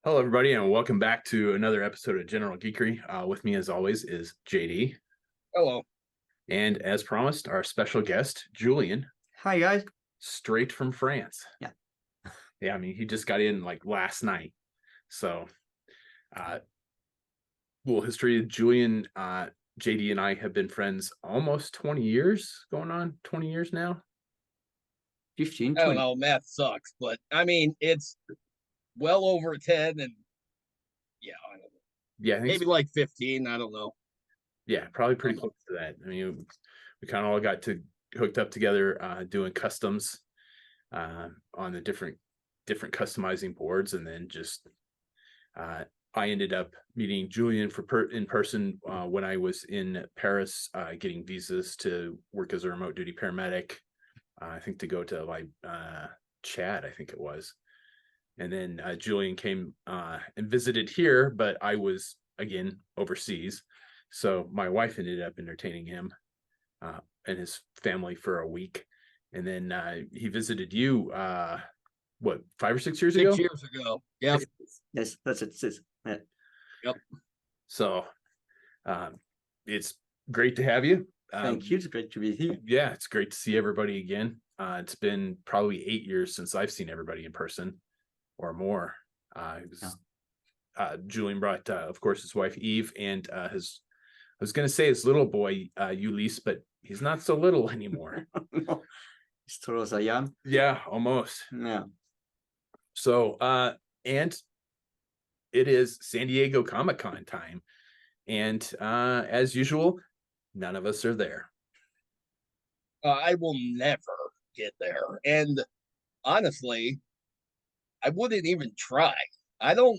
Hello, everybody, and welcome back to another episode of General Geekery. With me, as always, is JD. Hello. And as promised, our special guest, Julien, Hi guys. straight from France. Yeah. Yeah, I mean, he just got in like last night. So, little history. Julien, JD, and I have been friends almost 20 years, going on 20 years now. 15, I don't 20. know. Math sucks, but I mean, it's well over 10 and yeah, I don't know. Yeah, I think Maybe like 15. I don't know. yeah, probably pretty close to that. I mean, we kind of all got hooked up together, doing customs on the different customizing boards, and then just I ended up meeting Julien in person when I was in Paris, getting visas to work as a remote duty paramedic. I think to go to like Chad, I think it was. And then Julien came and visited here, but I was again overseas. So my wife ended up entertaining him and his family for a week. And then he visited you, what, 5 or 6 years ago? 6 years ago. Yep. Yes, that's it. Yeah. Yep. So it's great to have you. Thank you. It's great to be here. Yeah, it's great to see everybody again. It's been probably 8 years since I've seen everybody in person or more. Julien brought, of course, his wife Eve and I was going to say his little boy, Ulysse, but he's not so little anymore. No, as tall as I am. Yeah, almost. Yeah. So, and it is San Diego Comic-Con time. And as usual, none of us are there. I will never get there. And honestly, I wouldn't even try. I don't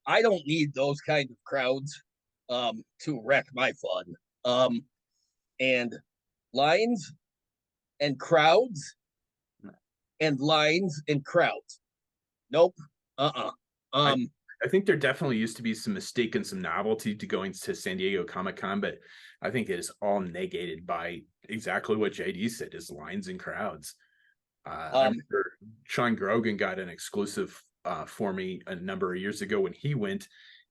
need those kind of crowds to wreck my fun. And lines and crowds and lines and crowds. Nope. I think there definitely used to be some mistake and some novelty to going to San Diego Comic-Con, but I think it is all negated by exactly what JD said, is lines and crowds. I remember Sean Grogan got an exclusive for me a number of years ago when he went,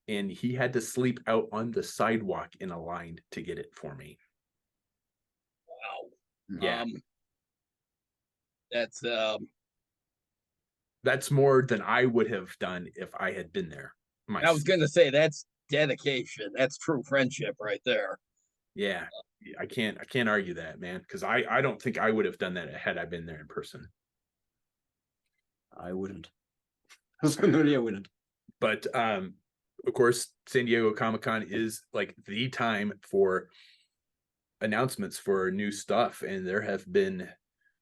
and he had to sleep out on the sidewalk in a line to get it for me. Wow. Yeah. That's more than I would have done if I had been there myself. I was gonna say that's dedication. That's true friendship right there. Yeah, I can't argue that, man, because I don't think I would have done that had I been there in person. I wouldn't. I wouldn't. But of course, San Diego Comic-Con is like the time for announcements for new stuff, and there have been,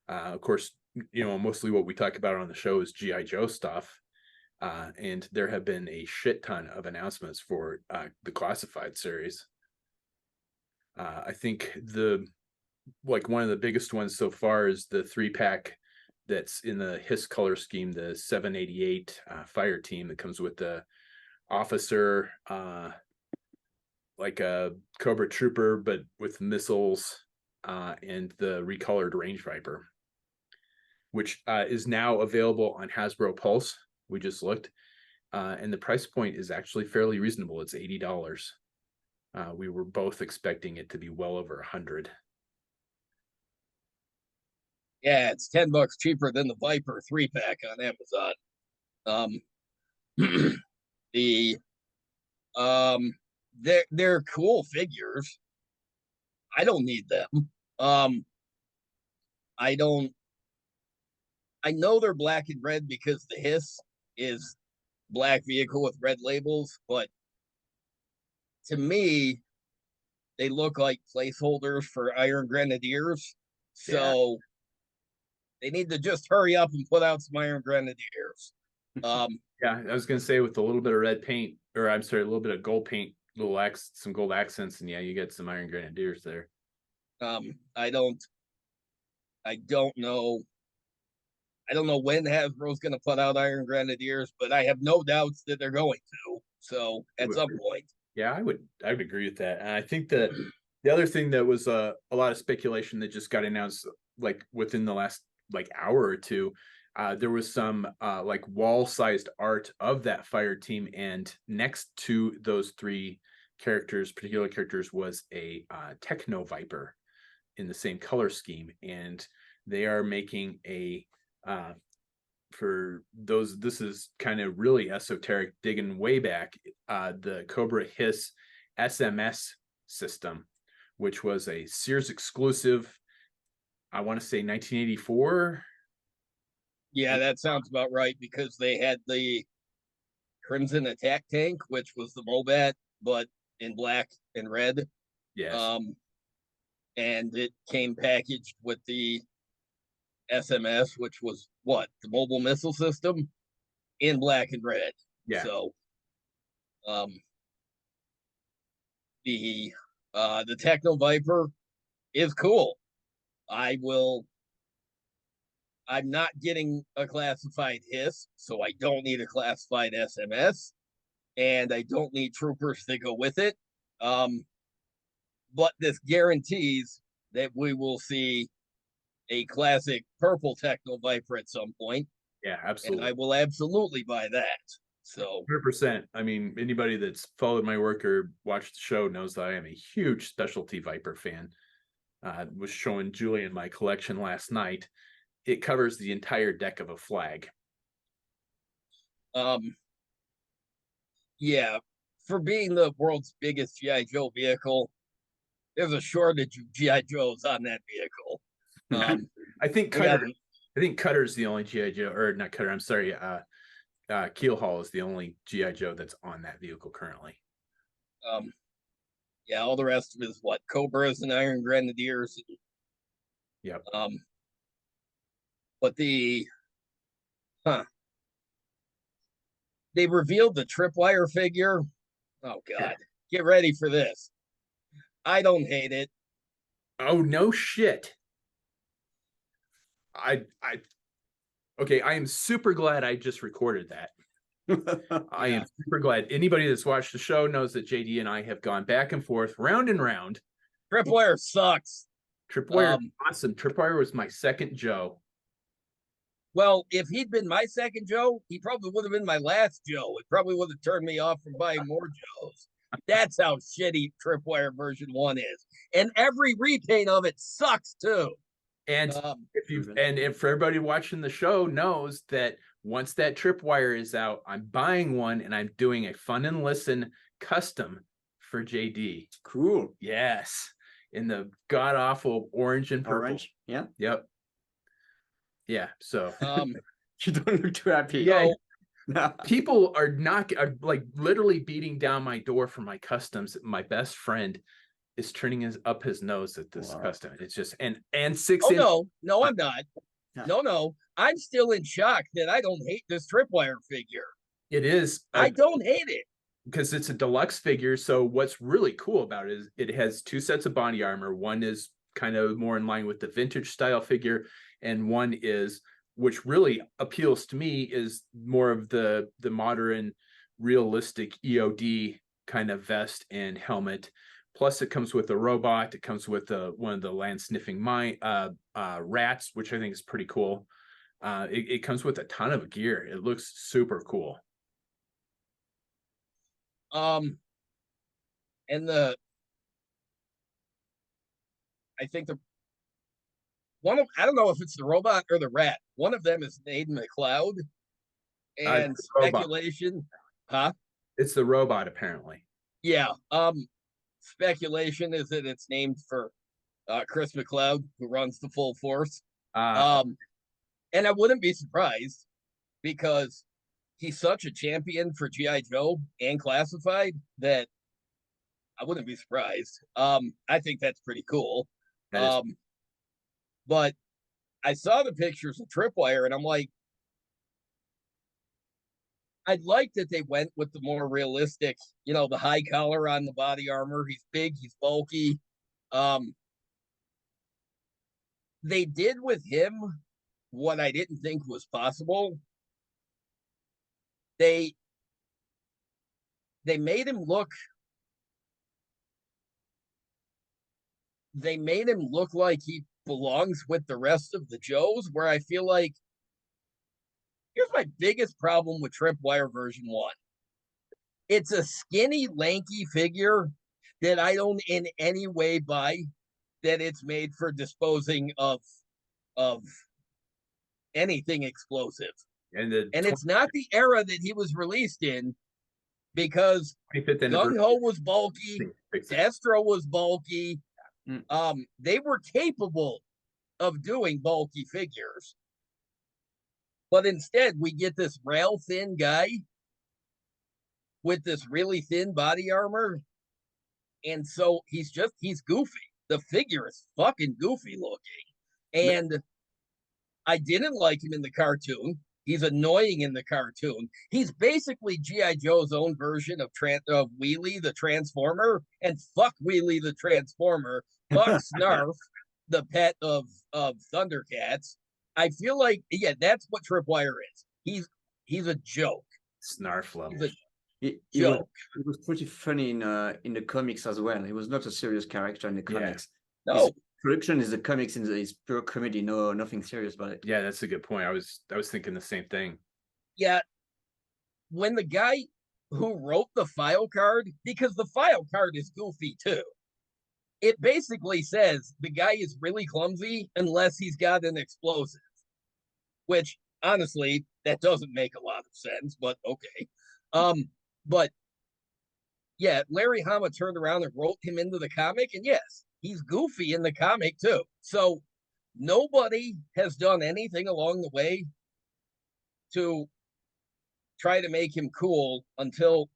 of course, mostly what we talk about on the show is G.I. Joe stuff, and there have been a shit ton of announcements for the Classified series. I think one of the biggest ones so far is the 3-pack that's in the HISS color scheme, the 788 fire team that comes with the officer, like a Cobra Trooper, but with missiles, and the recolored Range Viper, which is now available on Hasbro Pulse. We just looked, and the price point is actually fairly reasonable. It's $80. We were both expecting it to be well over 100. Yeah, it's $10 cheaper than the Viper 3-pack on Amazon. They're cool figures. I don't need them. I know they're black and red because the HISS is black vehicle with red labels, but to me, they look like placeholders for Iron Grenadiers. So they need to just hurry up and put out some Iron Grenadiers. Yeah, I was gonna say, with a little bit of red paint, or I'm sorry, a little bit of gold paint, some gold accents, and yeah, you get some Iron Grenadiers there. I don't know. I don't know when Hasbro's going to put out Iron Grenadiers, but I have no doubts that they're going to. So at some point, yeah, I would agree with that. And I think that the other thing that was a lot of speculation that just got announced like within the last like hour or two, There was some like wall-sized art of that fire team, and next to those three particular characters, was a Techno Viper in the same color scheme, and they are making a for those, this is kind of really esoteric, digging way back, the Cobra Hiss SMS system, which was a Sears exclusive. I want to say 1984. Yeah, that sounds about right, because they had the Crimson Attack Tank, which was the Mobat, but in black and red. Yes. And it came packaged with the SMS, which was what? The mobile missile system, in black and red. Yeah. So the Techno Viper is cool. I'm not getting a classified hiss, so I don't need a classified SMS, and I don't need troopers to go with it. But this guarantees that we will see a classic purple Techno Viper at some point. Yeah, And absolutely. I will absolutely buy that. So 100%. I mean, anybody that's followed my work or watched the show knows that I am a huge Specialty Viper fan. Was showing Julien my collection last night. It covers the entire deck of a flag. Yeah, for being the world's biggest GI Joe vehicle, there's a shortage of GI Joes on that vehicle. I think Cutter's the only GI Joe, or not Cutter, I'm sorry, Keelhaul is the only GI Joe that's on that vehicle currently. Yeah, all the rest of it is what? Cobras and Iron Grenadiers. Yep. But they revealed the Tripwire figure. Oh God, get ready for this. I don't hate it. Oh no shit. Okay, I am super glad I just recorded that. I am super glad. Anybody that's watched the show knows that JD and I have gone back and forth, round and round. Tripwire sucks. Tripwire, awesome. Tripwire was my second Joe. Well, if he'd been my second Joe, he probably would have been my last Joe. It probably would have turned me off from buying more Joes. That's how shitty Tripwire version 1 is. And every repaint of it sucks too. And if for everybody watching the show knows that once that Tripwire is out, I'm buying one and I'm doing a Fun and Listen custom for JD. Cool. Yes. In the god awful orange and purple. Orange. Yeah. Yep. Yeah. So you don't look too happy. Yeah. People are like literally beating down my door for my customs. My best friend is turning up his nose at this custom. It's just and 6 inch. No, I'm not. No, I'm still in shock that I don't hate this Tripwire figure. It is. I don't hate it because it's a deluxe figure. So what's really cool about it is it has 2 sets of body armor. One is kind of more in line with the vintage style figure, and one is, which really appeals to me, is more of the modern, realistic EOD kind of vest and helmet. Plus, it comes with a robot. It comes with one of the land sniffing rats, which I think is pretty cool. It comes with a ton of gear. It looks super cool. And I think I don't know if it's the robot or the rat. One of them is Naden McLeod. And speculation, It's the robot, apparently. Yeah. Speculation is that it's named for Chris McLeod, who runs the Full Force. And I wouldn't be surprised, because he's such a champion for GI Joe and Classified that I wouldn't be surprised. I think that's pretty cool. But I saw the pictures of Tripwire and I'm like, I like that they went with the more realistic, the high collar on the body armor. He's big, he's bulky. They did with him what I didn't think was possible. They made him look like he belongs with the rest of the Joes, where I feel like Here's my biggest problem with Tripwire version 1. It's a skinny, lanky figure that I don't in any way buy that it's made for disposing of anything explosive. And it's not the era that he was released in, because 25th Gung anniversary. Ho was bulky, Destro was bulky. They were capable of doing bulky figures. But instead, we get this rail thin guy with this really thin body armor. And so he's goofy. The figure is fucking goofy looking. And I didn't like him in the cartoon. He's annoying in the cartoon. He's basically G.I. Joe's own version of Wheelie the Transformer. And fuck Wheelie the Transformer. Fuck Snarf, the pet of Thundercats. I feel like, yeah, that's what Tripwire is. He's a joke. Snarf level. He's a joke. It was pretty funny in the comics as well. He was not a serious character in the comics. Yeah. No. His production is the comics, and it's pure comedy. No, nothing serious about it. Yeah, that's a good point. I was thinking the same thing. Yeah. When the guy who wrote the file card, because the file card is goofy too, it basically says the guy is really clumsy unless he's got an explosive, which honestly, that doesn't make a lot of sense, but okay. But yeah, Larry Hama turned around and wrote him into the comic, and yes, he's goofy in the comic too. So nobody has done anything along the way to try to make him cool until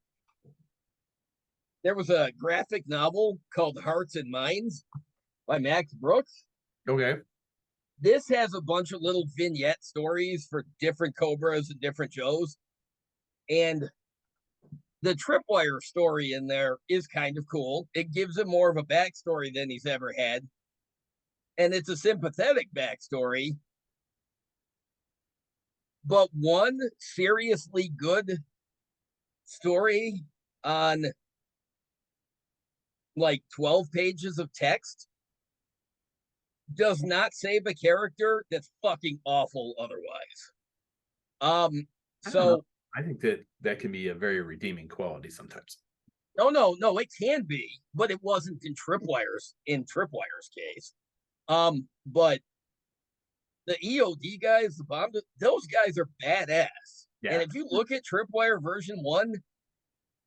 there was a graphic novel called Hearts and Minds by Max Brooks. Okay. This has a bunch of little vignette stories for different Cobras and different Joes. And the Tripwire story in there is kind of cool. It gives him more of a backstory than he's ever had. And it's a sympathetic backstory. But one seriously good story on like 12 pages of text does not save a character that's fucking awful otherwise. So I think that can be a very redeeming quality sometimes. No, it can be, but it wasn't in Tripwire's case. But the EOD guys, the bomb, those guys are badass. Yeah. And if you look at Tripwire version 1,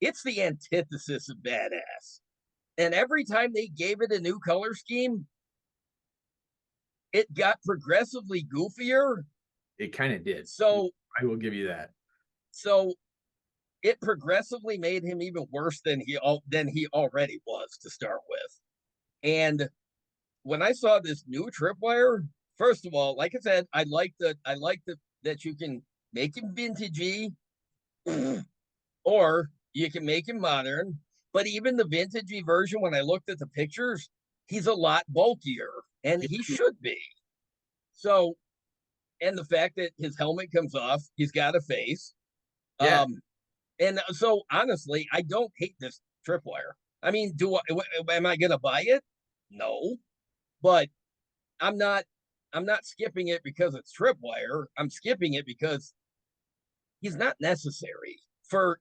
it's the antithesis of badass. And every time they gave it a new color scheme, it got progressively goofier. It kind of did. So I will give you that. So it progressively made him even worse than he already was to start with. And when I saw this new Tripwire, first of all, like I said, I like that you can make him vintagey, or you can make him modern. But even the vintagey version, when I looked at the pictures, he's a lot bulkier, and he should be. So, and the fact that his helmet comes off, he's got a face. Yeah. And so honestly, I don't hate this Tripwire. I mean, am I gonna buy it? No, but I'm not skipping it because it's Tripwire. I'm skipping it because he's not necessary for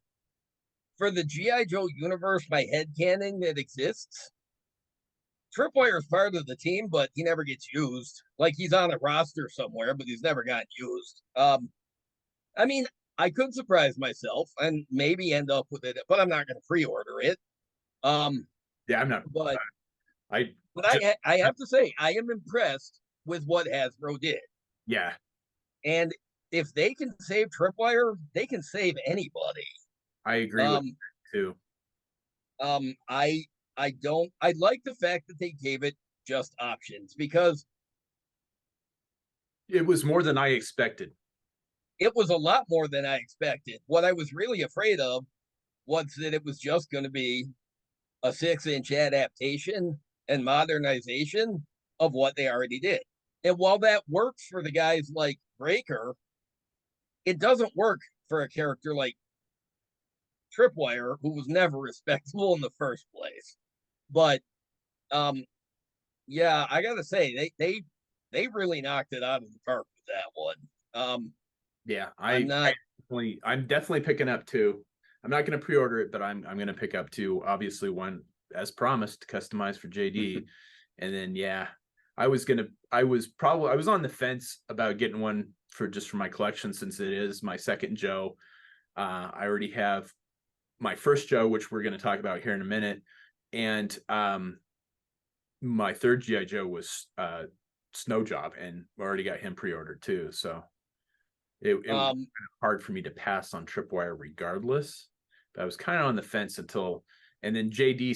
the G.I. Joe universe, my headcanon that exists. Tripwire is part of the team, but he never gets used. Like, he's on a roster somewhere, but he's never gotten used. I mean, I could surprise myself and maybe end up with it, but I'm not going to pre-order it. Yeah, I'm not. But I have to say, I am impressed with what Hasbro did. Yeah. And if they can save Tripwire, they can save anybody. I agree with you too. I like the fact that they gave it just options, because it was more than I expected. It was a lot more than I expected. What I was really afraid of was that it was just going to be a 6-inch adaptation and modernization of what they already did. And while that works for the guys like Breaker, it doesn't work for a character like Tripwire, who was never respectable in the first place. But yeah, I gotta say, they really knocked it out of the park with that one. Yeah, I'm not. I'm definitely picking up two. I'm not going to pre-order it, but I'm going to pick up two. Obviously, one as promised, customized for JD, and then yeah, I was on the fence about getting one for my collection since it is my second Joe. I already have my first Joe, which we're going to talk about here in a minute, and my third GI Joe was Snow Job, and already got him pre-ordered too. So it was kind of hard for me to pass on Tripwire regardless. But I was kind of on the fence and then JD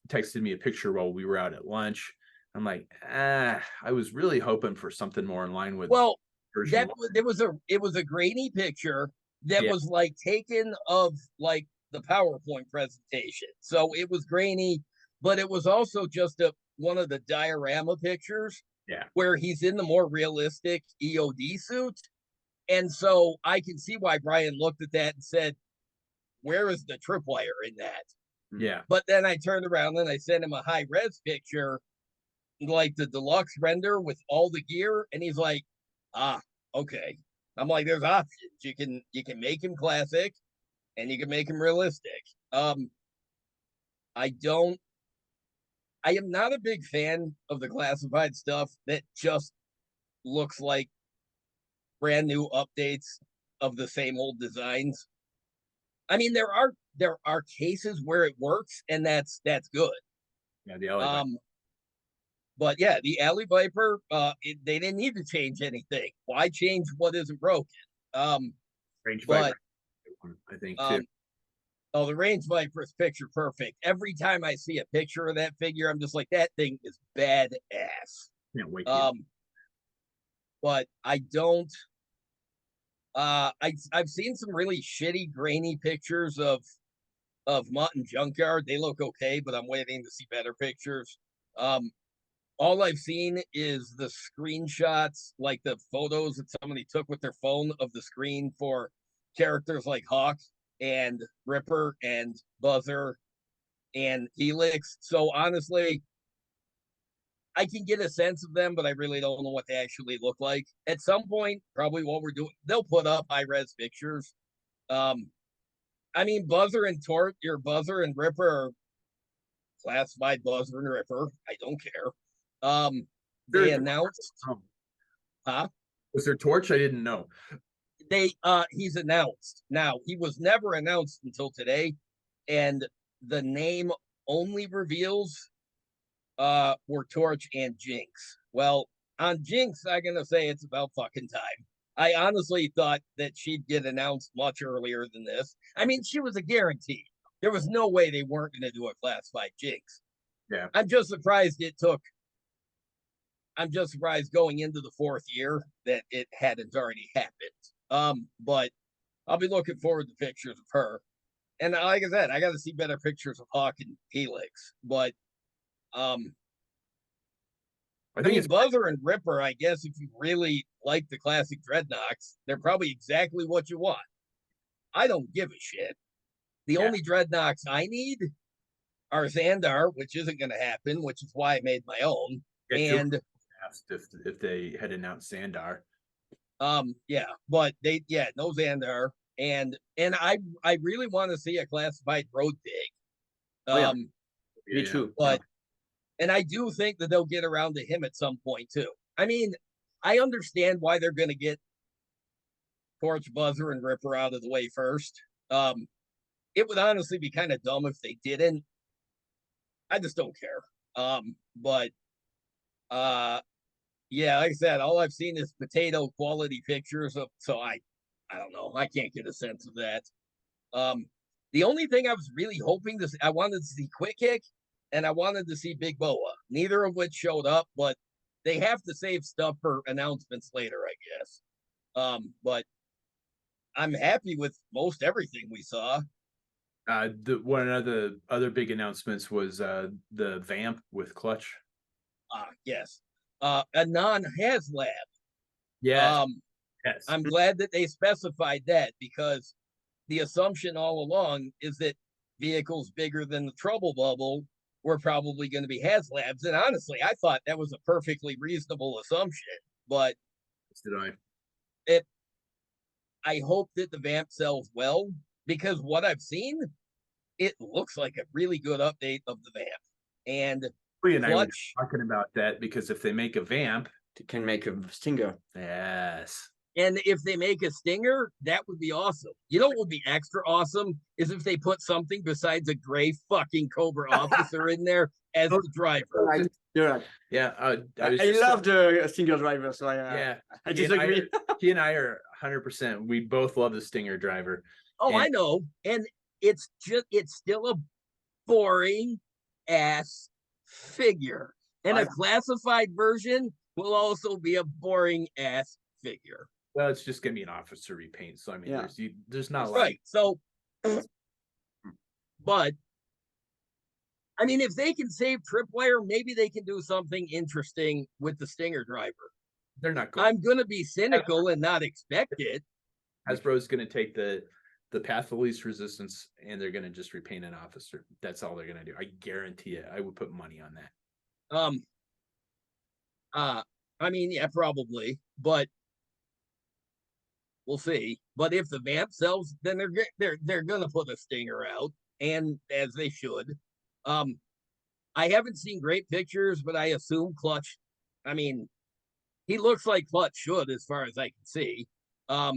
texted me a picture while we were out at lunch. I'm like, I was really hoping for something more in line with Well, version it was a grainy picture that Yeah. was like taken of like the PowerPoint presentation. So it was grainy, but it was also just one of the diorama pictures. Yeah. Where he's in the more realistic EOD suit. And so I can see why Brian looked at that and said, where is the tripwire in that? Yeah. But then I turned around and I sent him a high res picture, like the deluxe render with all the gear. And he's like, okay. I'm like, there's options. You can make him classic and you can make him realistic. I am not a big fan of the classified stuff that just looks like brand new updates of the same old designs. I mean, there are cases where it works, and that's good. Yeah, the Alley Viper. But yeah, the Alley Viper, they didn't need to change anything. Why change what isn't broken? Range but Viper, I think too. The Range Viper is picture perfect. Every time I see a picture of that figure, I'm just like, that thing is badass. Can't wait. But I don't. I've seen some really shitty, grainy pictures of Mutt and Junkyard. They look okay, but I'm waiting to see better pictures. All I've seen is the screenshots, like the photos that somebody took with their phone of the screen for characters like Hawk and Ripper and Buzzer and Helix. So honestly, I can get a sense of them, but I really don't know what they actually look like. At some point, probably what we're doing, they'll put up high res pictures. I mean, Buzzer and Buzzer and Ripper are classified Buzzer and Ripper. I don't care. They announced, Was there Torch? I didn't know. He's announced. Now, he was never announced until today, and the name only reveals were Torch and Jinx. Well, on Jinx, I'm gonna say it's about fucking time. I honestly thought that she'd get announced much earlier than this. I mean, she was a guarantee. There was no way they weren't gonna do a classified Jinx. Yeah. I'm just surprised going into the fourth year that it hadn't already happened. But I'll be looking forward to pictures of her. And like I said, I got to see better pictures of Hawk and Helix. But I mean, it's Buzzer and Ripper, I guess, if you really like the classic Dreadnoks, they're probably exactly what you want. I don't give a shit. The only Dreadnoks I need are Xandar, which isn't going to happen, which is why I made my own. And asked if they had announced Xandar. But no Xandar. And I really want to see a classified Road Pig. Me too. But and I do think that they'll get around to him at some point too. I mean, I understand why they're going to get Torch, Buzzer, and Ripper out of the way first. It would honestly be kind of dumb if they didn't. I just don't care. But yeah, like I said, all I've seen is potato quality pictures of. So I don't know. I can't get a sense of that. The only thing I was really hoping to see, I wanted to see Quick Kick and I wanted to see Big Boa, neither of which showed up, but they have to save stuff for announcements later, I guess. But I'm happy with most everything we saw. One of the other big announcements was the Vamp with Clutch. Yes. A non-HasLab. Yeah. Yes. I'm glad that they specified that because the assumption all along is that vehicles bigger than the Trouble Bubble were probably going to be HasLabs. And honestly, I thought that was a perfectly reasonable assumption. But did I? I hope that the Vamp sells well, because what I've seen, it looks like a really good update of the Vamp. And Julien and I were Clutch, talking about that because if they make a Vamp, They can make a Stinger. yes. and if they make a Stinger, that would be awesome. You know what would be extra awesome is if they put something besides a gray fucking Cobra officer in there as the driver. Right. You're right. Yeah, I love the Stinger driver, so yeah. I disagree. He and I are 100%. We both love the Stinger driver. Oh, And- I know. And it's still a boring ass figure. And a classified version will also be a boring ass figure. Well, it's just gonna be an officer repaint. So I mean, Yeah. there's not a lot. Right. So, but I mean, if they can save Tripwire, maybe they can do something interesting with the Stinger driver. They're not going. I'm gonna be cynical and not expect it. Hasbro's gonna take the path of least resistance and they're gonna just repaint an officer. That's all they're gonna do. I guarantee it. I would put money on that. I mean, yeah, probably, but we'll see. But if the Vamp sells, then they're gonna put a Stinger out, and as they should. I haven't seen great pictures, but I assume Clutch. I mean, he looks like Clutch should, as far as I can see. I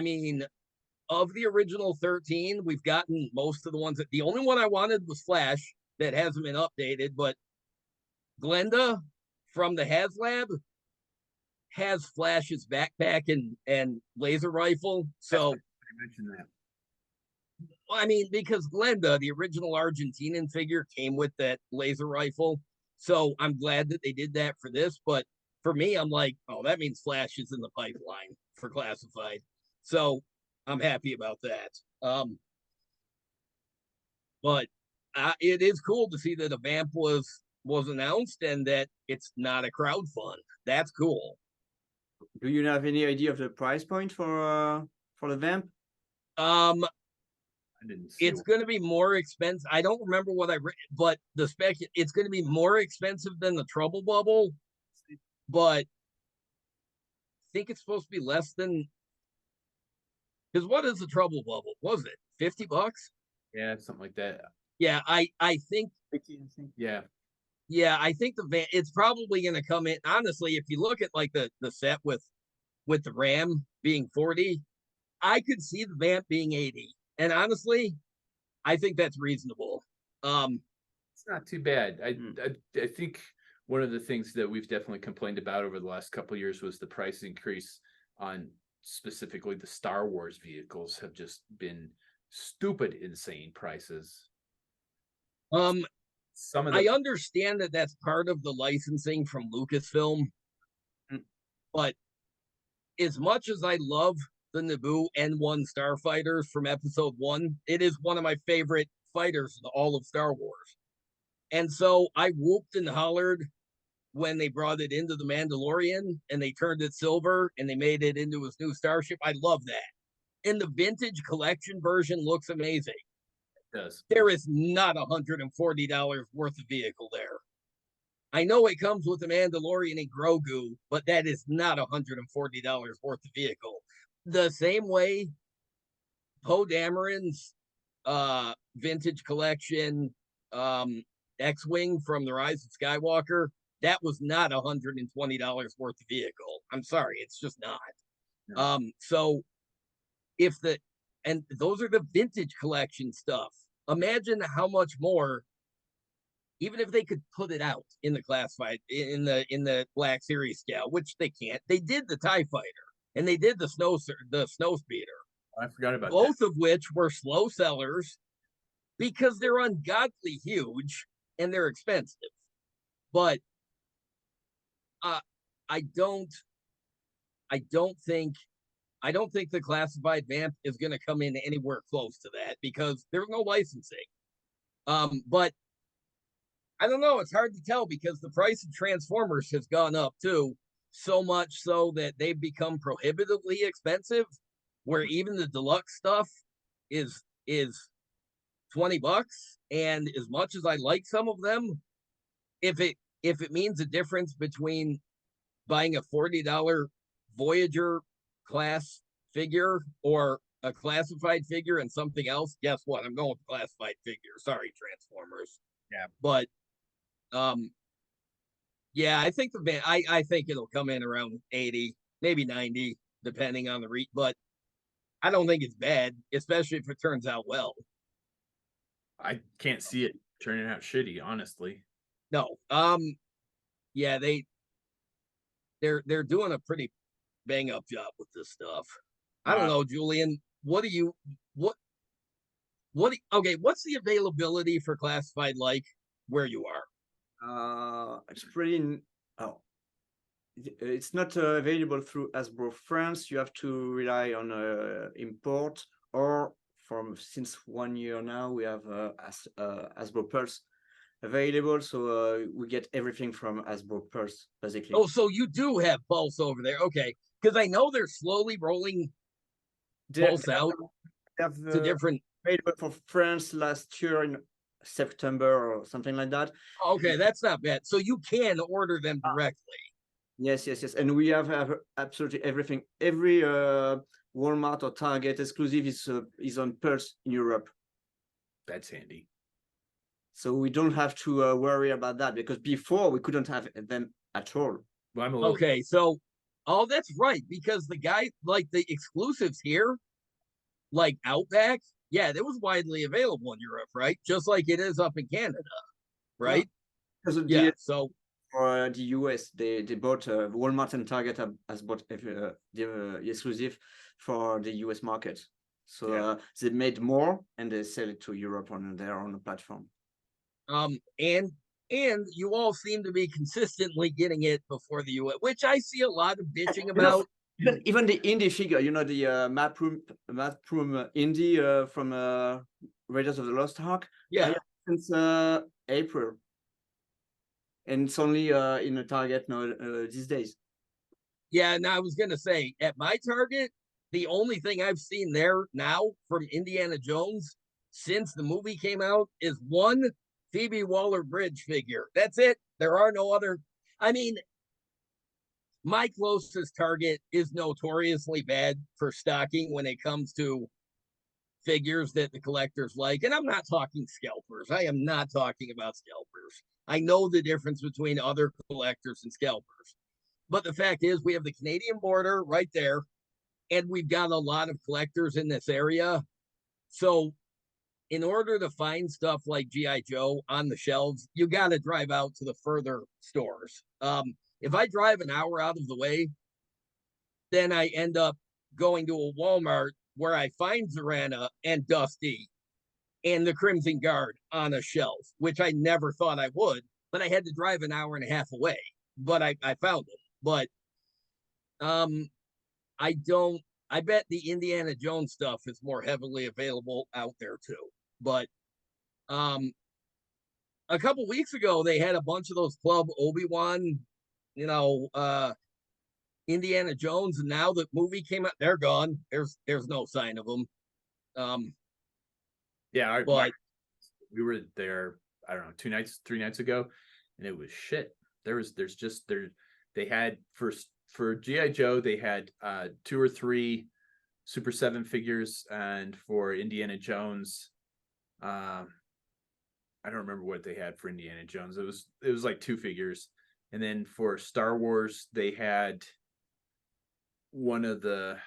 mean, of the original 13, we've gotten most of the ones that the only one I wanted was Flash that hasn't been updated, but Glenda from the HasLab has Flash's backpack and laser rifle. So I mentioned that. I mean, because Glenda, the original Argentinian figure, came with that laser rifle. So I'm glad that they did that for this. But for me, I'm like, oh, that means Flash is in the pipeline for classified. So I'm happy about that. But it is cool to see that a Vamp was announced and that it's not a crowd fund. That's cool. Do you have any idea of the price point for the Vamp? I didn't see It's going to be more expensive. I don't remember what I read, but the spec, it's going to be more expensive than the Trouble Bubble, but I think it's supposed to be less than, because what is the Trouble Bubble? Was it $50? Yeah, something like that. Yeah, I think, Yeah. yeah, I think the Vamp, it's probably going to come in. Honestly, if you look at like the set with the Ram being 40, I could see the Vamp being 80. And honestly, I think that's reasonable. It's not too bad. I think one of the things that we've definitely complained about over the last couple of years was the price increase on specifically the Star Wars vehicles have just been stupid, insane prices. Some of I understand that that's part of the licensing from Lucasfilm, but as much as I love the Naboo N1 starfighters from Episode 1, it is one of my favorite fighters in all of Star Wars. And so I whooped and hollered when they brought it into the Mandalorian and they turned it silver and they made it into his new starship. I love that. And the vintage collection version looks amazing. It does. There is not $140 worth of vehicle there. I know it comes with the Mandalorian and Grogu, but that is not $140 worth of vehicle. The same way Poe Dameron's vintage collection X-Wing from The Rise of Skywalker, that was not $120 worth of vehicle. I'm sorry, it's just not. No. So and those are the vintage collection stuff. Imagine how much more, even if they could put it out in the classified in the Black Series scale, which they can't. They did the TIE Fighter and they did the Snowspeeder. I forgot about both that. of which were slow sellers because they're ungodly huge and they're expensive. But I don't think the classified Vamp is going to come in anywhere close to that because there's no licensing. But I don't know. It's hard to tell because the price of Transformers has gone up too, so much so that they've become prohibitively expensive, where even the deluxe stuff is $20. And as much as I like some of them, if it means a difference between buying a $40 Voyager class figure or a classified figure and something else, guess what? I'm going with classified figure. Sorry, Transformers. Yeah. But yeah, I think I think it'll come in around 80, maybe 90, depending on the but I don't think it's bad, especially if it turns out well. I can't see it turning out shitty, honestly. No. Yeah, they're doing a pretty bang up job with this stuff. I don't know, Julian. What do you okay, what's the availability for classified like where you are? It's pretty. Oh, it's not available through Hasbro France. You have to rely on import, or since 1 year now we have Hasbro Pulse available. So we get everything from Hasbro Pulse basically. Oh, so you do have Pulse over there, okay? Because I know they're slowly rolling Pulse out to different. Available for France last year in September or something like that. Okay, that's not bad. So you can order them directly. Yes, and we have absolutely everything. Every Walmart or Target exclusive is on Pulse in Europe. That's handy. So we don't have to worry about that, because before we couldn't have them at all. Well, I'm a little... Okay, so that's right, because the guy, like the exclusives here, like Outback, yeah, that was widely available in Europe, right? Just like it is up in Canada, right? Yeah. So for the US, they bought Walmart and Target has bought the exclusive for the US market. So they made more and they sell it to Europe on their own platform. And you all seem to be consistently getting it before the US, which I see a lot of bitching about. Even the indie figure, the map room indie from Raiders of the Lost Ark. Yeah, since April, and it's only in a Target now these days. Yeah, and I was gonna say, at my Target, the only thing I've seen there now from Indiana Jones since the movie came out is one Phoebe Waller-Bridge figure. That's it. There are no other. I mean, my closest Target is notoriously bad for stocking when it comes to figures that the collectors like. And I'm not talking scalpers. I am not talking about scalpers. I know the difference between other collectors and scalpers. But the fact is, we have the Canadian border right there, and we've got a lot of collectors in this area. So in order to find stuff like G.I. Joe on the shelves, you got to drive out to the further stores. If I drive an hour out of the way, then I end up going to a Walmart where I find Zorana and Dusty and the Crimson Guard on a shelf, which I never thought I would, but I had to drive an hour and a half away. But I found them. But I bet the Indiana Jones stuff is more heavily available out there too. But a couple weeks ago they had a bunch of those Club Obi-Wan, Indiana Jones, and now the movie came out, they're gone. There's no sign of them. We were there, I don't know, 3 nights ago, and it was shit. They had for G.I. Joe, they had 2 or 3 Super 7 figures, and for Indiana Jones, I don't remember what they had for Indiana Jones. It was like 2 figures. And then for Star Wars, they had one of the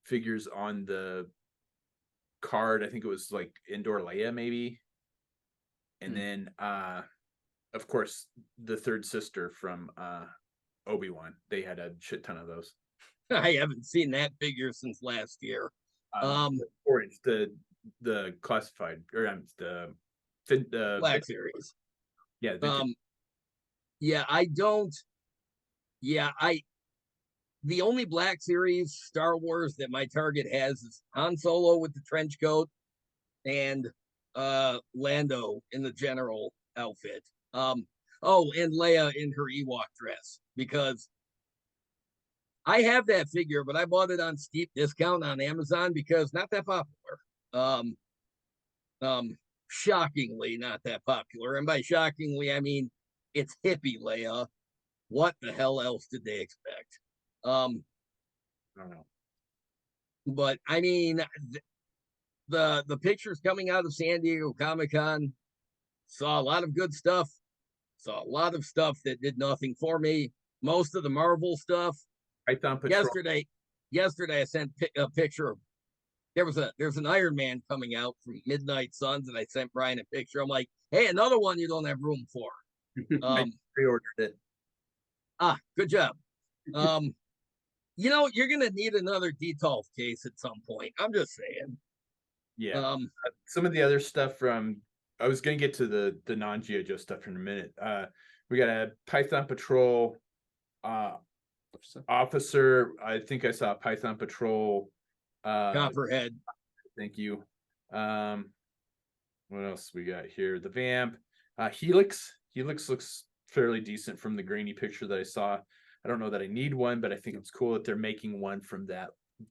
figures on the card. I think it was like Indoor Leia, maybe. And then of course the third sister from Obi-Wan. They had a shit ton of those. I haven't seen that figure since last year. Orange, the classified, or the Black Series. Yeah. The only Black Series Star Wars that my Target has is Han Solo with the trench coat and Lando in the general outfit. And Leia in her Ewok dress, because I have that figure, but I bought it on steep discount on Amazon because not that popular. Shockingly not that popular. And by shockingly, I mean it's hippie Leia. What the hell else did they expect? I don't know. But I mean, the pictures coming out of San Diego Comic-Con, saw a lot of good stuff. Saw a lot of stuff that did nothing for me. Most of the Marvel stuff. Python Patrol. Yesterday I sent a picture of there's an Iron Man coming out from Midnight Suns, and I sent Brian a picture. I'm like, hey, another one you don't have room for. I pre-ordered it. Good job. You're gonna need another Detolf case at some point. I'm just saying. Yeah. Some of the other stuff from I was gonna get to the non-G.I. Joe stuff in a minute. We got a Python Patrol officer. I think I saw a Python Patrol Copperhead. Thank you. What else we got here? The Vamp. Helix. Helix looks fairly decent from the grainy picture that I saw. I don't know that I need one, but I think it's cool that they're making one from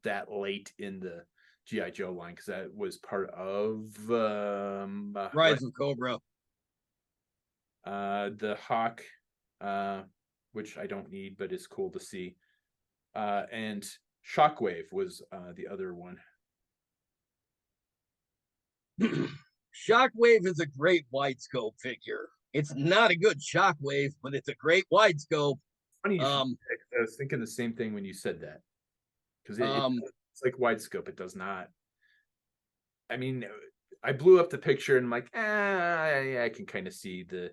that late in the G.I. Joe line, because that was part of Rise of Cobra. The Hawk, which I don't need, but it's cool to see. And Shockwave was the other one. Shockwave is a great wide scope figure. It's not a good Shockwave, but it's a great wide scope. Funny, I was thinking the same thing when you said that, because it's like wide scope. It does not. I mean, I blew up the picture and I'm like, I can kind of see the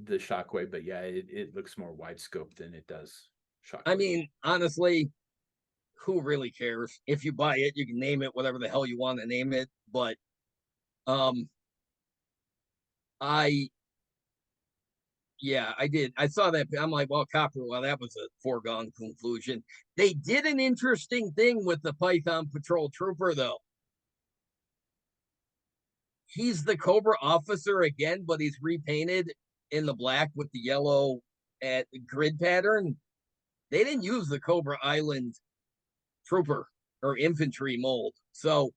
Shockwave, but yeah, it looks more wide scope than it does Shockwave. I mean, honestly, who really cares? If you buy it, you can name it whatever the hell you want to name it. But I did. I saw that. I'm like, well, Copper, well, that was a foregone conclusion. They did an interesting thing with the Python Patrol Trooper, though. He's the Cobra officer again, but he's repainted in the black with the yellow at grid pattern. They didn't use the Cobra Island trooper or infantry mold. So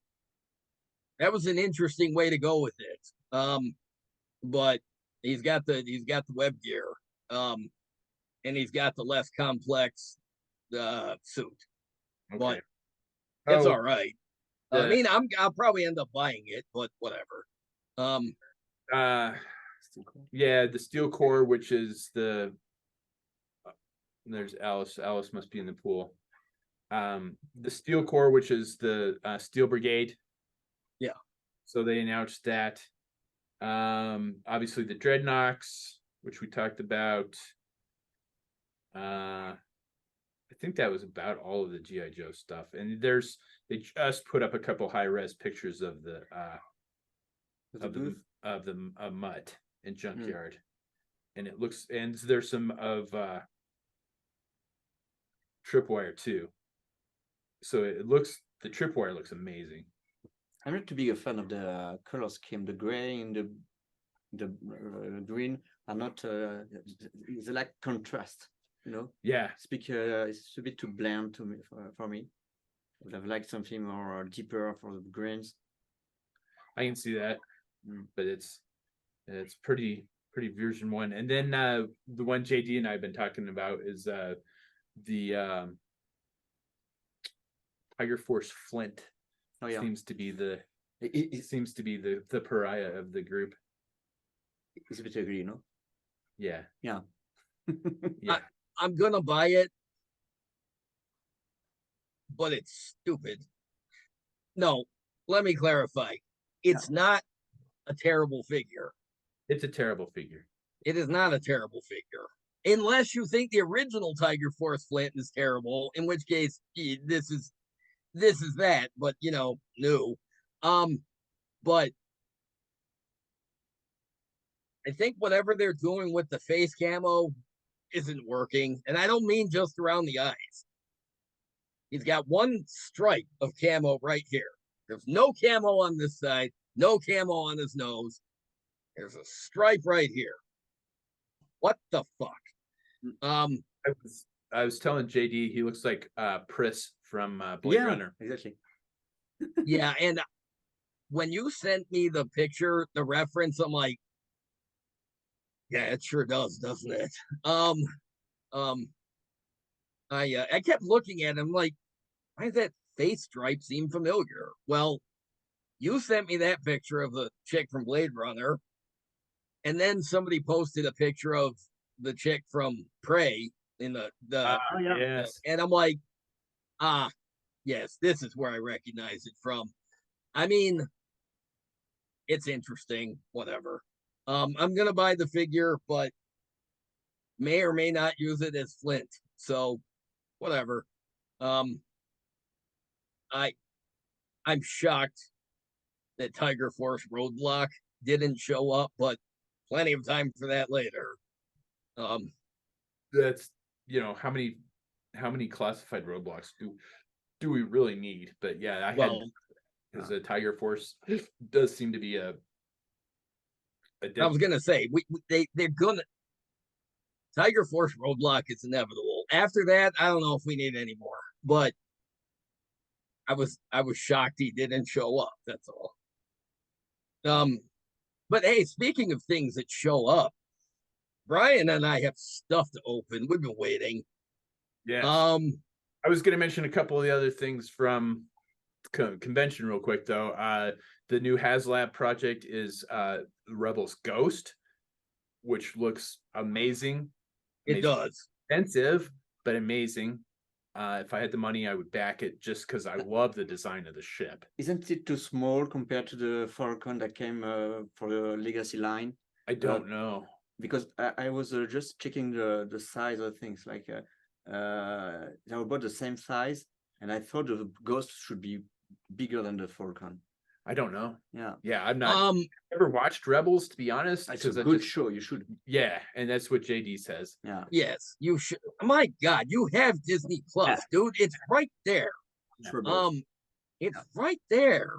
that was an interesting way to go with it. But he's got the web gear. And he's got the less complex suit. Okay. But it's all right. I mean, I'll probably end up buying it, but whatever. Yeah, the Steel Corps, which is there's Alice. Alice must be in the pool. The Steel Corps, which is the Steel Brigade. Yeah. So they announced that. Obviously the Dreadnoks, which we talked about. I think that was about all of the G.I. Joe stuff. And they just put up a couple high-res pictures of the Mutt and Junkyard. And it looks, and there's some of Tripwire too. So the Tripwire looks amazing. I'm not too big a fan of the color scheme. The gray and the green are not. It's like contrast, you know. Yeah. It's a bit too bland to me for me. I would have liked something more deeper for the greens. I can see that, but it's pretty version 1. And then the one JD and I have been talking about is the Tiger Force Flint. Oh, yeah. Seems to be the pariah of the group. It's a bit ugly, you know. Yeah. Yeah. Yeah. I'm gonna buy it, but it's stupid. No, let me clarify. It's not a terrible figure. It's a terrible figure. It is not a terrible figure. Unless you think the original Tiger Force Flint is terrible, in which case this is that, but no. But I think whatever they're doing with the face camo isn't working. And I don't mean just around the eyes. He's got one stripe of camo right here. There's no camo on this side, no camo on his nose. There's a stripe right here. What the fuck? I was telling JD he looks like Pris from Blade Runner. Exactly. Yeah, and when you sent me the picture, the reference, I'm like, yeah, it sure does, doesn't it? I kept looking at him like, why does that face stripe seem familiar? Well, you sent me that picture of the chick from Blade Runner, and then somebody posted a picture of the chick from Prey in Yes. and I'm like, yes, this is where I recognize it from. I mean, it's interesting, whatever. I'm gonna buy the figure, but may or may not use it as Flint. So whatever. I'm shocked that Tiger Force Roadblock didn't show up, but plenty of time for that later. That's how many classified roadblocks do we really need? But yeah, I had because the Tiger Force does seem to be a I was gonna say they're gonna Tiger Force Roadblock is inevitable. After that, I don't know if we need any more. But I was shocked he didn't show up. That's all. But hey, speaking of things that show up, Brian and I have stuff to open. We've been waiting. Yeah. I was going to mention a couple of the other things from convention real quick though. The new HasLab project is Rebels Ghost, which looks amazing. It does. Expensive, but amazing. If I had the money, I would back it just because I love the design of the ship. Isn't it too small compared to the Falcon that came for the Legacy line? I don't know. Because I was just checking the size of things. Like they're about the same size, and I thought the Ghost should be bigger than the Falcon. I don't know. Yeah, I'm not. Never watched Rebels, to be honest. It's a good show. You should. Yeah, and that's what JD says. Yeah. Yes, you should. My God, you have Disney Plus, dude. It's right there. It's right there.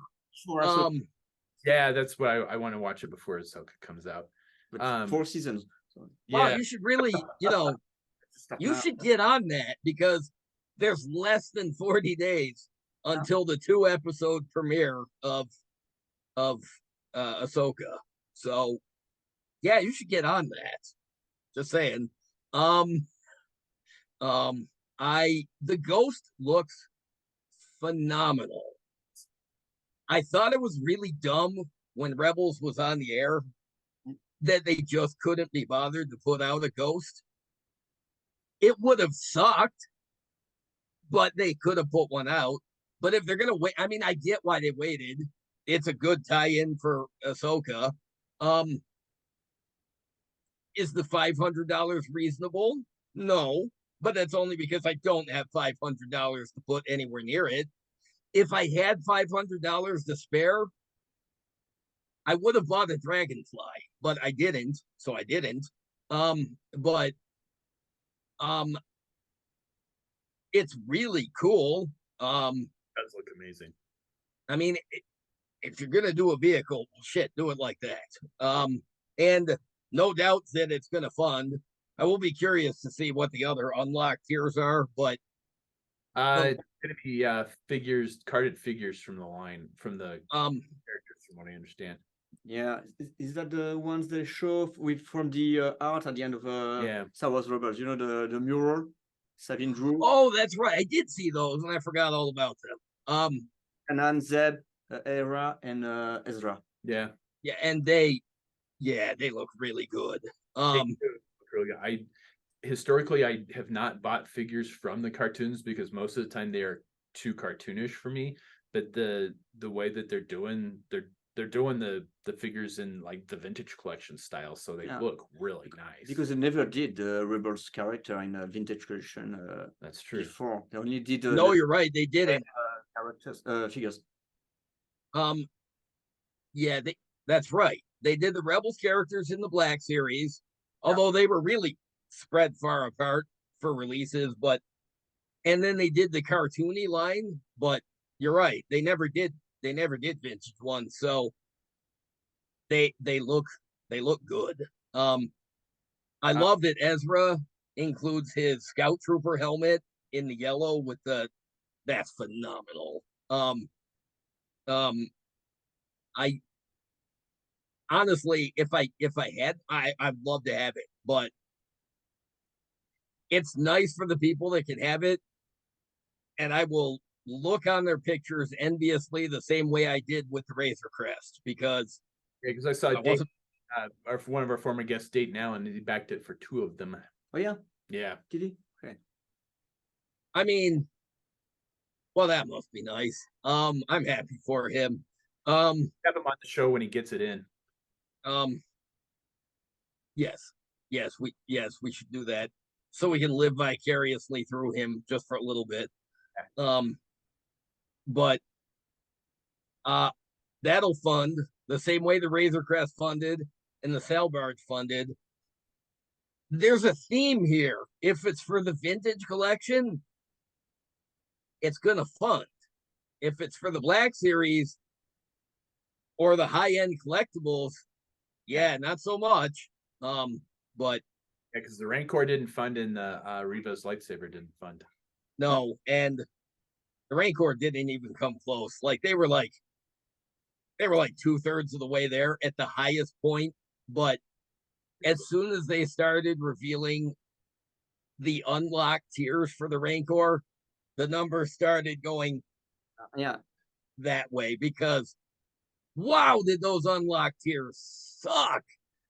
Yeah, that's why I want to watch it before Ahsoka comes out. But 4 seasons. So. Wow, you should really, you should get on that because there's less than 40 days until the 2-episode premiere of Ahsoka. So yeah, you should get on that. Just saying. The Ghost looks phenomenal. I thought it was really dumb when Rebels was on the air that they just couldn't be bothered to put out a Ghost. It would have sucked, but they could have put one out. But if they're gonna wait, I mean, I get why they waited. It's a good tie-in for Ahsoka. Is the $500 reasonable? No, but that's only because I don't have $500 to put anywhere near it. If I had $500 to spare, I would have bought a Dragonfly, but I didn't, so I didn't. It's really cool. Does look amazing. I mean, if you're gonna do a vehicle, shit, do it like that. And no doubt that it's gonna fund. I will be curious to see what the other unlocked tiers are, but it's gonna be carded figures from the line, from the characters, from what I understand. Yeah, is that the ones they show from the art at the end of Star Wars Rebels? You know, the mural Sabine drew. Oh, that's right. I did see those, and I forgot all about them. Kanan, Zeb, Hera, and Ezra. Yeah, and they look really good. Historically, I have not bought figures from the cartoons because most of the time they are too cartoonish for me. But the way that they're doing the figures in like the vintage collection style, so they look really nice. Because they never did the Rebels character in a vintage collection. That's true. Before they only did. No, you're right. They didn't. Characters, figures. That's right. They did the Rebels characters in the Black Series, although they were really spread far apart for releases. And then they did the cartoony line. But you're right. They never did vintage ones. So they look good. I love that Ezra includes his Scout Trooper helmet in the yellow with that's phenomenal. I honestly, if I had, I'd love to have it, but it's nice for the people that can have it, and I will look on their pictures enviously the same way I did with the Razor Crest, because because I saw I Dave, wasn't. one of our former guests, Date Now, and he backed it for 2 of them. Oh yeah, Yeah. did he? Okay. I mean, well, that must be nice. I'm happy for him. Have him on the show when he gets it in. Yes, we should do that so we can live vicariously through him just for a little bit. But that'll fund the same way the Razor Crest funded and the Sailbarge funded. There's a theme here. If it's for the vintage collection, it's gonna fund. If it's for the Black Series or the high-end collectibles, yeah, not so much. But Yeah, because the Rancor didn't fund and the Reva's lightsaber didn't fund. no, and the Rancor didn't even come close. Like they were like 2/3 of the way there at the highest point. But as soon as they started revealing the unlocked tiers for the Rancor, the numbers started going Yeah. that way, because wow, did those unlocked tiers suck.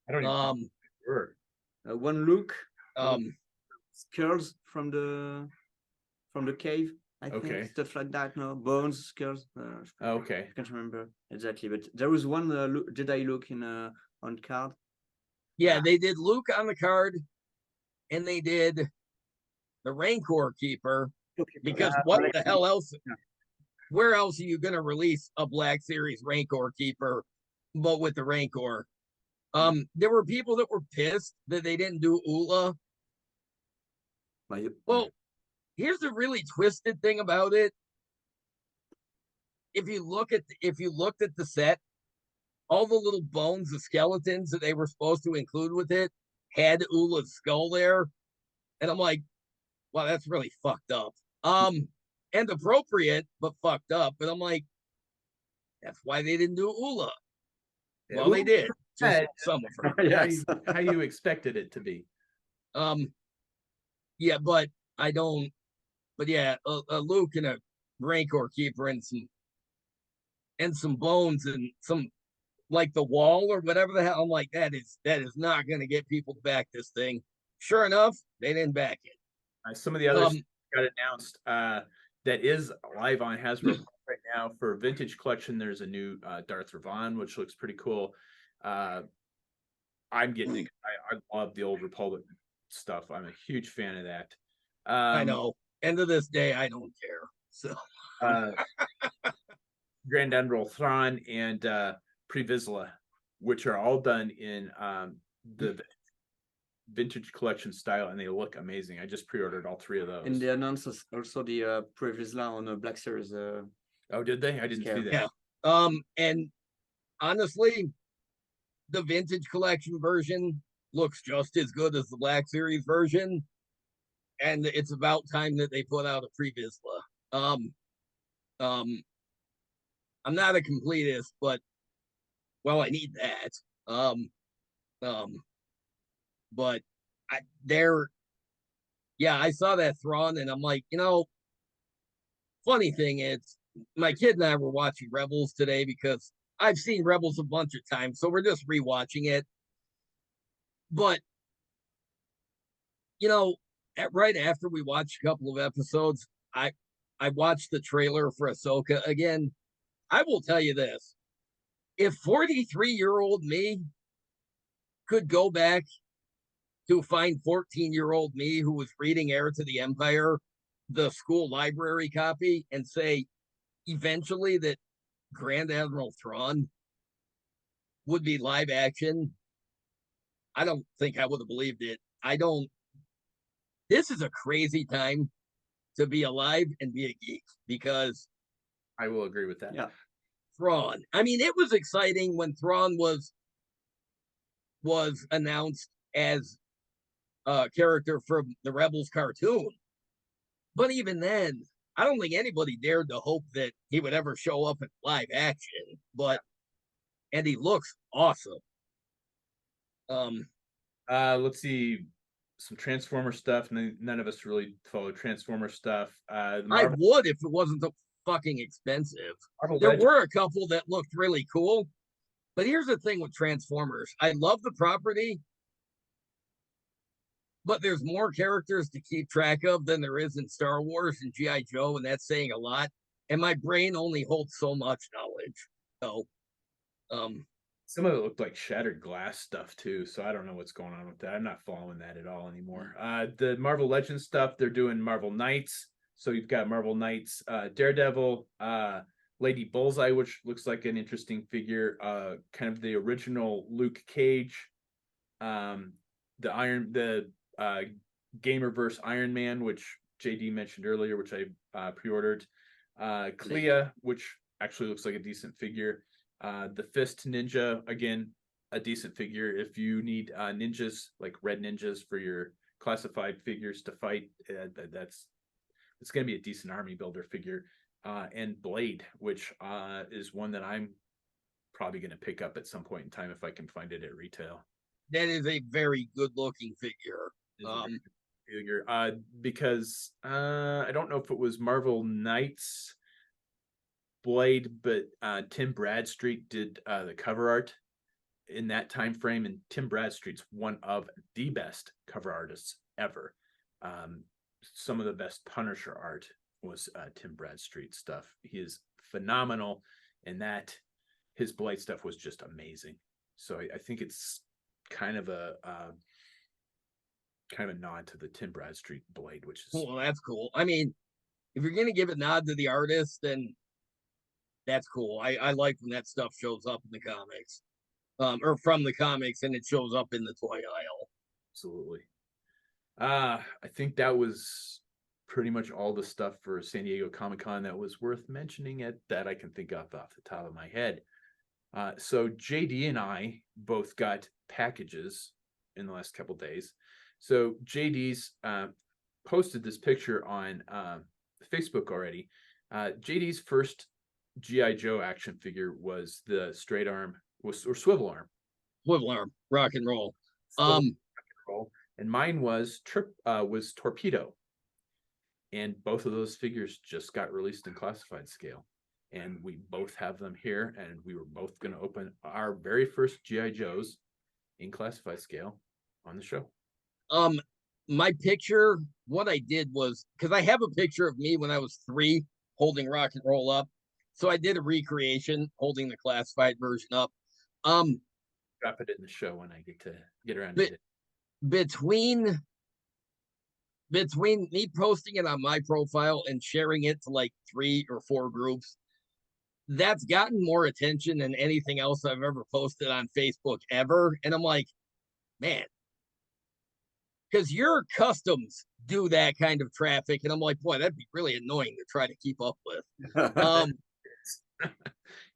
I don't even remember. One look, Um skulls from the cave, I think, Okay. stuff like that. No bones, skulls. Okay. I can't remember exactly, but there was one Jedi look in on card. yeah, they did Luke on the card, and they did the Rancor Keeper, because what the hell else? Where else are you going to release a Black Series Rancor Keeper but with the Rancor? There were people that were pissed that they didn't do Ula. Well, here's the really twisted thing about it. If you looked at the set, all the little bones, the skeletons that they were supposed to include with it had Ula's skull there. And I'm like, wow, that's really fucked up. And appropriate, but fucked up. But I'm like, that's why they didn't do Ula. Well, they did. Just some of her. Yes. How you expected it to be. Yeah, but I don't. But yeah, a Luke and a Rancor Keeper and some bones and some, like the wall or whatever the hell. I'm like, that is not going to get people to back this thing. Sure enough, they didn't back it. Some of the others got announced. That is live on Hasbro right now for Vintage Collection. There's a new Darth Revan, which looks pretty cool. I'm getting it. I love the old Republic stuff. I'm a huge fan of that. I know. End of this day, I don't care. So Grand Admiral Thrawn and Pre Vizsla, which are all done in the Vintage Collection style, and they look amazing. I just pre-ordered all 3 of those. And they announced also the Pre Vizsla on the Black Series. Oh, did they? I didn't see that. Yeah. And honestly, the Vintage Collection version looks just as good as the Black Series version, and it's about time that they put out a Pre Vizsla. I'm not a completist, but well, I need that. But I saw that Thrawn, and I'm like, funny thing is, my kid and I were watching Rebels today because I've seen Rebels a bunch of times, so we're just rewatching it. But right after we watched a couple of episodes, I watched the trailer for Ahsoka again. I will tell you this: if 43-year-old me could go back to find 14-year-old me who was reading Heir to the Empire, the school library copy, and say eventually that Grand Admiral Thrawn would be live action, I don't think I would have believed it. This is a crazy time to be alive and be a geek, because I will agree with that. Yeah. Thrawn. I mean, it was exciting when Thrawn was announced as a character from the Rebels cartoon. But even then, I don't think anybody dared to hope that he would ever show up in live action. And he looks awesome. Let's see, some Transformer stuff. None of us really follow Transformer stuff. I would if it wasn't fucking expensive. Marvel There Legends. were a couple that looked really cool, but here's the thing with Transformers. I love the property, but there's more characters to keep track of than there is in Star Wars and G.I. Joe, and that's saying a lot. And my brain only holds so much knowledge. So, Some of it looked like shattered glass stuff too, so I don't know what's going on with that. I'm not following that at all anymore. The Marvel Legends stuff, they're doing Marvel Knights. So you've got Marvel Knights, Daredevil, Lady Bullseye, which looks like an interesting figure, kind of the original Luke Cage, the Gamerverse Iron Man, which JD mentioned earlier, which I pre-ordered. Clea, which actually looks like a decent figure. The Fist Ninja, again, a decent figure. If you need ninjas, like red ninjas for your classified figures to fight, it's going to be a decent army builder figure. And Blade, which is one that I'm probably going to pick up at some point in time if I can find it at retail. that is a very good looking figure. Because I don't know if it was Marvel Knights Blade, but Tim Bradstreet did the cover art in that time frame, and Tim Bradstreet's one of the best cover artists ever. Some of the best Punisher art was Tim Bradstreet stuff. He is phenomenal, and that his Blade stuff was just amazing. So I think it's kind of a nod to the Tim Bradstreet Blade, which is well, that's cool. I mean, if you're gonna give a nod to the artist, then that's cool. I like when that stuff shows up in the comics, or from the comics, and it shows up in the toy aisle. absolutely. I think that was pretty much all the stuff for San Diego Comic-Con that was worth mentioning that I can think of off the top of my head. So JD and I both got packages in the last couple days. So JD's posted this picture on Facebook already. JD's first G.I. Joe action figure was the straight arm, or swivel arm. Swivel arm, rock and roll. And mine was Torpedo. And both of those figures just got released in classified scale. And we both have them here, and we were both going to open our very first G.I. Joes in classified scale on the show. My picture, what I did was, because I have a picture of me when I was 3 holding rock and roll up. So I did a recreation holding the classified version up. Drop it in the show when I get around to it. Between me posting it on my profile and sharing it to like 3 or 4 groups, that's gotten more attention than anything else I've ever posted on Facebook ever. And I'm like, man, because your customs do that kind of traffic, and I'm like, boy, that'd be really annoying to try to keep up with.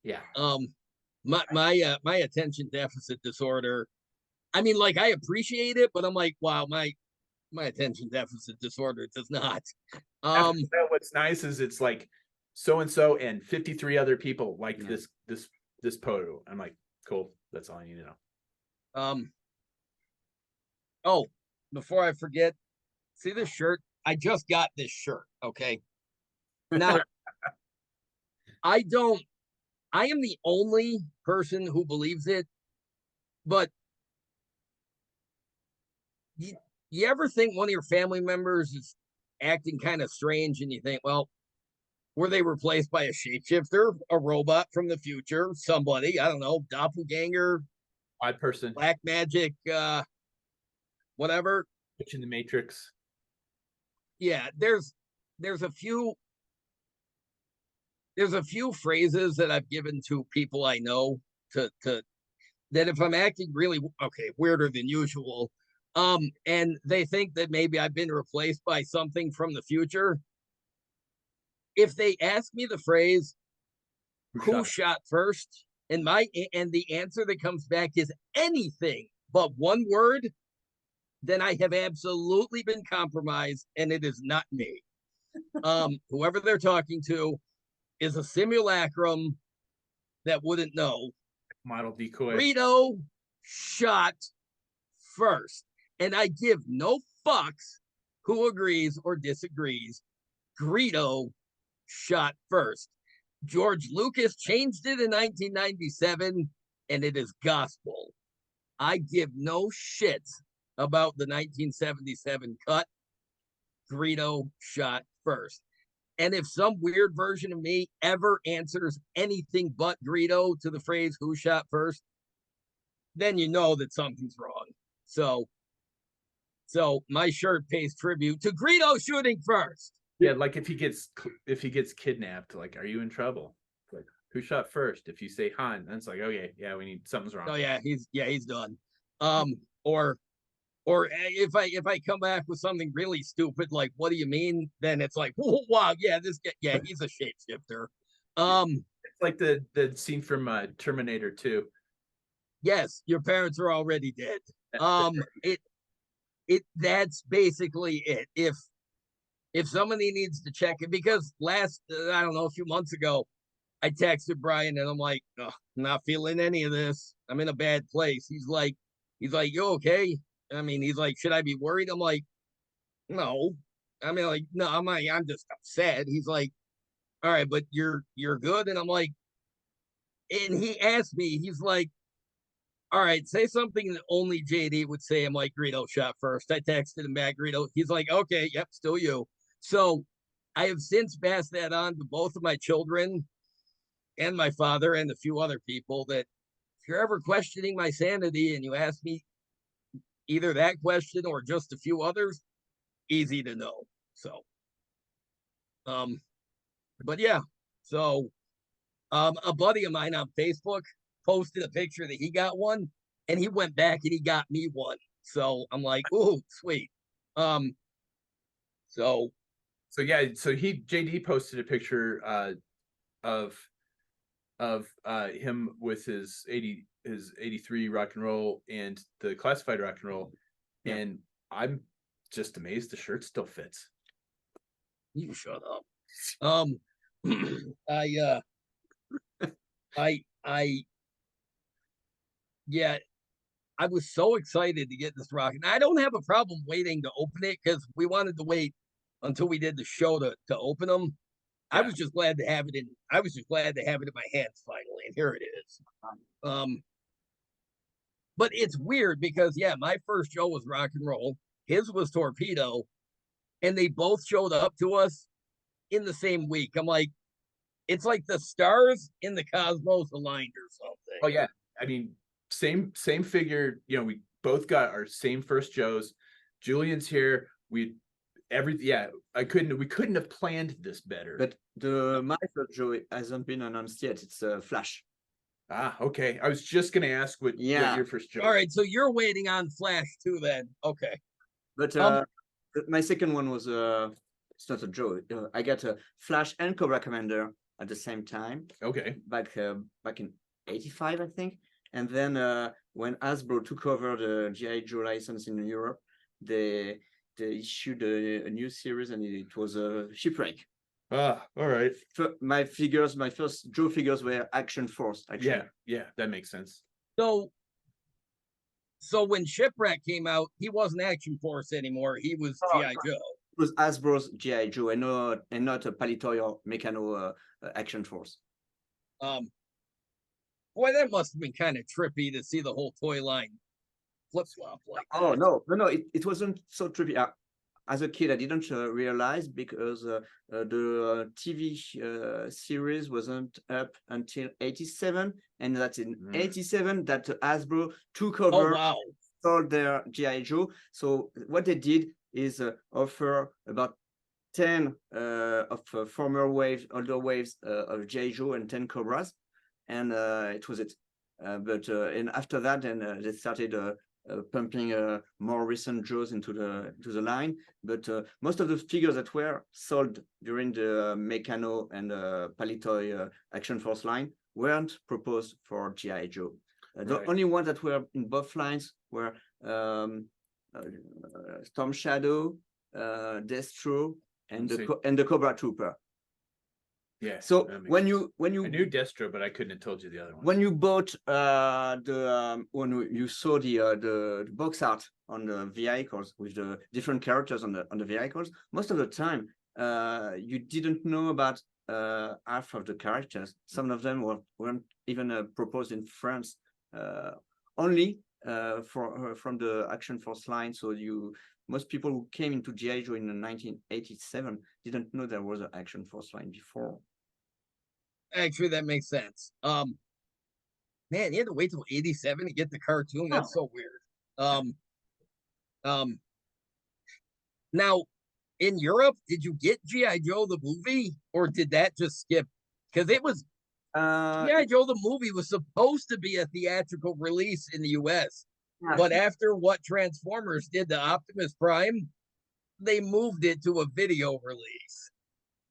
Yeah. My attention deficit disorder. I mean, like, I appreciate it, but I'm like, wow, my attention deficit disorder does not. What's nice is it's like so and so and 53 other people like this photo. I'm like, cool. That's all I need to know. Oh, before I forget, see this shirt? I just got this shirt. Okay. Now, I am the only person who believes it, but you ever think one of your family members is acting kind of strange and you think, well, were they replaced by a shapeshifter, a robot from the future, somebody, I don't know, doppelganger, odd person, black magic, whatever. Which in the Matrix. Yeah, there's a few phrases that I've given to people I know to that if I'm acting really weirder than usual, and they think that maybe I've been replaced by something from the future. If they ask me the phrase, who shot first? And the answer that comes back is anything but one word, then I have absolutely been compromised, and it is not me. Whoever they're talking to is a simulacrum that wouldn't know. Model decoy. Greedo shot first. And I give no fucks who agrees or disagrees. Greedo shot first. George Lucas changed it in 1997, and it is gospel. I give no shits about the 1977 cut. Greedo shot first. And if some weird version of me ever answers anything but Greedo to the phrase "who shot first," then you know that something's wrong. So my shirt pays tribute to Greedo shooting first. Yeah, like if he gets kidnapped, like, are you in trouble? Like, who shot first? If you say Han, then it's like, okay, yeah, we need something's wrong. Oh yeah, he's done. Or if I come back with something really stupid, like, what do you mean? Then it's like, oh, wow, yeah, this guy, yeah, he's a shapeshifter. It's like the scene from Terminator 2. Yes, your parents are already dead. That's basically it. If somebody needs to check it, because last I don't know, a few months ago, I texted Brian and I'm like, oh, I'm not feeling any of this. I'm in a bad place. He's like, you okay? I mean, he's like, should I be worried? I'm like, no. I mean, like, no, I'm just upset. He's like, all right, but you're good. And I'm like, and he asked me, he's like, all right, say something that only JD would say. I'm like, Greedo shot first. I texted him back, Greedo. He's like, okay, yep, still you. So I have since passed that on to both of my children and my father and a few other people, that if you're ever questioning my sanity and you ask me either that question or just a few others, easy to know. So, but yeah, so a buddy of mine on Facebook posted a picture that he got one, and he went back and he got me one. So I'm like, oh, sweet. So yeah, so JD posted a picture of him with his 83 rock and roll and the classified rock and roll, and I'm just amazed the shirt still fits. You shut up. Yeah, I was so excited to get this rock, and I don't have a problem waiting to open it because we wanted to wait until we did the show to open them. Yeah. I was just glad to have it in my hands finally, and here it is. But it's weird because my first show was rock and roll, his was Torpedo, and they both showed up to us in the same week. I'm like, it's like the stars in the cosmos aligned or something. Oh yeah, I mean, same figure. You know, we both got our same first shows. Julian's here. We couldn't have planned this better. But my first show hasn't been announced yet. It's Flash. Ah, okay. I was just gonna ask what your first show. All right, so you're waiting on Flash too, then. Okay. But my second one was it's not a joke. I got a Flash and Cobra Commander at the same time. Okay. Back in '85, I think. And then when Hasbro took over the G.I. Joe license in Europe, they issued a new series, and it was a Shipwreck. Ah, all right. My first Joe figures were Action Force. Actually. Yeah, that makes sense. So when Shipwreck came out, he wasn't Action Force anymore. He was G.I. Joe. It was Hasbro's G.I. Joe, and not a Palitoy or Meccano Action Force. Boy, that must have been kind of trippy to see the whole toy line flip-flop like that. Oh, no, it wasn't so trippy. As a kid, I didn't realize, because the TV series wasn't up until '87, and that's in '87 that Hasbro took over, sold their G.I. Joe. So what they did is offer about 10 of older waves of G.I. Joe and 10 Cobras, and it was it. And after that, then they started pumping more recent Joes into the line. But most of the figures that were sold during the Meccano and Palitoy Action Force line weren't proposed for G.I. Joe. The only ones that were in both lines were Storm Shadow, Destro, and the Cobra Trooper. Yeah. So when you I knew Destro, but I couldn't have told you the other one. When you bought when you saw the box art on the vehicles with the different characters on the vehicles, most of the time you didn't know about half of the characters. Some of them weren't even proposed in France, only from the Action Force line. So most people who came into GI Joe in 1987 didn't know there was an Action Force line before. Actually, that makes sense. Man, you had to wait till 87 to get the cartoon. That's so weird. Now, in Europe, did you get G.I. Joe the movie, or did that just skip? Because it was G.I. Joe the movie was supposed to be a theatrical release in the U.S., but after what Transformers did to Optimus Prime, they moved it to a video release.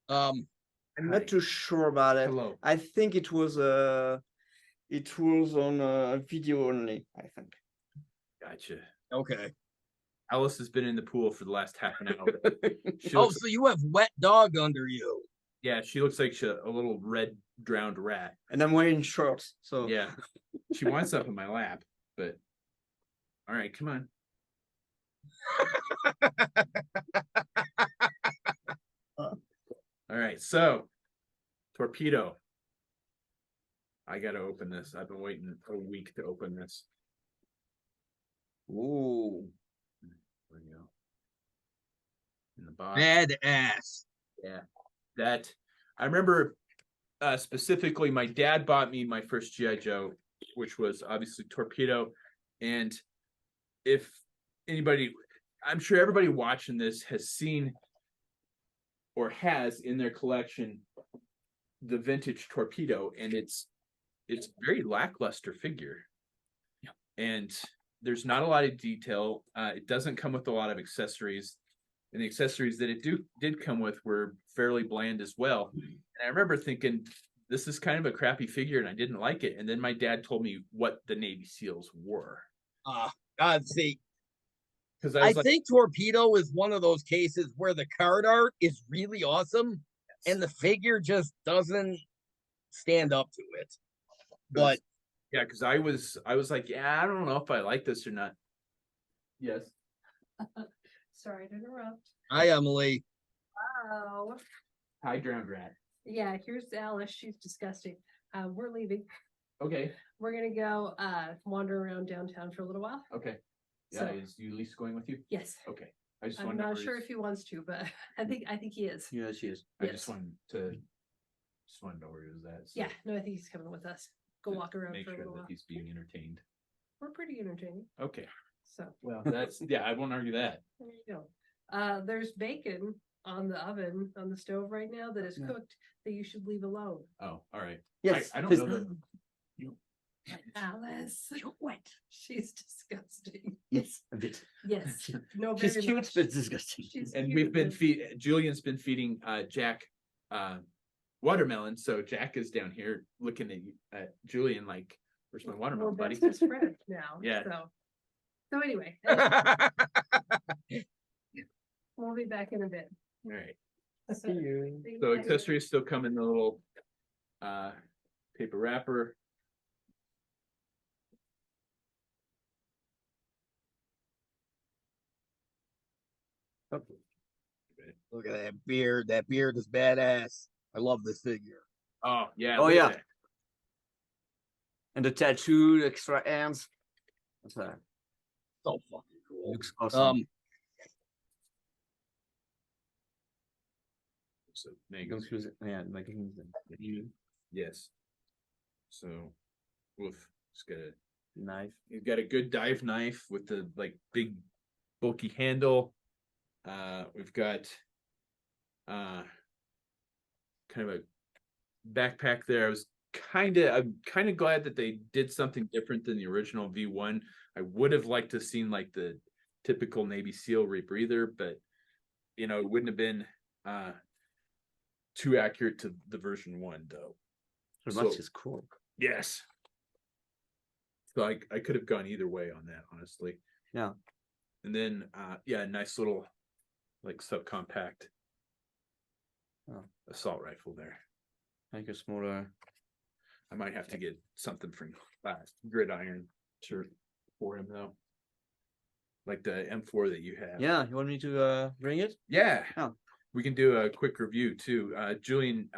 I'm not too sure about it. Hello. I think it was on video only, I think. Gotcha. Okay. Alice has been in the pool for the last half an hour. Oh, so you have wet dog under you. Yeah, she looks like a little red drowned rat. And I'm wearing shorts, so Yeah. She wants up in my lap, but all right, come on. All right, so Torpedo. I gotta open this. I've been waiting a week to open this. Ooh. There we go. In the box. Badass. Yeah. That I remember specifically my dad bought me my first G.I. Joe, which was obviously Torpedo. And if anybody, I'm sure everybody watching this has seen or has in their collection the vintage Torpedo, and it's very lackluster figure. Yeah. And there's not a lot of detail. It doesn't come with a lot of accessories, and the accessories that it did come with were fairly bland as well. And I remember thinking, this is kind of a crappy figure, and I didn't like it. And then my dad told me what the Navy SEALs were. See, Because I think Torpedo is one of those cases where the card art is really awesome, and the figure just doesn't stand up to it. But yeah, because I was like, yeah, I don't know if I like this or not. Yes. Sorry to interrupt. Hi, Emily. Wow. Hi, drowned rat. Yeah, here's Alice. She's disgusting. We're leaving. Okay. We're gonna go wander around downtown for a little while. Okay. Yeah, So- is Ulysses going with you? Yes. Okay. I just I'm wanted not to sure if he wants to, but I think he is. Yeah, she is. I Yes. just wanted to know where he was at. So Yeah, no, I think he's coming with us. Go walk around make for a sure little that while. he's being entertained. We're pretty entertaining. Okay. So Well, that's yeah, I won't argue that. there you go. There's bacon on the oven on the stove right now that is Yeah. cooked that you should leave alone. Oh, all right. Yes, I don't please. know that. Alice, you're wet. She's disgusting. Yes, a bit. Yes, no, She's very cute, much. but disgusting. She's And cute, we've been but- Julian's been feeding Jack watermelon. So Jack is down here looking at Julian like, where's my We're watermelon, buddy? best of friends now. Yeah. So anyway, we'll be back in a bit. All right. See you. See you So guys. accessories still come in the little paper wrapper. Look at that beard. That beard is badass. I love this figure. Oh yeah. Oh, look at yeah. that. And the tattoo, the extra hands. That's So fucking cool. looks awesome. So Don't use it. Yeah, like yes. So woof. Just got a knife. He's got a good dive knife with the like big bulky handle. We've got kind of a backpack there. I'm kind of glad that they did something different than the original V1. I would have liked to have seen like the typical Navy SEAL rebreather, but you know, it wouldn't have been too accurate to the version 1 though. The So- mask is cool. Yes. So I could have gone either way on that, honestly. Yeah. And then yeah, nice little like subcompact assault rifle there. Like a smaller. I might have to get something from Gridiron shirt for him though. Like the M4 that you have. Yeah, you want me to bring it? Yeah. Oh. we can do a quick review too. Julien,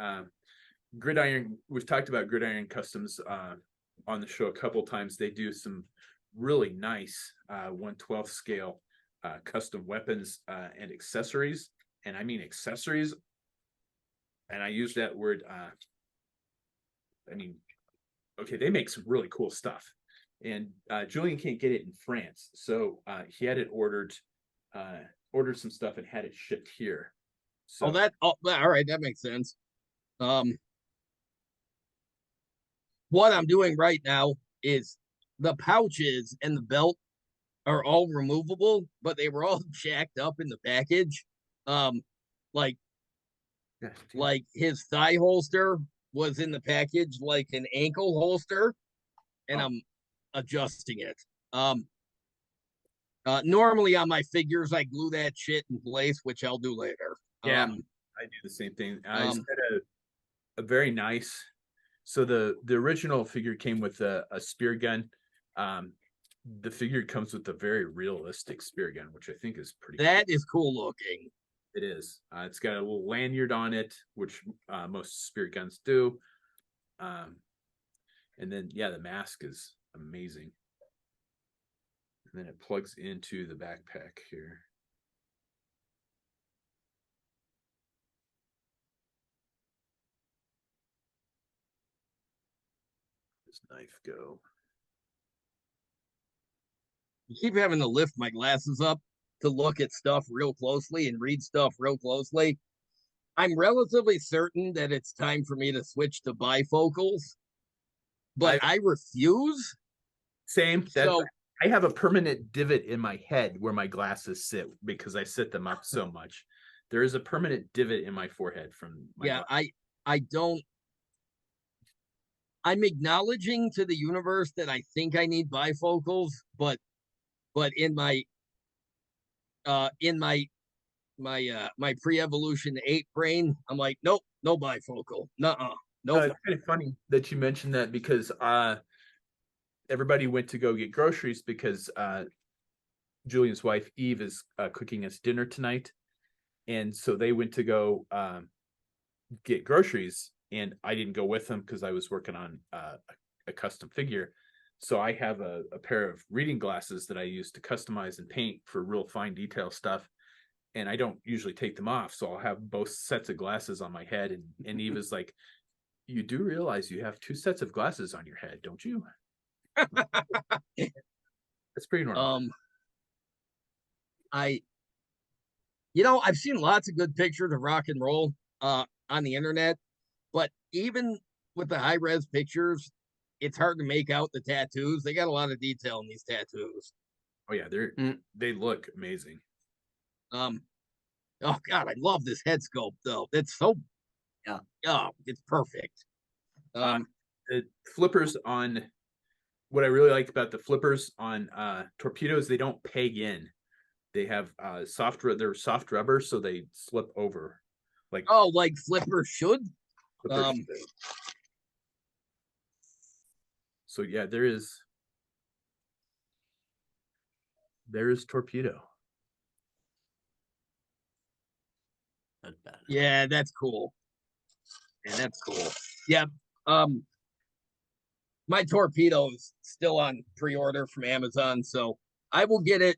Gridiron, we've talked about Gridiron Customs on the show a couple times. They do some really nice 1/12 scale custom weapons and accessories. And I mean accessories. And I use that word, I mean, okay, they make some really cool stuff. And Julien can't get it in France. So he had it ordered some stuff and had it shipped here. So all right, that makes sense. What I'm doing right now is the pouches and the belt are all removable, but they were all jacked up in the package. Like his thigh holster was in the package like an ankle holster, and I'm adjusting it. Normally on my figures, I glue that shit in place, which I'll do later. Yeah, I do the same thing. It's got a very nice. So the original figure came with a spear gun. The figure comes with a very realistic spear gun, which I think is pretty. That is cool looking. It is. It's got a little lanyard on it, which most spear guns do. And then yeah, the mask is amazing. And then it plugs into the backpack here. This knife go. I keep having to lift my glasses up to look at stuff real closely and read stuff real closely. I'm relatively certain that it's time for me to switch to bifocals, but I refuse. Same. So I have a permanent divot in my head where my glasses sit because I sit them up so much. There is a permanent divot in my forehead from my glasses. I don't. I'm acknowledging to the universe that I think I need bifocals, but in my pre-evolution 8 brain, I'm like, nope, no bifocal. Nuh-uh. Nope. It's kind of funny that you mentioned that because everybody went to go get groceries because Julian's wife Eve is cooking us dinner tonight, and so they went to go get groceries, and I didn't go with them because I was working on a custom figure. So I have a pair of reading glasses that I use to customize and paint for real fine detail stuff. And I don't usually take them off. So I'll have both sets of glasses on my head. And Eve is like, you do realize you have 2 sets of glasses on your head, don't you? That's pretty normal. I've seen lots of good pictures of rock and roll on the internet, but even with the high res pictures, it's hard to make out the tattoos. They got a lot of detail in these tattoos. Oh yeah, they look amazing. Oh god, I love this head sculpt though. It's so it's perfect. The flippers on what I really like about the flippers on torpedoes, they don't peg in. They have they're soft rubber, so they slip over. Like flippers should. So yeah, there is torpedo. Yeah, that's cool. Yeah. My torpedo is still on pre-order from Amazon, so I will get it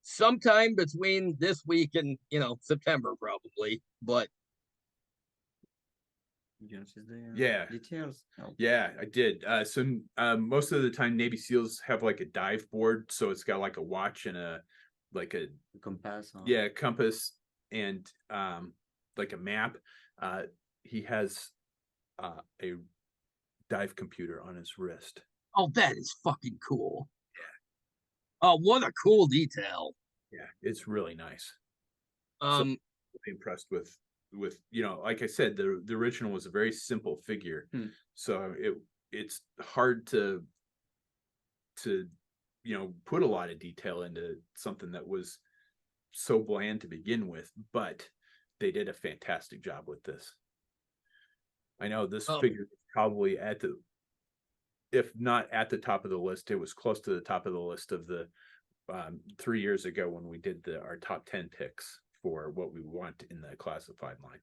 sometime between this week and September probably. But yeah, details. Oh. Yeah, I did. So most of the time, Navy SEALs have like a dive board, so it's got like a watch and a compass. Yeah, compass and like a map. He has a dive computer on his wrist. Oh, that is fucking cool. Yeah. Oh, what a cool detail. Yeah, it's really nice. So really impressed with like I said, the original was a very simple figure. So it's hard to put a lot of detail into something that was so bland to begin with, but they did a fantastic job with this. I know this figure is probably if not at the top of the list, it was close to the top of the list of the 3 years ago when we did our top 10 picks for what we want in the classified line.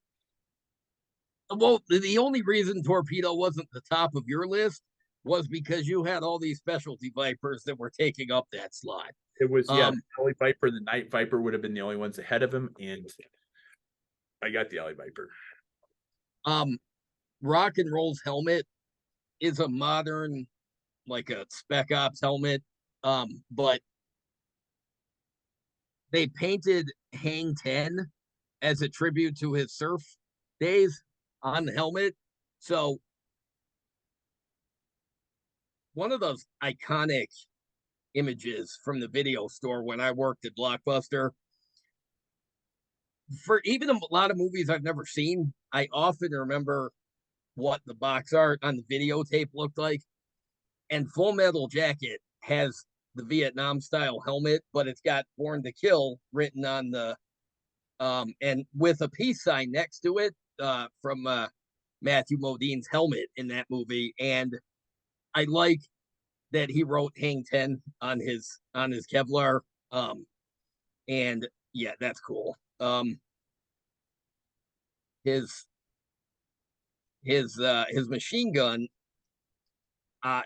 Well, the only reason Torpedo wasn't the top of your list was because you had all these specialty Vipers that were taking up that slot. It was, yeah, the Alley Viper and the Night Viper would have been the only ones ahead of him, and I got the Alley Viper. Rock and Roll's helmet is a modern, like a Spec Ops helmet, but they painted Hang 10 as a tribute to his surf days on the helmet. So one of those iconic images from the video store when I worked at Blockbuster, for even a lot of movies I've never seen, I often remember what the box art on the videotape looked like. And Full Metal Jacket has the Vietnam style helmet, but it's got Born to Kill written on the and with a peace sign next to it from Matthew Modine's helmet in that movie. And I like that he wrote Hang 10 on his Kevlar. And yeah, that's cool. His machine gun,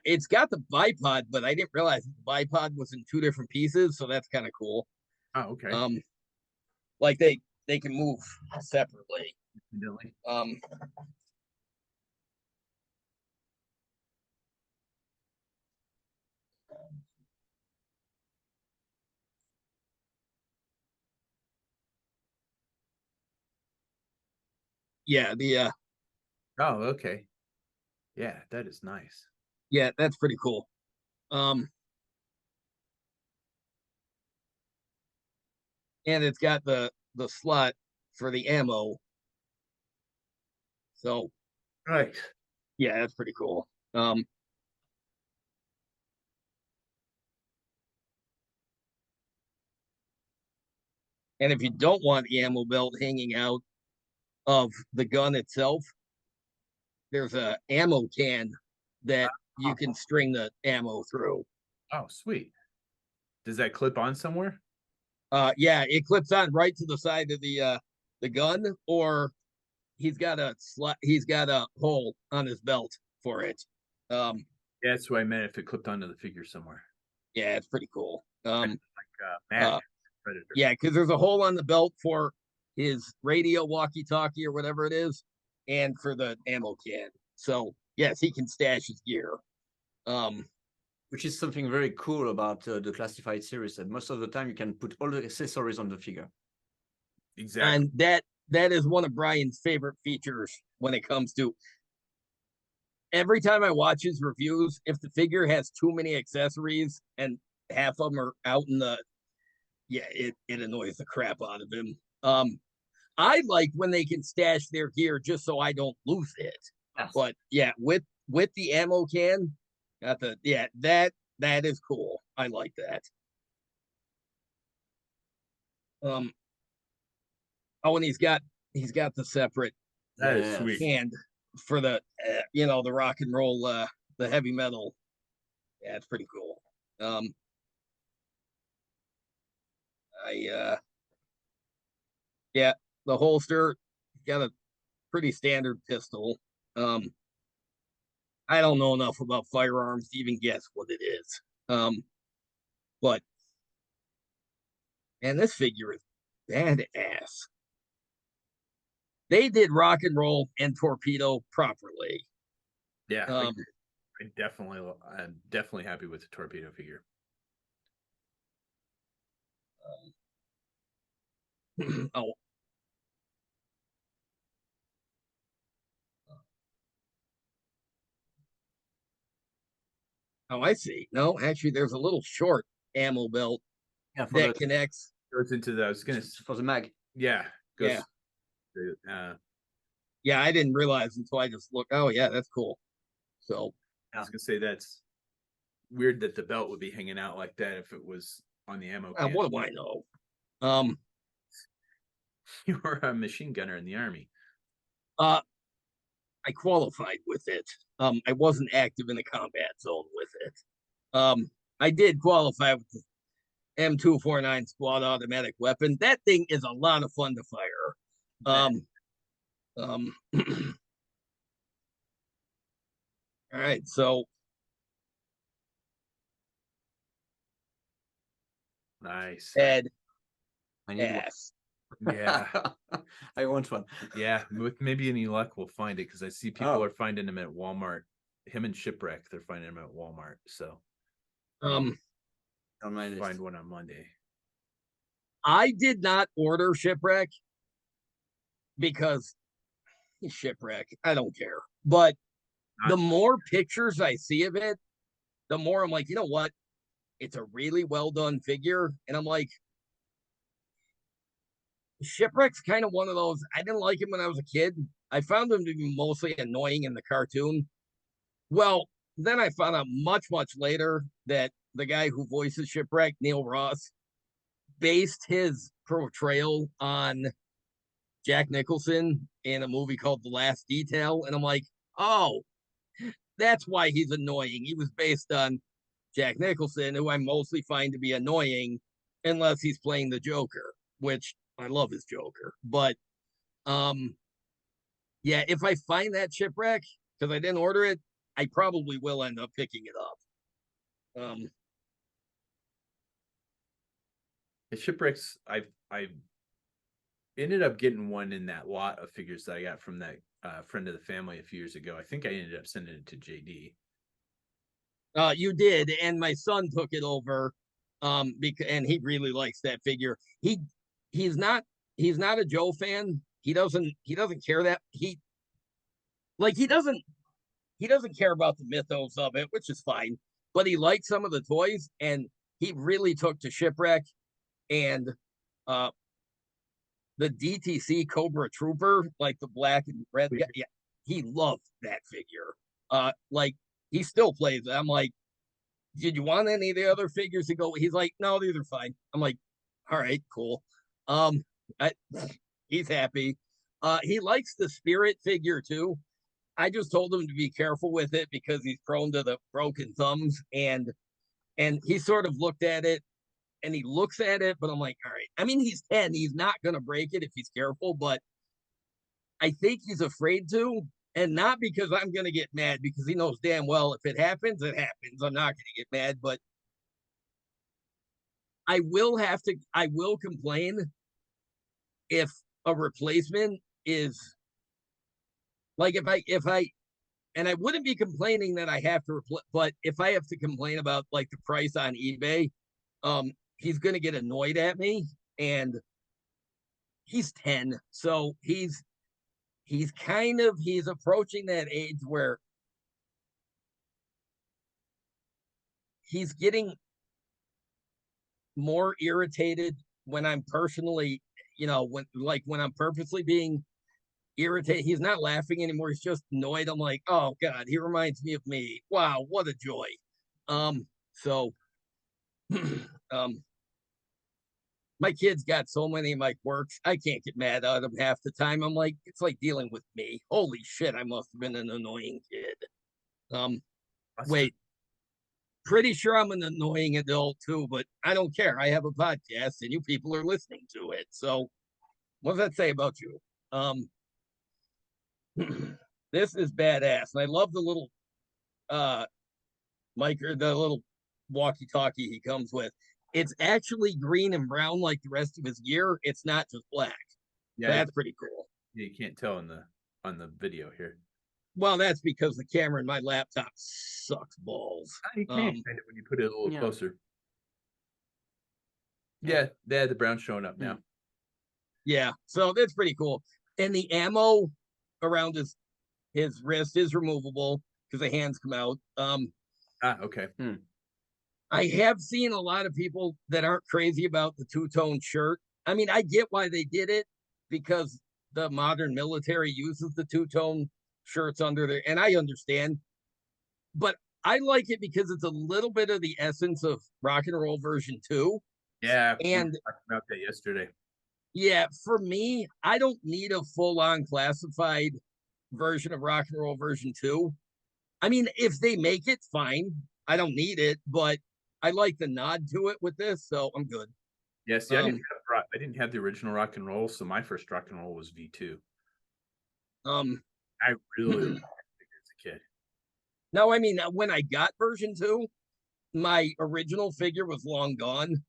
it's got the bipod, but I didn't realize the bipod was in two different pieces, so that's kind of cool. Oh, okay. Like they can move separately. Definitely. Yeah, Oh, okay. Yeah, that is nice. yeah, that's pretty cool. And it's got the slot for the ammo. So Right. yeah, that's pretty cool. And if you don't want the ammo belt hanging out of the gun itself, there's a ammo can that you can string the ammo through. Oh, sweet. Does that clip on somewhere? Yeah, it clips on right to the side of the gun, or he's got a hole on his belt for it. Yeah, that's what I meant, if it clipped onto the figure somewhere. Yeah, it's pretty cool. Like Matt, Predator. Yeah, because there's a hole on the belt for his radio walkie-talkie or whatever it is, and for the ammo can. So yes, he can stash his gear. Which is something very cool about the classified series. And most of the time, you can put all the accessories on the figure. Exactly. And that is one of Brian's favorite features when it comes to. Every time I watch his reviews, if the figure has too many accessories and half of them are out in the, yeah, it annoys the crap out of him. I like when they can stash their gear just so I don't lose it. Yes. But yeah, with the ammo can, got the, yeah, that is cool. I like that. Oh, and he's got the separate That is sweet. hand for the the rock and roll, the heavy metal. Yeah, it's pretty cool. Yeah, the holster got a pretty standard pistol. I don't know enough about firearms to even guess what it is. But man, this figure is badass. They did rock and roll and torpedo properly. Yeah, I'm definitely happy with the torpedo figure. Oh. Oh, I see. No, actually, there's a little short ammo belt that connects. Goes into the, I was gonna, for the mag. Yeah. Goes, yeah. Yeah, I didn't realize until I just looked. Oh, yeah, that's cool. So I was gonna say that's weird that the belt would be hanging out like that if it was on the ammo can. What do I know? You were a machine gunner in the Army. I qualified with it. I wasn't active in the combat zone with it. I did qualify with M249 squad automatic weapon. That thing is a lot of fun to fire. All right, so Nice. Ed I need one. ass. Yeah. I want one. Yeah. With maybe any luck, we'll find it because I see people Oh. are finding them at Walmart. Him and Shipwreck, they're finding them at Walmart. So Um, On my list. find one on Monday. I did not order Shipwreck because he's Shipwreck. I don't care. But the more pictures I see of it, the more I'm like, you know what? It's a really well done figure. And I'm like, Shipwreck's kind of one of those. I didn't like him when I was a kid. I found him to be mostly annoying in the cartoon. Well, then I found out much, much later that the guy who voices Shipwreck, Neil Ross, based his portrayal on Jack Nicholson in a movie called The Last Detail. And I'm like, oh, that's why he's annoying. He was based on Jack Nicholson, who I mostly find to be annoying unless he's playing the Joker, which I love his Joker. But yeah, if I find that Shipwreck, because I didn't order it, I probably will end up picking it up. The Shipwrecks, I ended up getting one in that lot of figures that I got from that friend of the family a few years ago. I think I ended up sending it to JD. You did, and my son took it over, because and he really likes that figure. He's not a Joe fan. He doesn't care that he doesn't care about the mythos of it, which is fine. But he likes some of the toys, and he really took to Shipwreck and the DTC Cobra Trooper, like the black and red. Yeah, he loved that figure. Like he still plays it. I'm like, did you want any of the other figures to go? He's like, no, these are fine. I'm like, all right, cool. He's happy. He likes the Spirit figure too. I just told him to be careful with it because he's prone to the broken thumbs, and he sort of looked at it and he looks at it, but I'm like, all right. I mean, he's 10. He's not going to break it if he's careful, but I think he's afraid to. And not because I'm going to get mad, because he knows damn well if it happens, it happens. I'm not going to get mad, but I will complain if a replacement is like, and I wouldn't be complaining that I have to replace, but if I have to complain about like the price on eBay, he's going to get annoyed at me, and he's 10. So he's approaching that age where he's getting more irritated when I'm personally, when I'm purposely being irritated. He's not laughing anymore. He's just annoyed. I'm like, oh God, he reminds me of me. Wow, what a joy. So my kids got so many of my quirks, I can't get mad at them half the time. I'm like, it's like dealing with me. Holy shit, I must have been an annoying kid. Wait, pretty sure I'm an annoying adult too, but I don't care. I have a podcast and you people are listening to it. So what does that say about you? This is badass. And I love the little mic, or the little walkie-talkie he comes with. It's actually green and brown like the rest of his gear. It's not just black. Yeah, that's pretty cool. Yeah, you can't tell on the video here. Well, that's because the camera in my laptop sucks balls. You can't find it when you put it a little closer. Yeah, the brown's showing up now. Yeah, so that's pretty cool. And the ammo around his wrist is removable because the hands come out. Okay. I have seen a lot of people that aren't crazy about the two-tone shirt. I mean, I get why they did it, because the modern military uses the two-tone shirts under there, and I understand. But I like it because it's a little bit of the essence of Rock and Roll version 2. Yeah, and we talked about that yesterday. Yeah, for me, I don't need a full-on classified version of Rock and Roll version 2. I mean, if they make it, fine. I don't need it, but I like the nod to it with this, so I'm good. Yeah, see, I didn't have the original rock and roll, so my first rock and roll was V2. I really liked it as a kid. Now, I mean, when I got version 2, my original figure was long gone.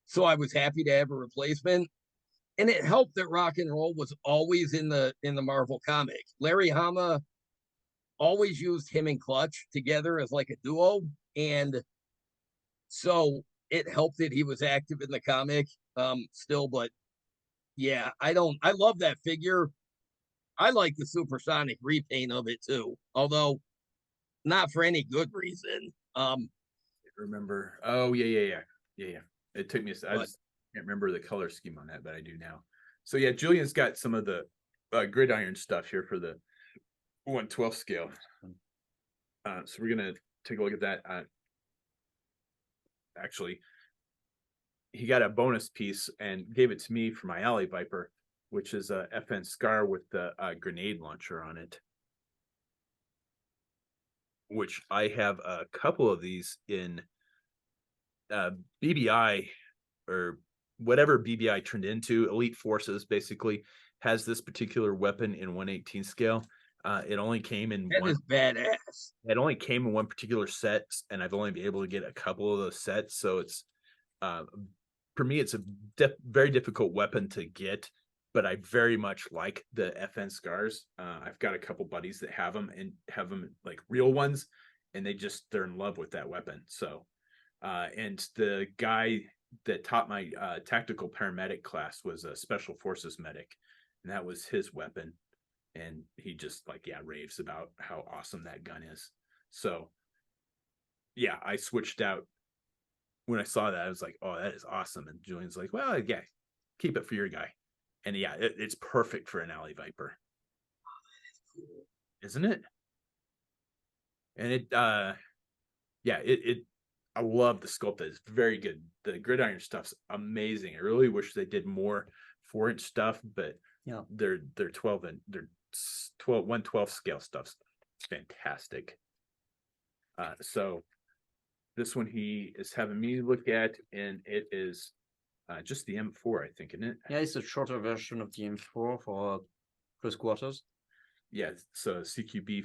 So I was happy to have a replacement. And it helped that rock and roll was always in the Marvel comic. Larry Hama always used him and Clutch together as like a duo. And so it helped that he was active in the comic still. But yeah, I love that figure. I like the supersonic repaint of it too, although not for any good reason. I remember. Oh yeah. It took me. I just can't remember the color scheme on that, but I do now. So yeah, Julian's got some of the gridiron stuff here for the 1/12 scale. So we're gonna take a look at that. Actually, he got a bonus piece and gave it to me for my Alley Viper, which is a FN Scar with the grenade launcher on it. Which I have a couple of these in BBI or whatever BBI turned into. Elite Forces basically has this particular weapon in 1/18 scale. It only came in that is badass. It only came in one particular set, and I've only been able to get a couple of those sets. So it's for me, it's a very difficult weapon to get. But I very much like the FN Scars. I've got a couple buddies that have them and have them like real ones, and they're in love with that weapon. So, and the guy that taught my tactical paramedic class was a special forces medic, and that was his weapon. And he just raves about how awesome that gun is. So, yeah, I switched out when I saw that. I was like, "Oh, that is awesome!" And Julian's like, "Well, yeah, keep it for your guy." And yeah, it's perfect for an Alley Viper. Oh, that is cool. Isn't it? And I love the sculpt. It's very good. The gridiron stuff's amazing. I really wish they did more 4-inch stuff, but yeah, they're 12 and they're 1/12 scale stuff's fantastic. So this one he is having me look at, and it is just the M4, I think, isn't it? Yeah, it's a shorter version of the M4 for close quarters. Yeah, so CQB.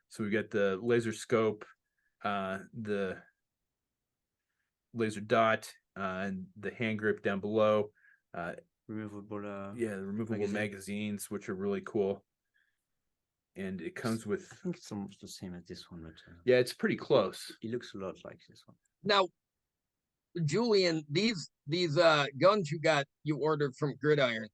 So we got the laser scope, the laser dot, and the hand grip down below. Removable. The removable magazines, which are really cool. And it comes with. I think it's almost the same as this one, but yeah, it's pretty close. It looks a lot like this one. Now, Julian, these guns you ordered from Gridiron.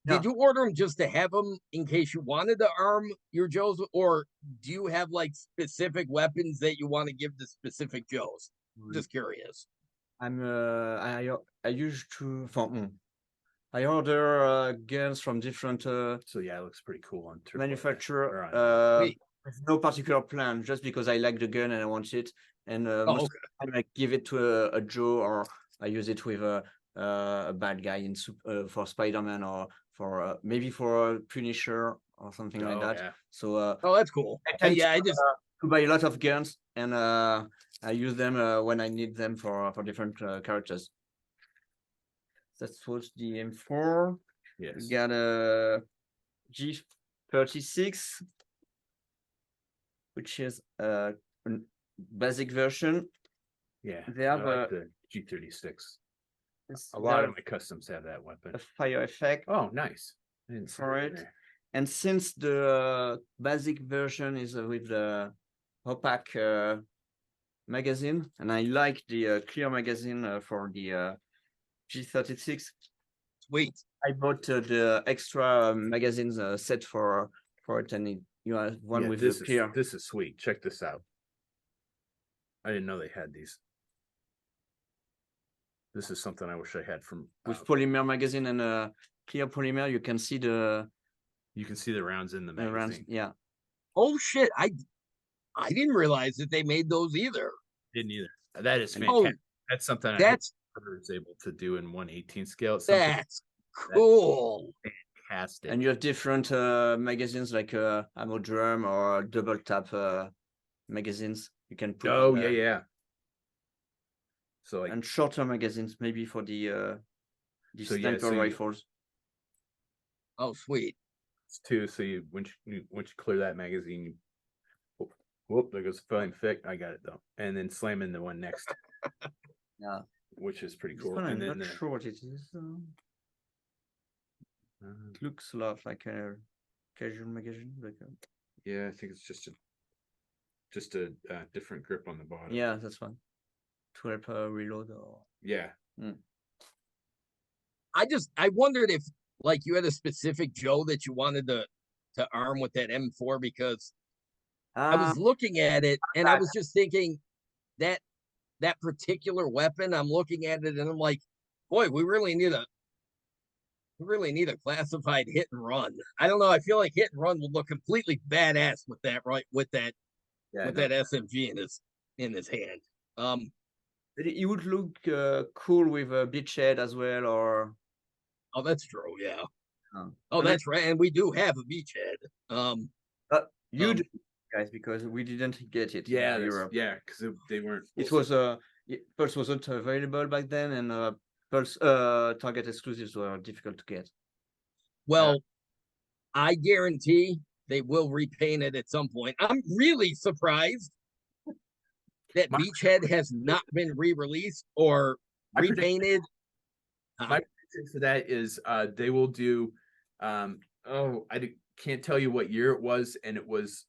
Yeah. Did you order them just to have them in case you wanted to arm your Joes, or do you have like specific weapons that you want to give to specific Joes? Just curious. I used to I order guns from different so yeah, it looks pretty cool on manufacturer. With no particular plan, just because I like the gun and I want it. And most of the time I give it to a Joe, or I use it with a bad guy for Spider-Man, or for maybe for a Punisher or something like that. Yeah. So that's cool. I just to buy a lot of guns, and I use them when I need them for different characters. That was the M4. Yes. We got a G36, which is a basic version. Yeah, they have the G36. A lot of my customs have that weapon. A fire effect. Oh, nice. For it. And since the basic version is with the opaque magazine, and I like the clear magazine for the G36. Sweet. I bought the extra magazines set for it, and you have one with the clear. This is sweet. Check this out. I didn't know they had these. This is something I wish I had from with polymer magazine and clear polymer. You can see the rounds in the magazine. Rounds, yeah. Oh shit! I didn't realize that they made those either. Didn't either. That is fantastic. That's something I was able to do in 1/18 scale. That's cool. Fantastic. And you have different magazines like ammo drum or double tap magazines. You can put. Oh yeah. So like, And shorter magazines, maybe for the So, yeah, sniper so you- rifles. Oh, sweet. it's two. So you once you clear that magazine, you whoop, there goes fine fic. I got it though, and then slam in the one next, Yeah. which is pretty This cool. one I'm And then not sure what it is. It looks a lot like a casual magazine, like yeah, I think it's just a different grip on the bottom. yeah, that's one. To help reload or Yeah. I wondered if like you had a specific Joe that you wanted to arm with that M4, because I was looking at it and I was just thinking that particular weapon, I'm looking at it and I'm like, boy, we really need a classified hit and run. I don't know. I feel like hit and run would look completely badass with that, right? With that SMG in his hand. it would look cool with a beachhead as well, or Oh, that's true. Yeah. and That's right. And we do have a beachhead. you do, guys, because we didn't get it Yeah, in Europe. yeah, because they weren't. It was Pulse wasn't available back then, and Pulse Target exclusives were difficult to get. Well, I guarantee they will repaint it at some point. I'm really surprised that Beachhead has not been re-released or repainted. My prediction for that is they will do. Can't tell you what year it was, and it was.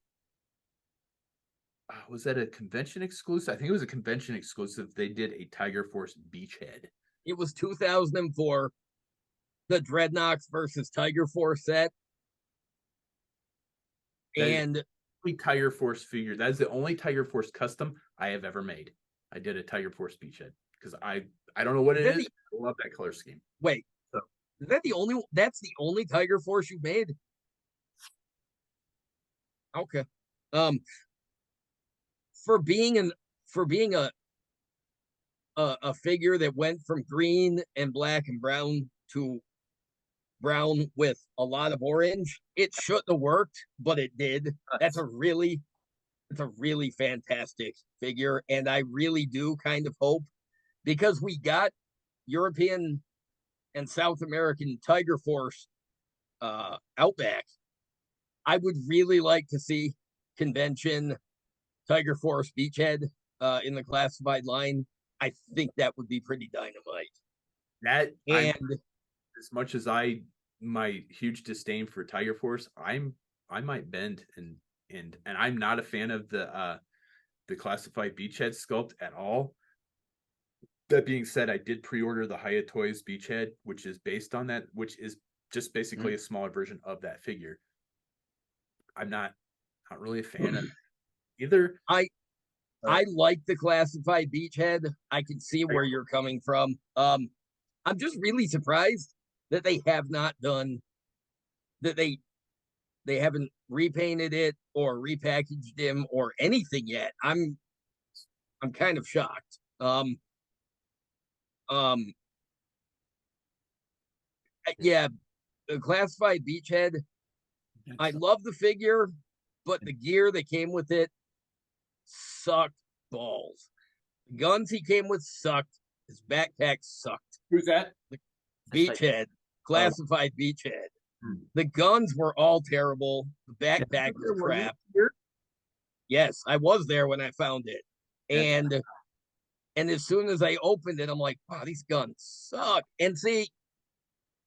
Was that a convention exclusive? I think it was a convention exclusive. They did a Tiger Force Beachhead. It was 2004, the Dreadnoks versus Tiger Force set. And Tiger Force figure. That is the only Tiger Force custom I have ever made. I did a Tiger Force Beachhead because I don't know what it is. I love that color scheme. Wait, so is that the only? That's the only Tiger Force you made? Okay. For being a figure that went from green and black and brown to brown with a lot of orange, it shouldn't have worked, but it did. That's a really fantastic figure, and I really do kind of hope, because we got European and South American Tiger Force Outback. I would really like to see convention Tiger Force Beachhead in the classified line. I think that would be pretty dynamite. As much as my huge disdain for Tiger Force, I might bend and I'm not a fan of the classified Beachhead sculpt at all. That being said, I did pre-order the Hiya Toys Beachhead, which is based on that, which is just basically a smaller version of that figure. I'm not really a fan of either. I like the classified Beachhead. I can see where you're coming from. I'm just really surprised that they have not done that. They haven't repainted it or repackaged him or anything yet. I'm kind of shocked. Yeah, the classified Beachhead. I love the figure, but the gear that came with it sucked balls. The guns he came with sucked. His backpack sucked. Who's that? Beachhead, classified Beachhead. The guns were all terrible. The backpack was crap. Yes, I was there when I found it. And as soon as I opened it, I'm like, wow, these guns suck. And see,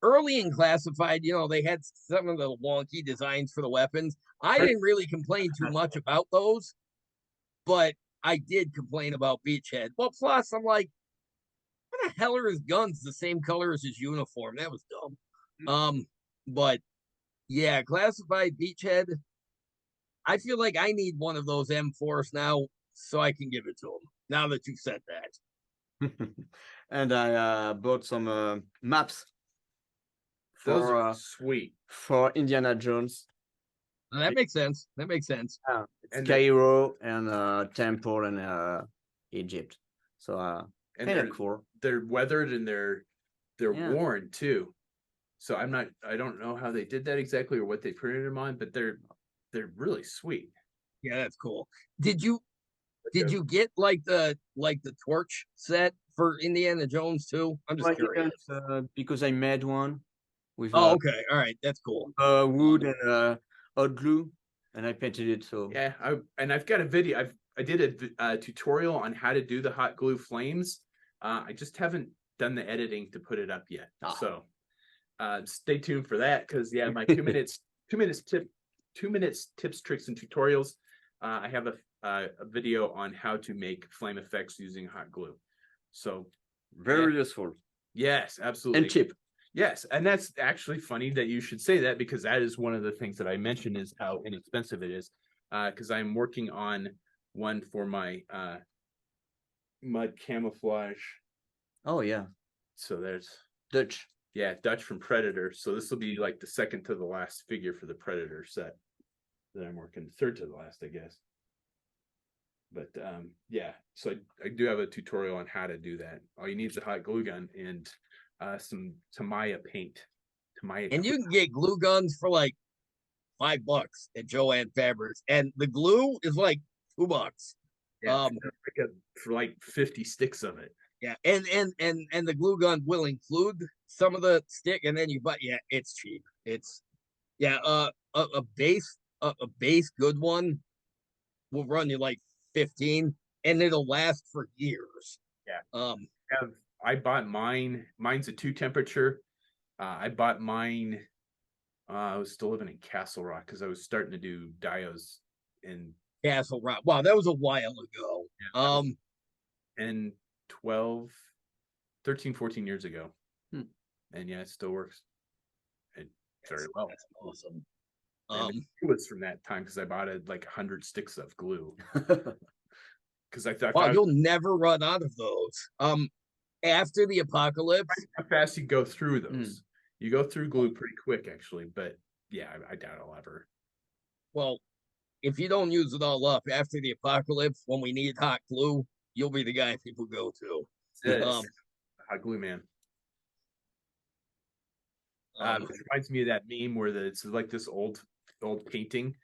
early in classified, they had some of the wonky designs for the weapons. I didn't really complain too much about those, but I did complain about Beachhead. Well, plus I'm like, what the hell are his guns the same color as his uniform? That was dumb. But yeah, classified Beachhead. I feel like I need one of those M4s now so I can give it to him. Now that you said that. And I bought some maps. Those are sweet for Indiana Jones. That makes sense. It's Cairo and Temple and Egypt. So and kind of cool. They're weathered and they're worn too. So I don't know how they did that exactly or what they printed them on, but they're really sweet. Yeah, that's cool. Did you get like the torch set for Indiana Jones too? I'm just I curious. didn't, because I made one with Oh, okay. All right. That's cool. wood and hot glue, and I painted it. So Yeah, I've got a video. I did a tutorial on how to do the hot glue flames. I just haven't done the editing to put it up yet. Ah. So stay tuned for that, because yeah, my 2 minutes tips, tricks, and tutorials. I have a video on how to make flame effects using hot glue. So very useful yes, absolutely. and cheap. Yes, and that's actually funny that you should say that, because that is one of the things that I mentioned is how inexpensive it is. Because I'm working on one for my mud camouflage. Oh yeah, So there's Dutch. yeah, Dutch from Predator. So this will be like the second to the last figure for the Predator set that I'm working, third to the last, I guess. But yeah, so I do have a tutorial on how to do that. All you need is a hot glue gun and some Tamiya paint. Tamiya, And you can get glue guns for like $5 at Joann Fabrics, and the glue is like $2. yeah, for like 50 sticks of it. Yeah, and the glue gun will include some of the stick, and then you buy. Yeah, it's cheap. It's yeah, a base good one will run you like 15, and it'll last for years. Yeah. I bought mine. Mine's a 2 temperature. I bought mine. I was still living in Castle Rock because I was starting to do dios in Castle Rock. Wow, that was a while ago. Yeah, and 13, 14 years ago. And yeah, it still works. It very well. That's awesome. It was from that time because I bought it like 100 sticks of glue. Because I thought, wow, you'll never run out of those. After the apocalypse, how fast you go through those. You go through glue pretty quick, actually. But yeah, I doubt I'll ever. Well, if you don't use it all up after the apocalypse, when we need hot glue, you'll be the guy people go to. Hot glue man. It reminds me of that meme where it's like this old painting,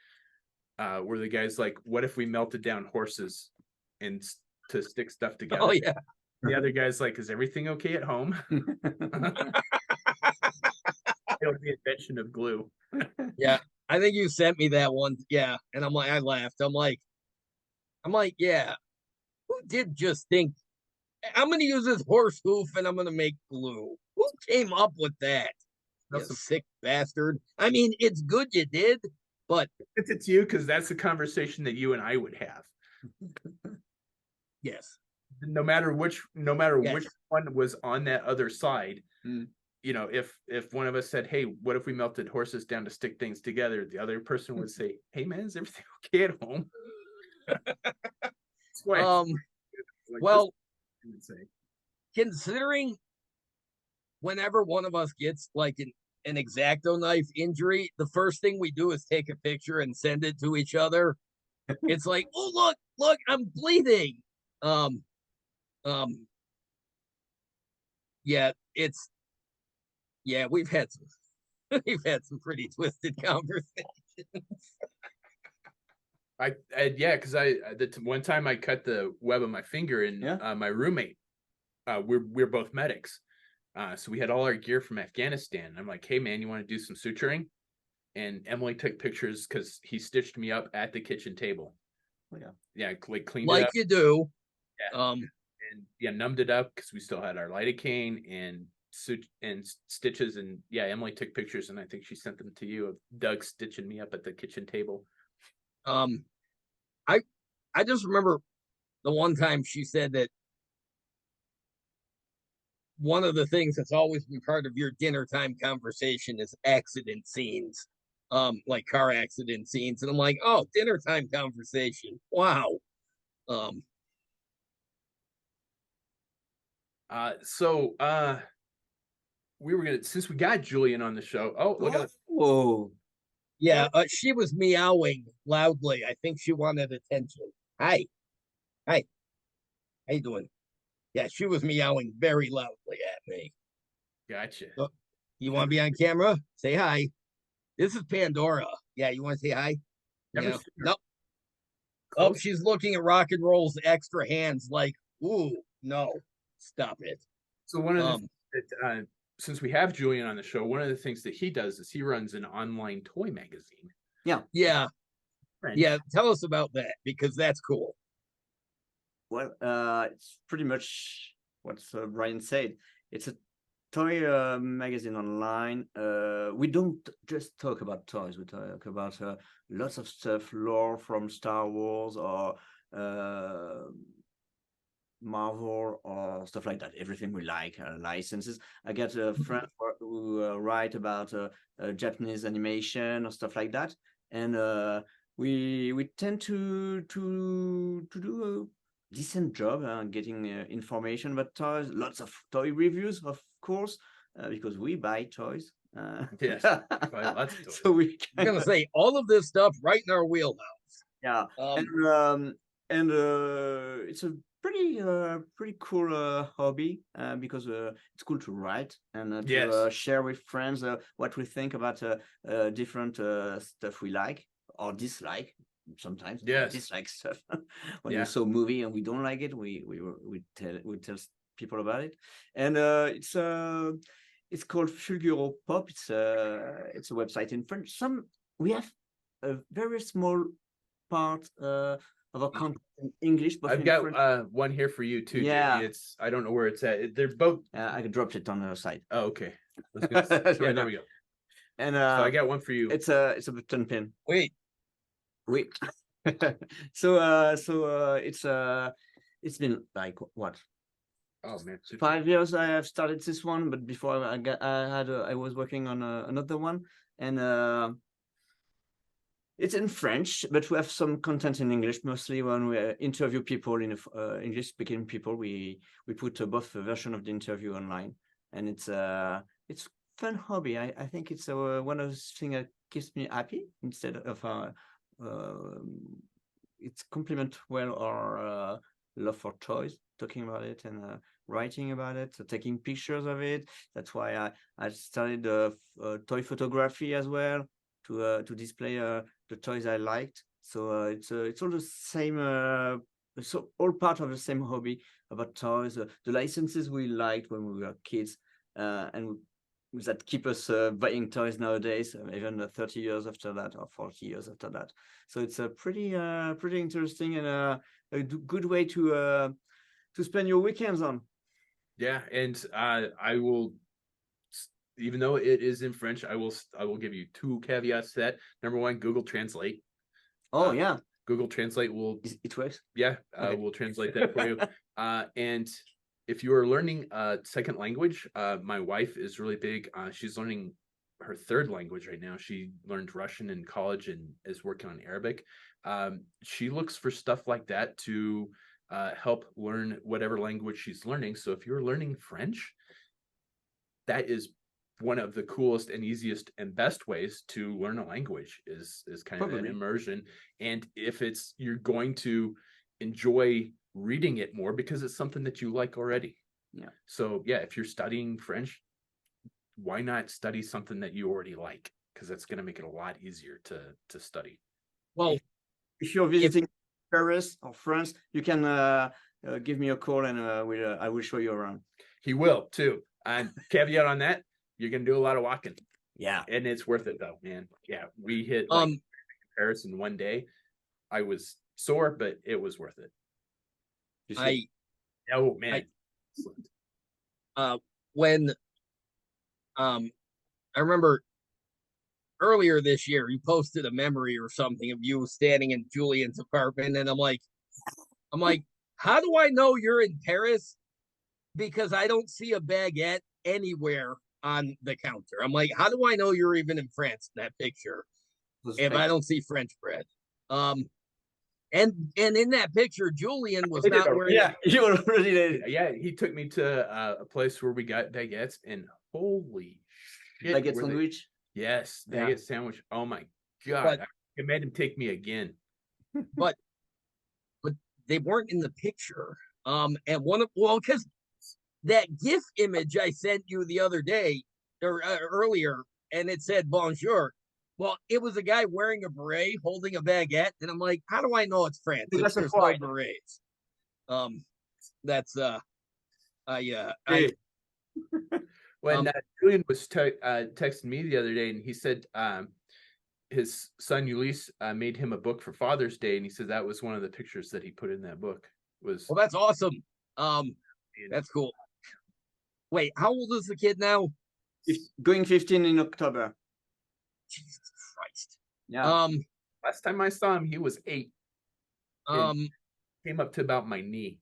where the guy's like, "What if we melted down horses and to stick stuff together?" Oh yeah. The other guy's like, "Is everything okay at home?" The invention of glue. Yeah, I think you sent me that one. Yeah, and I'm like, I laughed. I'm like, yeah. Who did just think I'm going to use this horse hoof and I'm going to make glue? Who came up with that? You sick bastard. I mean, it's good you did, but it's you, because that's the conversation that you and I would have. Yes. No matter which one was on that other side, you know, if one of us said, "Hey, what if we melted horses down to stick things together?" The other person would say, "Hey, man, is everything okay at home?" Well, considering whenever one of us gets like an X-Acto knife injury, the first thing we do is take a picture and send it to each other. It's like, oh look, I'm bleeding. Yeah, we've had some pretty twisted conversations. Because one time I cut the web of my finger, and my roommate, we're both medics, so we had all our gear from Afghanistan. I'm like, "Hey man, you want to do some suturing?" And Emily took pictures because he stitched me up at the kitchen table. Like cleaned it up. You do. And numbed it up because we still had our lidocaine and stitches. And yeah, Emily took pictures, and I think she sent them to you of Doug stitching me up at the kitchen table. I just remember the one time she said that one of the things that's always been part of your dinner time conversation is accident scenes, like car accident scenes. And I'm like, oh, dinner time conversation. Wow. We were gonna, since we got Julien on the show. Oh, look at whoa. Yeah, she was meowing loudly. I think she wanted attention. Hi. How you doing? Yeah, she was meowing very loudly at me. Gotcha. So, you want to be on camera? Say hi. This is Pandora. Yeah, you want to say hi? Yeah. Nope. Oh, she's looking at Rock and Roll's extra hands like, ooh, no. Stop it. So one of the Um, since we have Julien on the show, one of the things that he does is he runs an online toy magazine. yeah, French. yeah. Tell us about that because that's cool. Well, it's pretty much what Brian said. It's a toy magazine online. We don't just talk about toys. We talk about lots of stuff, lore from Star Wars or Marvel or stuff like that. Everything we like, licenses. I got a friend who write about Japanese animation or stuff like that, and we tend to do a decent job getting information about toys. Lots of toy reviews, of course, because we buy toys. Yes, buy lots of toys. So we I'm gonna say all of this stuff right in our wheelhouse. yeah, and it's a pretty cool hobby because it's cool to write and to Yes. share with friends what we think about different stuff we like or dislike. Sometimes we Yes. dislike stuff when Yeah. we saw a movie and we don't like it. We tell people about it, and it's called Fulguro Pop. It's a website in French. We have a very small part of our content in English, but I've in got French. one here for you too. Yeah. Jamie. It's I don't know where it's at. They're both. I dropped it on the side. Oh, okay. I was gonna say- Right yeah, now. there we go. And So I got one for you. it's a button pin. Wait, Wait. So it's been like what, Oh man, super. 5 years I have started this one, but before I was working on another one, and it's in French, but we have some content in English. Mostly when we interview people in English speaking people, we put both a version of the interview online, and it's fun hobby. I think it's one of those things that keeps me happy instead of it's complement well our love for toys, talking about it and writing about it, taking pictures of it. That's why I started toy photography as well to display the toys I liked. So it's all the same. So all part of the same hobby about toys. The licenses we liked when we were kids, and that keep us buying toys nowadays, even 30 years after that or 40 years after that. So it's a pretty interesting and a good way to spend your weekends on. Yeah, and I will, even though it is in French, I will give you two caveats to that. Number one, Google Translate. Oh yeah, Google Translate will it works. yeah Okay. will translate that for you. And if you are learning a second language, my wife is really big. She's learning her third language right now. She learned Russian in college and is working on Arabic. She looks for stuff like that to help learn whatever language she's learning. So if you're learning French, that is one of the coolest and easiest and best ways to learn a language is kind of an Probably. immersion. And if it's you're going to enjoy reading it more because it's something that you like already. Yeah. So yeah, if you're studying French, why not study something that you already like? Because that's going to make it a lot easier to study. well, If you're visiting Paris or France, you can give me a call and I will show you around. He will too. And caveat on that, you're going to do a lot of walking. Yeah. And it's worth it though, man. Yeah, we hit like Paris in one day. I was sore, but it was worth it. Oh man. When I remember earlier this year, you posted a memory or something of you standing in Julien's apartment, and I'm like, how do I know you're in Paris? Because I don't see a baguette anywhere on the counter. I'm like, how do I know you're even in France in that picture if I don't see French bread? And in that picture, Julien was not wearing. Yeah, you already did. Yeah, he took me to a place where we got baguettes, and holy shit, Baguette were they- sandwich. Yes, Yeah. baguette sandwich. Oh my god, But- I made him take me again. But they weren't in the picture. And because that GIF image I sent you the other day or earlier, and it said bonjour. Well, it was a guy wearing a beret holding a baguette, and I'm like, how do I know it's France? That's There's no a point. berets. That's Hey. When Um, Julien was texting me the other day, and he said his son Ulysses made him a book for Father's Day, and he said that was one of the pictures that he put in that book. Was well, that's awesome. That's cool. Wait, how old is the kid now? Going 15 in October. Jesus Christ. Yeah. last time I saw him, he was 8. Um, Came up to about my knee,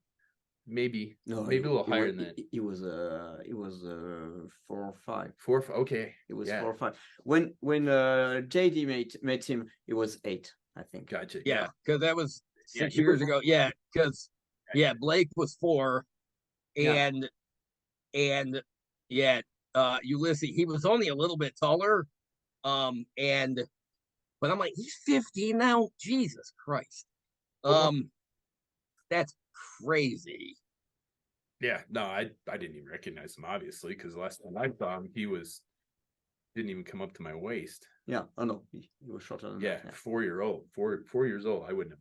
maybe No, maybe a little higher than that. It was 4 or 5. 4. Okay, It was yeah. 4 or 5. When JD met him, it was 8, I think. Gotcha. yeah, because that was Yeah, 6 he years was- ago. Yeah, because Blake was 4, Yeah. and Ulysses, he was only a little bit taller. But I'm like, he's 15 now. Jesus Christ. That's crazy. Yeah, no, I didn't even recognize him, obviously, because last time I saw him, he didn't even come up to my waist. Yeah. Oh no, he was shorter than Yeah, that. 4-year-old, 4 years old. I wouldn't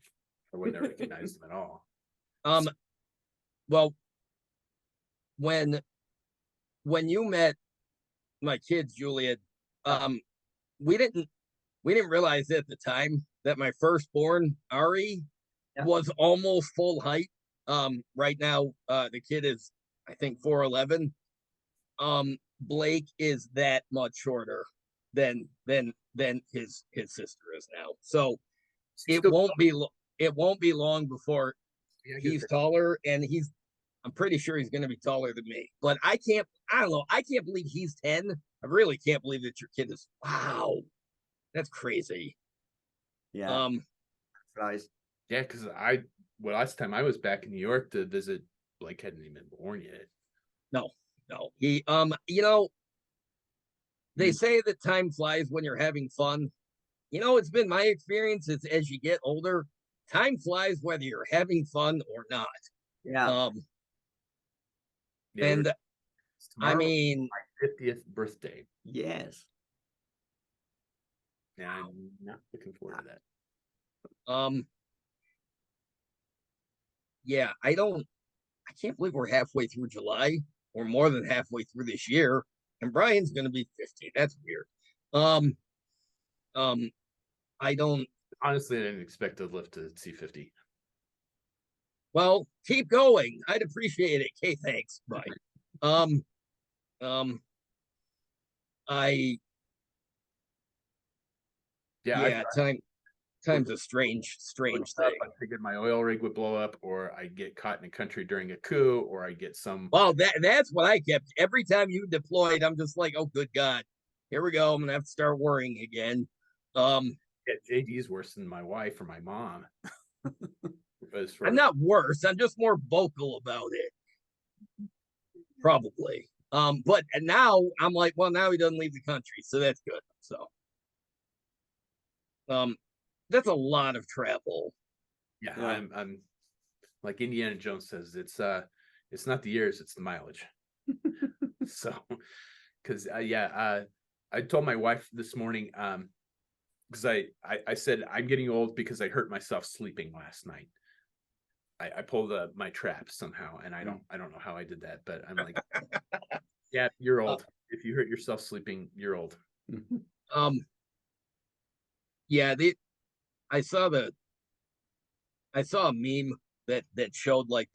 have recognized him at all. Well, when you met my kids, Julian, we didn't realize at the time that my firstborn Ari was almost full height. Right now, the kid is, I think, 4'11". Blake is that much shorter than his sister is now. So it won't be long before he's taller, and I'm pretty sure he's going to be taller than me. But I don't know. I can't believe he's 10. I really can't believe that your kid is. Wow, that's crazy. Yeah. Flies. Yeah, because last time I was back in New York to visit, Blake hadn't even been born yet. No. He, they say that time flies when you're having fun. It's been my experience is as you get older, time flies whether you're having fun or not. Yeah. And I mean, my 50th birthday. Yes. Yeah, I'm not looking forward to that. Yeah, I can't believe we're halfway through July. We're more than halfway through this year, and Brian's gonna be 50. That's weird. I don't Honestly, I didn't expect to live to see 50. Well, keep going. I'd appreciate it. Okay, thanks. Bye. Time's a strange thing. I figured my oil rig would blow up, or I'd get caught in a country during a coup, or I'd get some. Well, that's what I kept. Every time you deployed, I'm just like, oh, good God, here we go. I'm gonna have to start worrying again. Yeah, JD's worse than my wife or my mom. I'm not worse. I'm just more vocal about it. Probably. But now I'm like, well, now he doesn't leave the country, so that's good. So, that's a lot of travel. Yeah, I'm like Indiana Jones says, it's not the years, it's the mileage. So, because I told my wife this morning, because I said I'm getting old because I hurt myself sleeping last night. I pulled my trap somehow, and I don't know how I did that, but I'm like, yeah, you're old. If you hurt yourself sleeping, you're old. Yeah, I saw a meme that showed like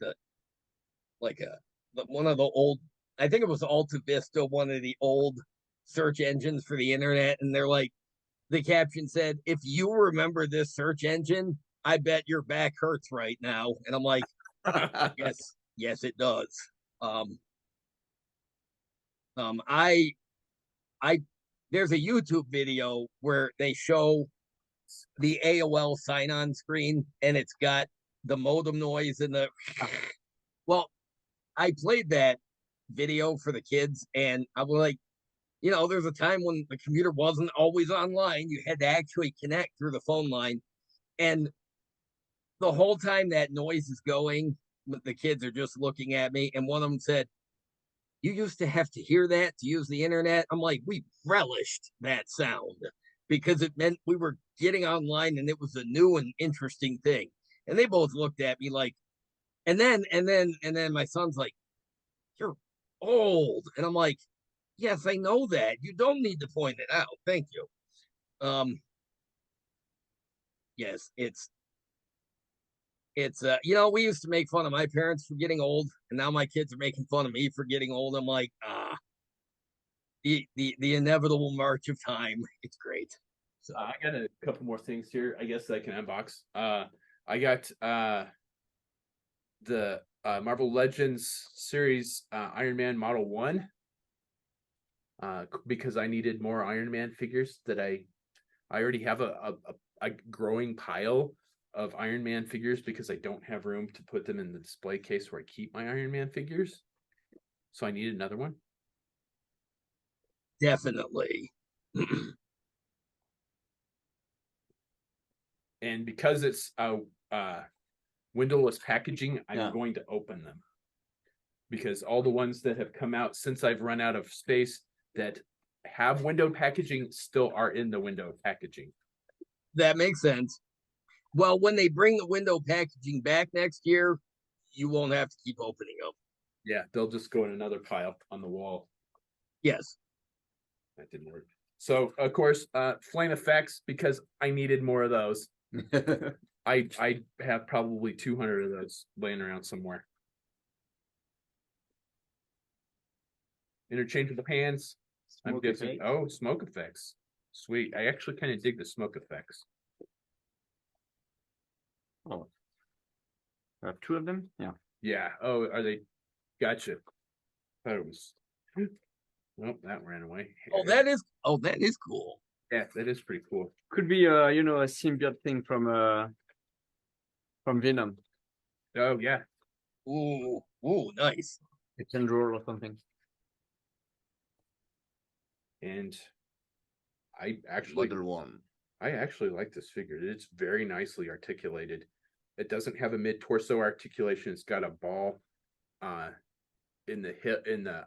one of the old, I think it was Alta Vista, one of the old search engines for the internet, and they're like, the caption said, if you remember this search engine, I bet your back hurts right now. And I'm like, yes, it does. There's a YouTube video where they show the AOL sign-on screen, and it's got the modem noise and the. Well, I played that video for the kids, and I was like, there's a time when the computer wasn't always online. You had to actually connect through the phone line, and the whole time that noise is going, the kids are just looking at me, and one of them said, you used to have to hear that to use the internet. I'm like, we relished that sound because it meant we were getting online and it was a new and interesting thing. And they both looked at me like, and then my son's like, old. And I'm like, yes, I know that. You don't need to point it out. Thank you. Yes, it's we used to make fun of my parents for getting old, and now my kids are making fun of me for getting old. I'm like, the inevitable march of time. It's great. So I got a couple more things here, I guess I can unbox. I got the Marvel Legends series Iron Man Model 1. Because I needed more Iron Man figures that I already have a growing pile of Iron Man figures because I don't have room to put them in the display case where I keep my Iron Man figures. So I need another one. definitely. And because it's windowless packaging, I'm Yeah. going to open them. Because all the ones that have come out since I've run out of space that have window packaging still are in the window packaging. That makes sense. Well, when they bring the window packaging back next year, you won't have to keep opening them. Yeah, they'll just go in another pile on the wall. Yes. That didn't work. So of course, flame effects, because I needed more of those. I have probably 200 of those laying around somewhere. Interchangeable hands. I'm Smoke guessing. effect. Oh, smoke effects. Sweet. I actually kind of dig the smoke effects. Oh, I have 2 of them. Yeah. Yeah. Oh, are they? Gotcha. Thought it was. Nope, that ran away. Oh, that is cool. Yeah, that is pretty cool. Could be a symbiote thing from Venom. Oh yeah. Ooh, nice. A tendril or something. And I actually like this figure. It's very nicely articulated. It doesn't have a mid torso articulation. It's got a ball in the hip, in the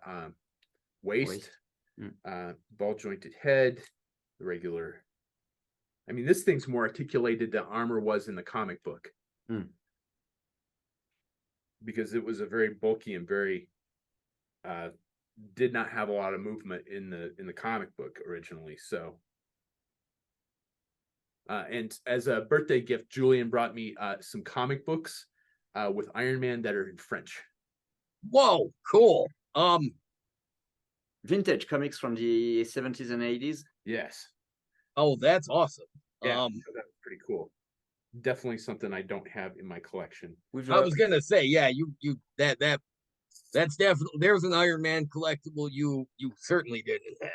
waist. Ball jointed head, the regular. I mean, this thing's more articulated than armor was in the comic book. Because it was a very bulky and very did not have a lot of movement in the comic book originally. So and as a birthday gift, Julien brought me some comic books with Iron Man that are in French. Whoa, cool. Vintage comics from the 70s and 80s. Yes. Oh, that's awesome. Yeah, so that's pretty cool. Definitely something I don't have in my collection. I was gonna say, yeah, you that's definitely, there's an Iron Man collectible you certainly didn't have.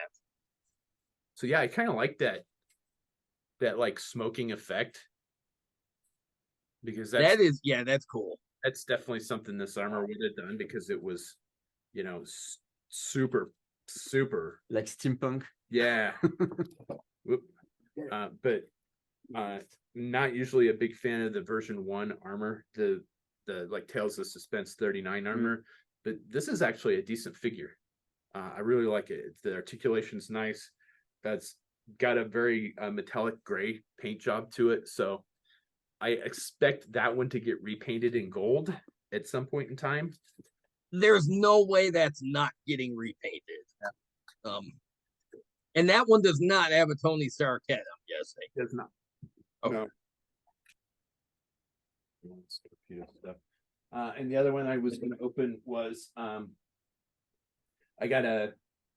So yeah, I kind of like that like smoking effect, because that's cool. That's definitely something this armor would have done, because it was, super like steampunk. Yeah. But not usually a big fan of the version 1 armor, the like Tales of Suspense 39 armor, but this is actually a decent figure. I really like it. The articulation's nice. That's got a very metallic gray paint job to it, so I expect that one to get repainted in gold at some point in time. There's no way that's not getting repainted. And that one does not have a Tony Stark head, I'm guessing. It does not. Okay. No. And the other one I was going to open was I got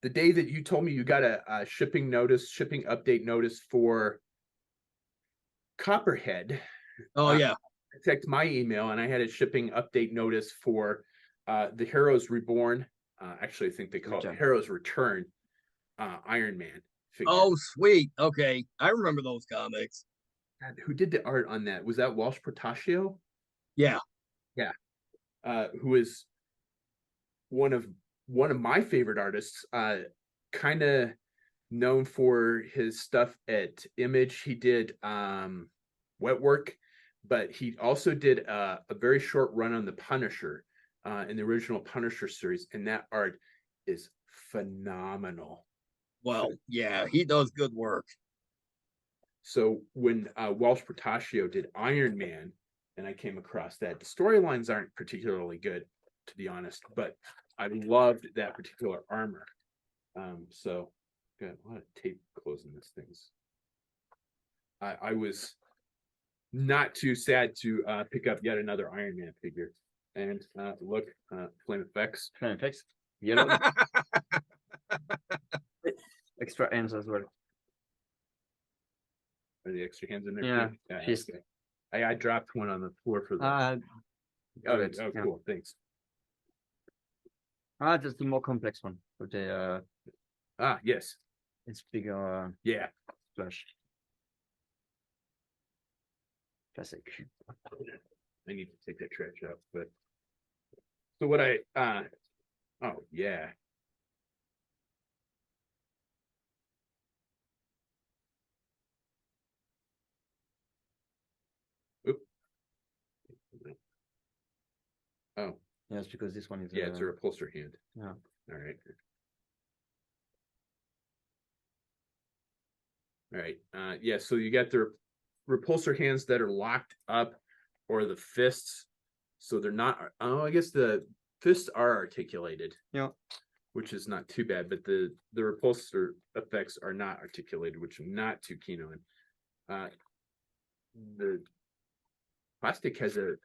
the day that you told me you got a shipping update notice for Copperhead. Oh yeah. I checked my email and I had a shipping update notice for the Heroes Reborn. Actually, I think they call it Heroes Return. Iron Man figure. Oh, sweet. Okay, I remember those comics. God, who did the art on that? Was that Walsh Portacio? Yeah. Who is one of my favorite artists. Kind of known for his stuff at Image. He did Wetwork, but he also did a very short run on the Punisher in the original Punisher series, and that art is phenomenal. Well, yeah, he does good work. So when Walsh Portacio did Iron Man, and I came across that, the storylines aren't particularly good, to be honest, but I loved that particular armor. So got a lot of tape closing this things. I was not too sad to pick up yet another Iron Man figure. And look, Flame Effects. Flame Effects. Yellow. Extra hands as well. Are the extra hands in there? Yeah, Yeah. she's- Okay. I dropped one on the floor for the. Ah, oh, good, oh, yeah. cool. Thanks. Just the more complex one. But they Yes. it's bigger Yeah. splash. Classic. I need to take that trash out, but so what oh yeah. Oop. Oh, Yes, because this one is yeah, it's a repulsor hand. yeah. All right. All right. Yeah, so you got the repulsor hands that are locked up, or the fists. So they're not, oh, I guess the fists are articulated. Yeah. Which is not too bad, but the repulsor effects are not articulated, which I'm not too keen on. The plastic has a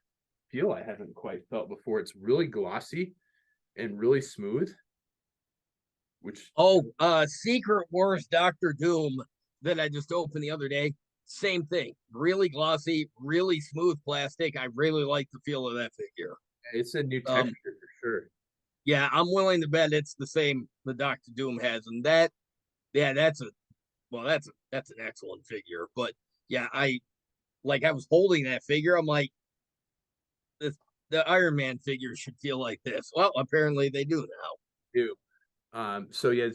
feel I haven't quite felt before. It's really glossy and really smooth. Which Secret Wars Doctor Doom that I just opened the other day. Same thing. Really glossy, really smooth plastic. I really like the feel of that figure. it's a new texture for sure. Yeah, I'm willing to bet it's the same the Doctor Doom has, and that's an excellent figure. But yeah, I was holding that figure. I'm like, the Iron Man figure should feel like this. Well, apparently they do now. So yeah,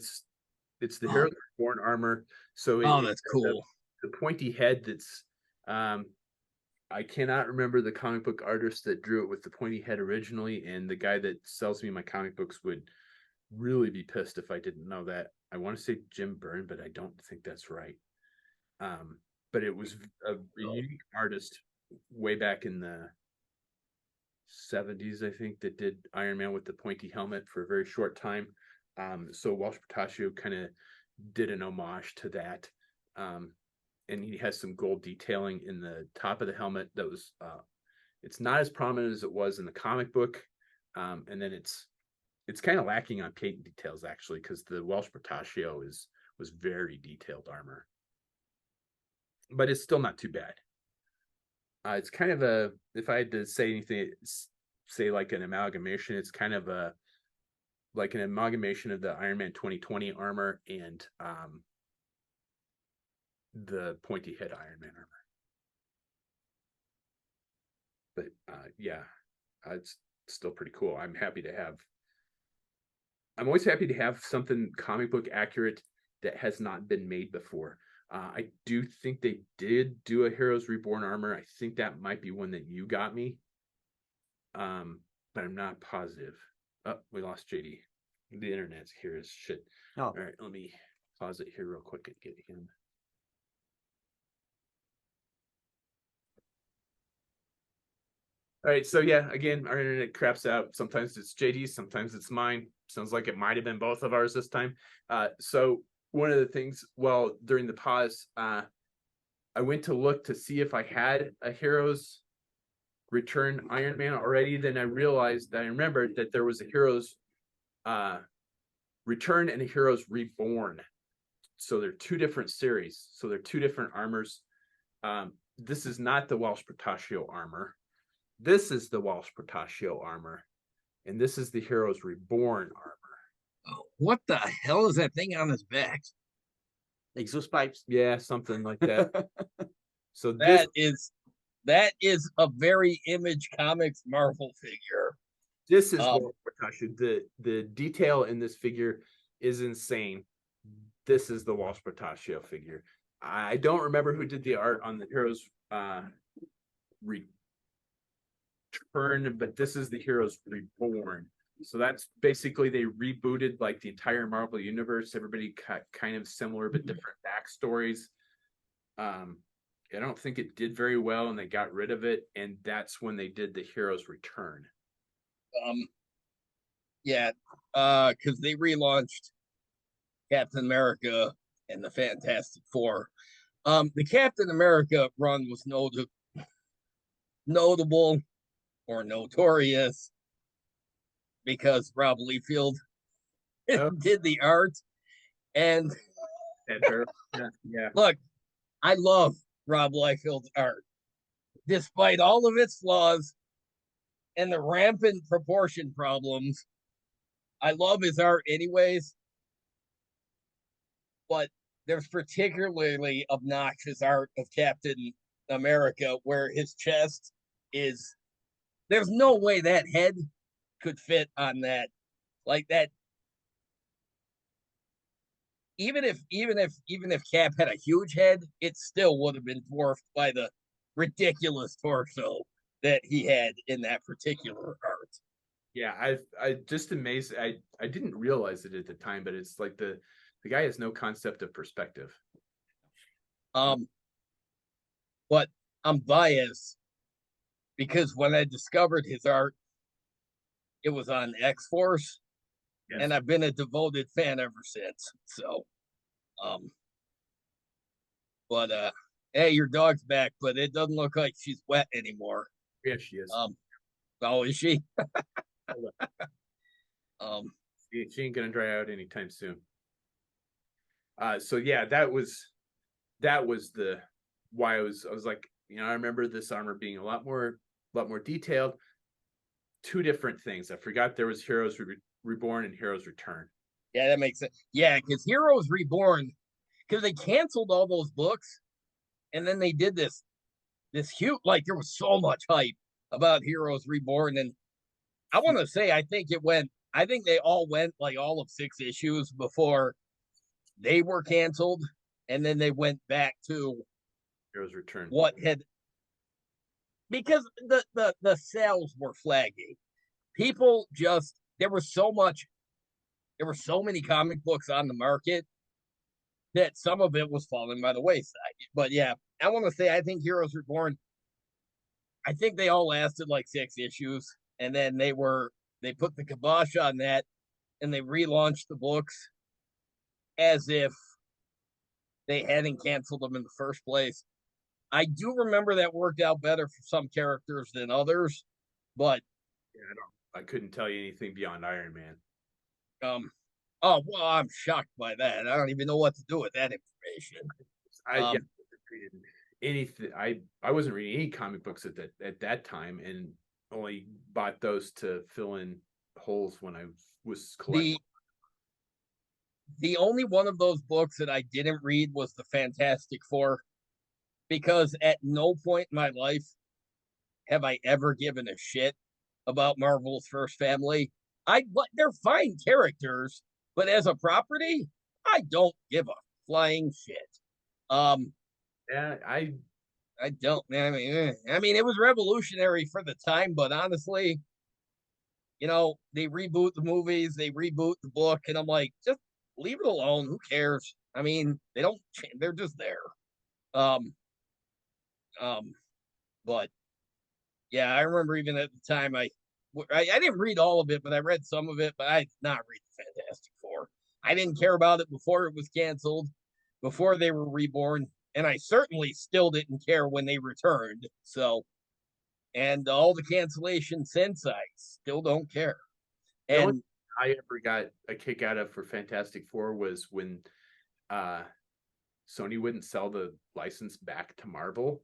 it's the Heroes Reborn armor. So that's cool. The pointy head that's I cannot remember the comic book artist that drew it with the pointy head originally, and the guy that sells me my comic books would really be pissed if I didn't know that. I want to say Jim Byrne, but I don't think that's right. But it was a unique artist way back in the 70s, I think, that did Iron Man with the pointy helmet for a very short time. So Walsh Portacio kind of did an homage to that. And he has some gold detailing in the top of the helmet that was it's not as prominent as it was in the comic book. And then it's kind of lacking on paint details, actually, because the Walsh Portacio was very detailed armor. But it's still not too bad. It's kind of if I had to say anything, say like an amalgamation, it's kind of like an amalgamation of the Iron Man 2020 armor and the pointy head Iron Man armor. But yeah, it's still pretty cool. I'm always happy to have something comic book accurate that has not been made before. I do think they did do a Heroes Reborn armor. I think that might be one that you got me. But I'm not positive. Oh, we lost JD. The internet's here as shit. Oh. All right, let me pause it here real quick and get him. All right, so yeah, again, our internet craps out. Sometimes it's JD's, sometimes it's mine. Sounds like it might have been both of ours this time. So one of the things, during the pause, I went to look to see if I had a Heroes Return Iron Man already. Then I remembered that there was a Heroes Return and a Heroes Reborn. So they're two different series. So they're two different armors. This is not the Walsh Portacio armor. This is the Walsh Portacio armor. And this is the Heroes Reborn armor. Oh, what the hell is that thing on his back? Exhaust pipes. Yeah, something like that. So that is a very Image Comics Marvel figure. This is Walsh Portacio. The detail in this figure is insane. This is the Walsh Portacio figure. I don't remember who did the art on the Heroes Return, but this is the Heroes Reborn. So that's basically they rebooted like the entire Marvel universe. Everybody got kind of similar but different backstories. I don't think it did very well, and they got rid of it, and that's when they did the Heroes Return. Yeah, because they relaunched Captain America and the Fantastic Four. The Captain America run was notable or notorious because Rob Liefeld Oh. did the art. And Yeah. look, I love Rob Liefeld's art, despite all of its flaws and the rampant proportion problems. I love his art anyways, but there's particularly obnoxious art of Captain America where his chest is, there's no way that head could fit on that. Like that, even if Cap had a huge head, it still would have been dwarfed by the ridiculous torso that he had in that particular art. Yeah, I just amazed. I didn't realize it at the time, but it's like the guy has no concept of perspective. But I'm biased because when I discovered his art, it was on X-Force, Yes. and I've been a devoted fan ever since. So, but hey, your dog's back, but it doesn't look like she's wet anymore. Yeah, she is. Oh, is she? She ain't gonna dry out anytime soon. So yeah, that was the why I was like, I remember this armor being a lot more detailed. Two different things. I forgot there was Heroes Reborn and Heroes Return. Yeah, that makes sense. Yeah, because Heroes Reborn, because they canceled all those books, and then they did this huge, like there was so much hype about Heroes Reborn, and I want to say I think they all went like all of 6 issues before they were canceled, and then they went back to Heroes Return. Because the sales were flagging. People just, there were so many comic books on the market that some of it was falling by the wayside. But yeah, I want to say I think Heroes Reborn, I think they all lasted like 6 issues, and then they put the kibosh on that, and they relaunched the books as if they hadn't canceled them in the first place. I do remember that worked out better for some characters than others, but I couldn't tell you anything beyond Iron Man. Oh well, I'm shocked by that. I don't even know what to do with that information. Anything. I wasn't reading any comic books at that time, and only bought those to fill in holes when I was collecting. The only one of those books that I didn't read was the Fantastic Four, because at no point in my life have I ever given a shit about Marvel's First Family. They're fine characters, but as a property, I don't give a flying shit. Yeah, I don't. I mean, it was revolutionary for the time, but honestly, they reboot the movies, they reboot the book, and I'm like, just leave it alone. Who cares? I mean, they don't. They're just there. But yeah, I remember even at the time I didn't read all of it, but I read some of it. But I did not read the Fantastic Four. I didn't care about it before it was canceled, before they were reborn, and I certainly still didn't care when they returned. So, and all the cancellation since, I still don't care. And I ever got a kick out of for Fantastic Four was when Sony wouldn't sell the license back to Marvel,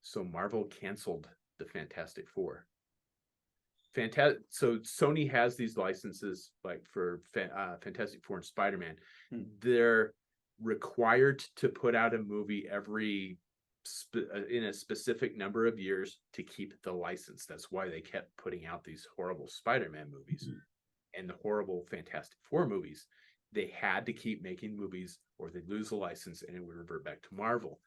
so Marvel canceled the Fantastic Four. So Sony has these licenses like for Fantastic Four and Spider-Man. They're required to put out a movie in a specific number of years to keep the license. That's why they kept putting out these horrible Spider-Man movies and the horrible Fantastic Four movies. They had to keep making movies or they'd lose the license and it would revert back to Marvel.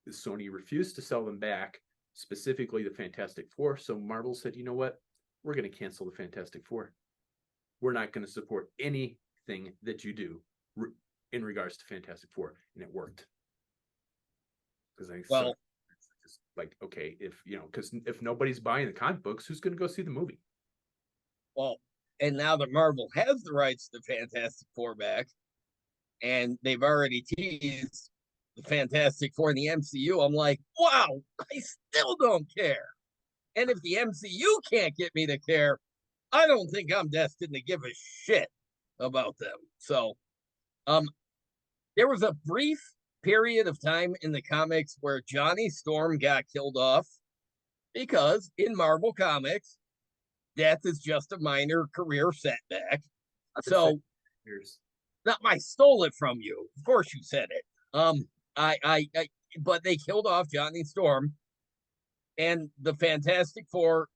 Sony refused to sell them back, specifically the Fantastic Four. So Marvel said, you know what? We're going to cancel the Fantastic Four. We're not going to support anything that you do in regards to Fantastic Four. And it worked. Because just like, okay, because if nobody's buying the comic books, who's going to go see the movie? Well, and now that Marvel has the rights to the Fantastic Four back, and they've already teased the Fantastic Four in the MCU, I'm like, wow, I still don't care. And if the MCU can't get me to care, I don't think I'm destined to give a shit about them. So, there was a brief period of time in the comics where Johnny Storm got killed off because in Marvel Comics, death is just a minor career setback. So, not I stole it from you. Of course, you said it. But they killed off Johnny Storm, and the Fantastic Four.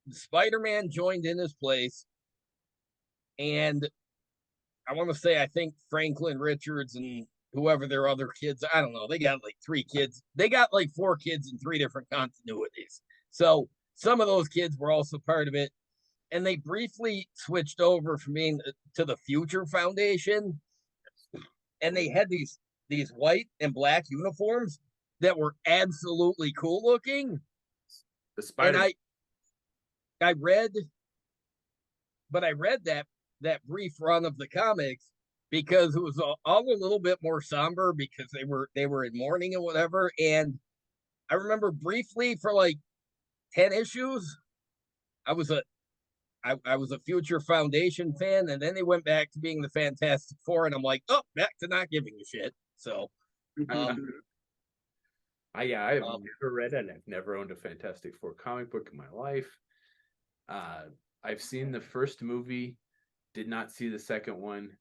Spider-Man joined in his place, and I want to say I think Franklin Richards and whoever their other kids, I don't know, they got like 3 kids. They got like 4 kids in 3 different continuities. So some of those kids were also part of it. And they briefly switched over from being to the Future Foundation. And they had these white and black uniforms that were absolutely cool looking. The Spider. And I read that brief run of the comics because it was all a little bit more somber because they were in mourning and whatever. And I remember briefly for like 10 issues, I was a Future Foundation fan, and then they went back to being the Fantastic Four, and I'm like, oh, back to not giving a shit. So, I've never read it, and I've never owned a Fantastic Four comic book in my life. I've seen the first movie, did not see the second one,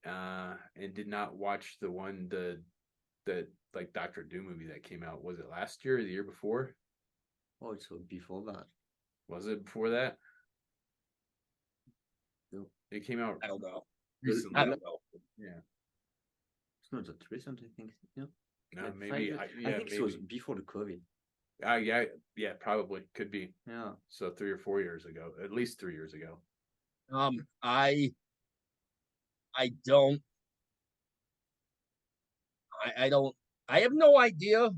and did not watch the one the like Doctor Doom movie that came out. Was it last year or the year before? Oh, it's before that. Was it before that? No. It came out I don't know. recently. I don't know. Yeah. It's not that recent, I think. Yeah. No, Like maybe. 5 I think maybe. it was before the COVID. Yeah, probably could be. Yeah. So 3 or 4 years ago, at least 3 years ago. I have no idea.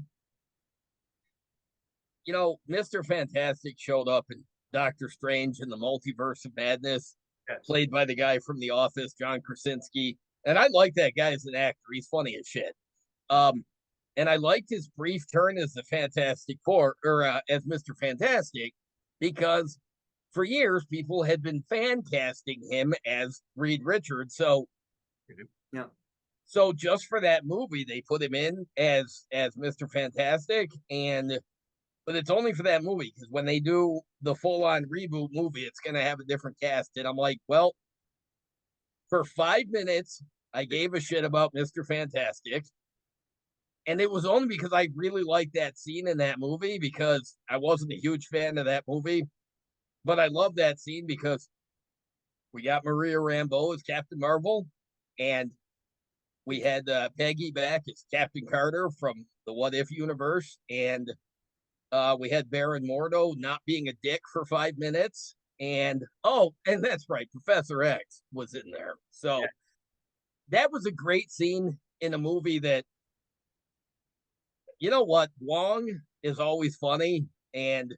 You know, Mr. Fantastic showed up in Doctor Strange in the Multiverse of Madness, Yes. played by the guy from The Office, John Krasinski. And I like that guy as an actor. He's funny as shit. And I liked his brief turn as the Fantastic Four, or as Mr. Fantastic, because for years people had been fan casting him as Reed Richards. So, Yeah. So just for that movie, they put him in as Mr. Fantastic, but it's only for that movie because when they do the full-on reboot movie, it's gonna have a different cast. And I'm like, well, for 5 minutes, I gave a shit about Mr. Fantastic. And it was only because I really liked that scene in that movie because I wasn't a huge fan of that movie. But I love that scene because we got Maria Rambeau as Captain Marvel, and we had Peggy back as Captain Carter from the What If universe, and we had Baron Mordo not being a dick for 5 minutes. And that's right, Professor X was in there. So that was a great scene in a movie that, you know what, Wong is always funny, and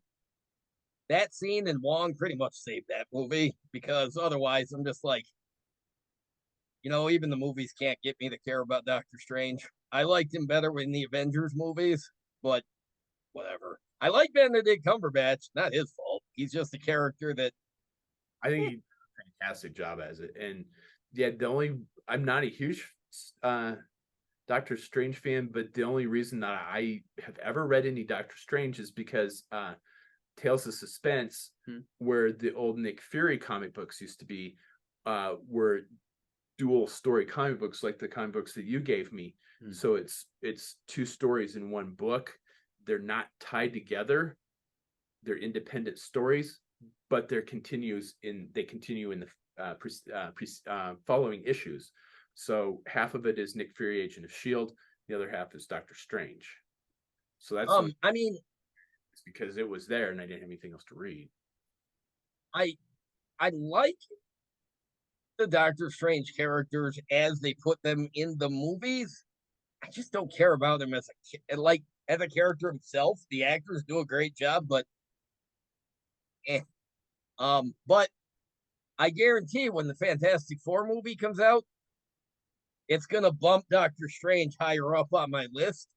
that scene in Wong pretty much saved that movie because otherwise I'm just like, you know, even the movies can't get me to care about Doctor Strange. I liked him better in the Avengers movies, but whatever. I like Benedict Cumberbatch, not his fault. He's just a character that I think he did a fantastic job as it. And yeah, I'm not a huge Doctor Strange fan, but the only reason that I have ever read any Doctor Strange is because Tales of Suspense, where the old Nick Fury comic books used to be, were dual story comic books like the comic books that you gave me. So it's 2 stories in one book. They're not tied together. They're independent stories, but they continue in the following issues. So half of it is Nick Fury, Agent of S.H.I.E.L.D. The other half is Doctor Strange. So that's I mean, it's because it was there and I didn't have anything else to read. I like the Doctor Strange characters as they put them in the movies. I just don't care about him as a character himself. The actors do a great job, but I guarantee when the Fantastic Four movie comes out, it's gonna bump Doctor Strange higher up on my list,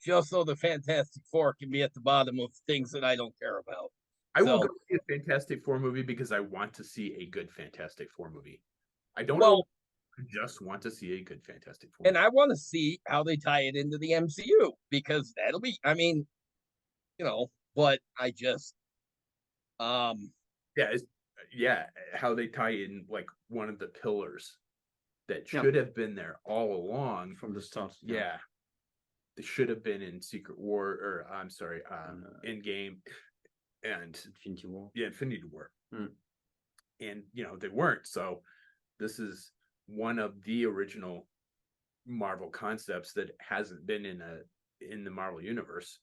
just so the Fantastic Four can be at the bottom of things that I don't care about. I will So- go see a Fantastic Four movie because I want to see a good Fantastic Four movie. I don't Well- know. I just want to see a good Fantastic Four. And movie. I want to see how they tie it into the MCU, because that'll be, I mean, but I just, yeah, yeah, how they tie in like one of the pillars that Yeah. should have been there all along. From the start. Yeah, they should have been in Secret War, or I'm sorry, Endgame, and Infinity War. yeah, Infinity War, Mm. and they weren't. So this is one of the original Marvel concepts that hasn't been in the Marvel universe.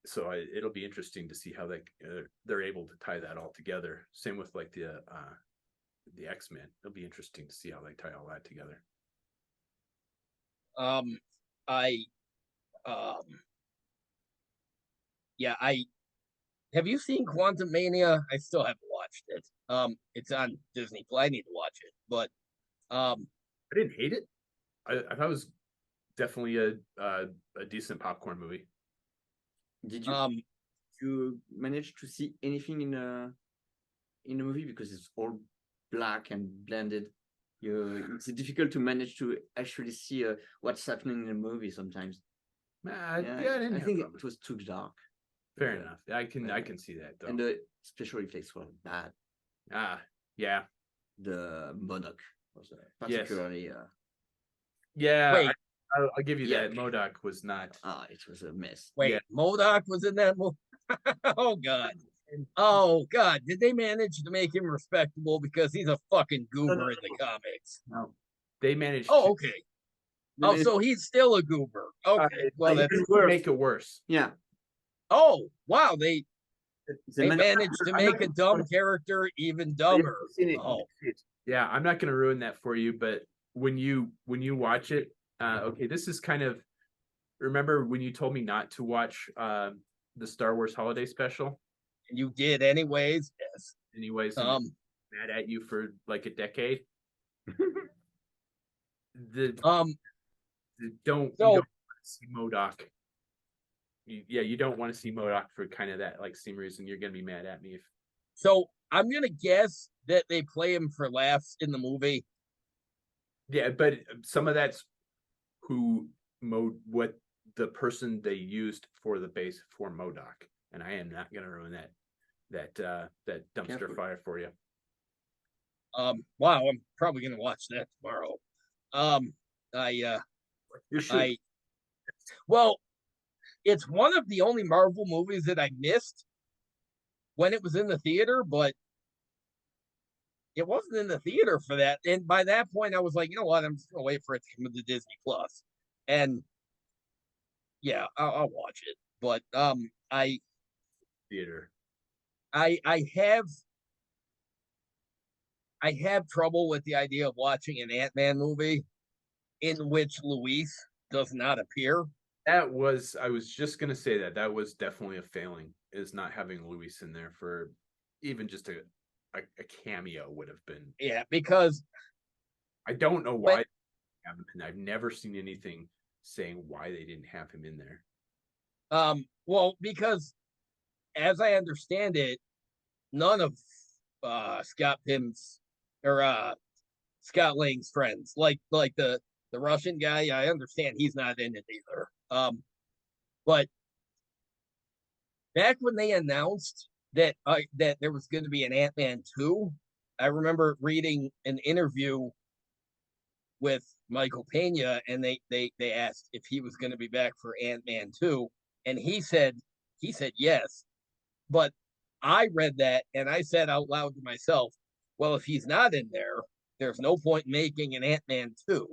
So it'll be interesting to see how they're able to tie that all together. Same with like the X-Men. It'll be interesting to see how they tie all that together. Have you seen Quantum Mania? I still haven't watched it. It's on Disney Plus. I need to watch it, but I didn't hate it. I thought it was definitely a decent popcorn movie. Did you manage to see anything in the movie, because it's all black and blended? It's difficult to manage to actually see what's happening in the movie sometimes. I didn't I have think problems. it was too dark. Fair enough. I can see that though. And the special effects were bad. Yeah. The MODOK was Yes. particularly Yeah. Wait. I'll give you Yeah. that. MODOK was not. it was a mess. wait, Yeah. MODOK was in that movie. Oh God. Oh God. Did they manage to make him respectable? Because he's a fucking goober in the comics. No. They managed. Oh, to, okay. Oh, so he's still a goober. Okay. Well, they that's didn't make it worse. Yeah. oh wow. They managed managed to make a dumb character even dumber. Oh, Yeah, I'm not going to ruin that for you, but when you watch it, okay, this is kind of. Remember when you told me not to watch the Star Wars Holiday Special? and you did anyways. Yes. Anyways, I'm mad at you for like a decade. You don't want to see MODOK. You don't want to see MODOK for kind of that like same reason. You're gonna be mad at me if. So I'm gonna guess that they play him for laughs in the movie. Yeah, but some of that's what the person they used for the base for MODOK, and I am not gonna ruin that dumpster Careful. fire for you. Wow, I'm probably gonna watch that tomorrow. You should. Well, it's one of the only Marvel movies that I missed when it was in the theater, but it wasn't in the theater for that. And by that point, I was like, you know what? I'm just gonna wait for it to come to Disney Plus. And yeah, I'll watch it. But Theater. I have trouble with the idea of watching an Ant-Man movie in which Luis does not appear. I was just gonna say that was definitely a failing, is not having Luis in there for even just a cameo would have been. Yeah, because I don't know why, and I've never seen anything saying why they didn't have him in there. well, because as I understand it, none of Scott Pym's or Scott Lang's friends, like the Russian guy, I understand he's not in it either. But back when they announced that there was going to be an Ant-Man 2, I remember reading an interview with Michael Pena, and they asked if he was going to be back for Ant-Man 2, and he said yes. But I read that and I said out loud to myself, well, if he's not in there, there's no point in making an Ant-Man 2.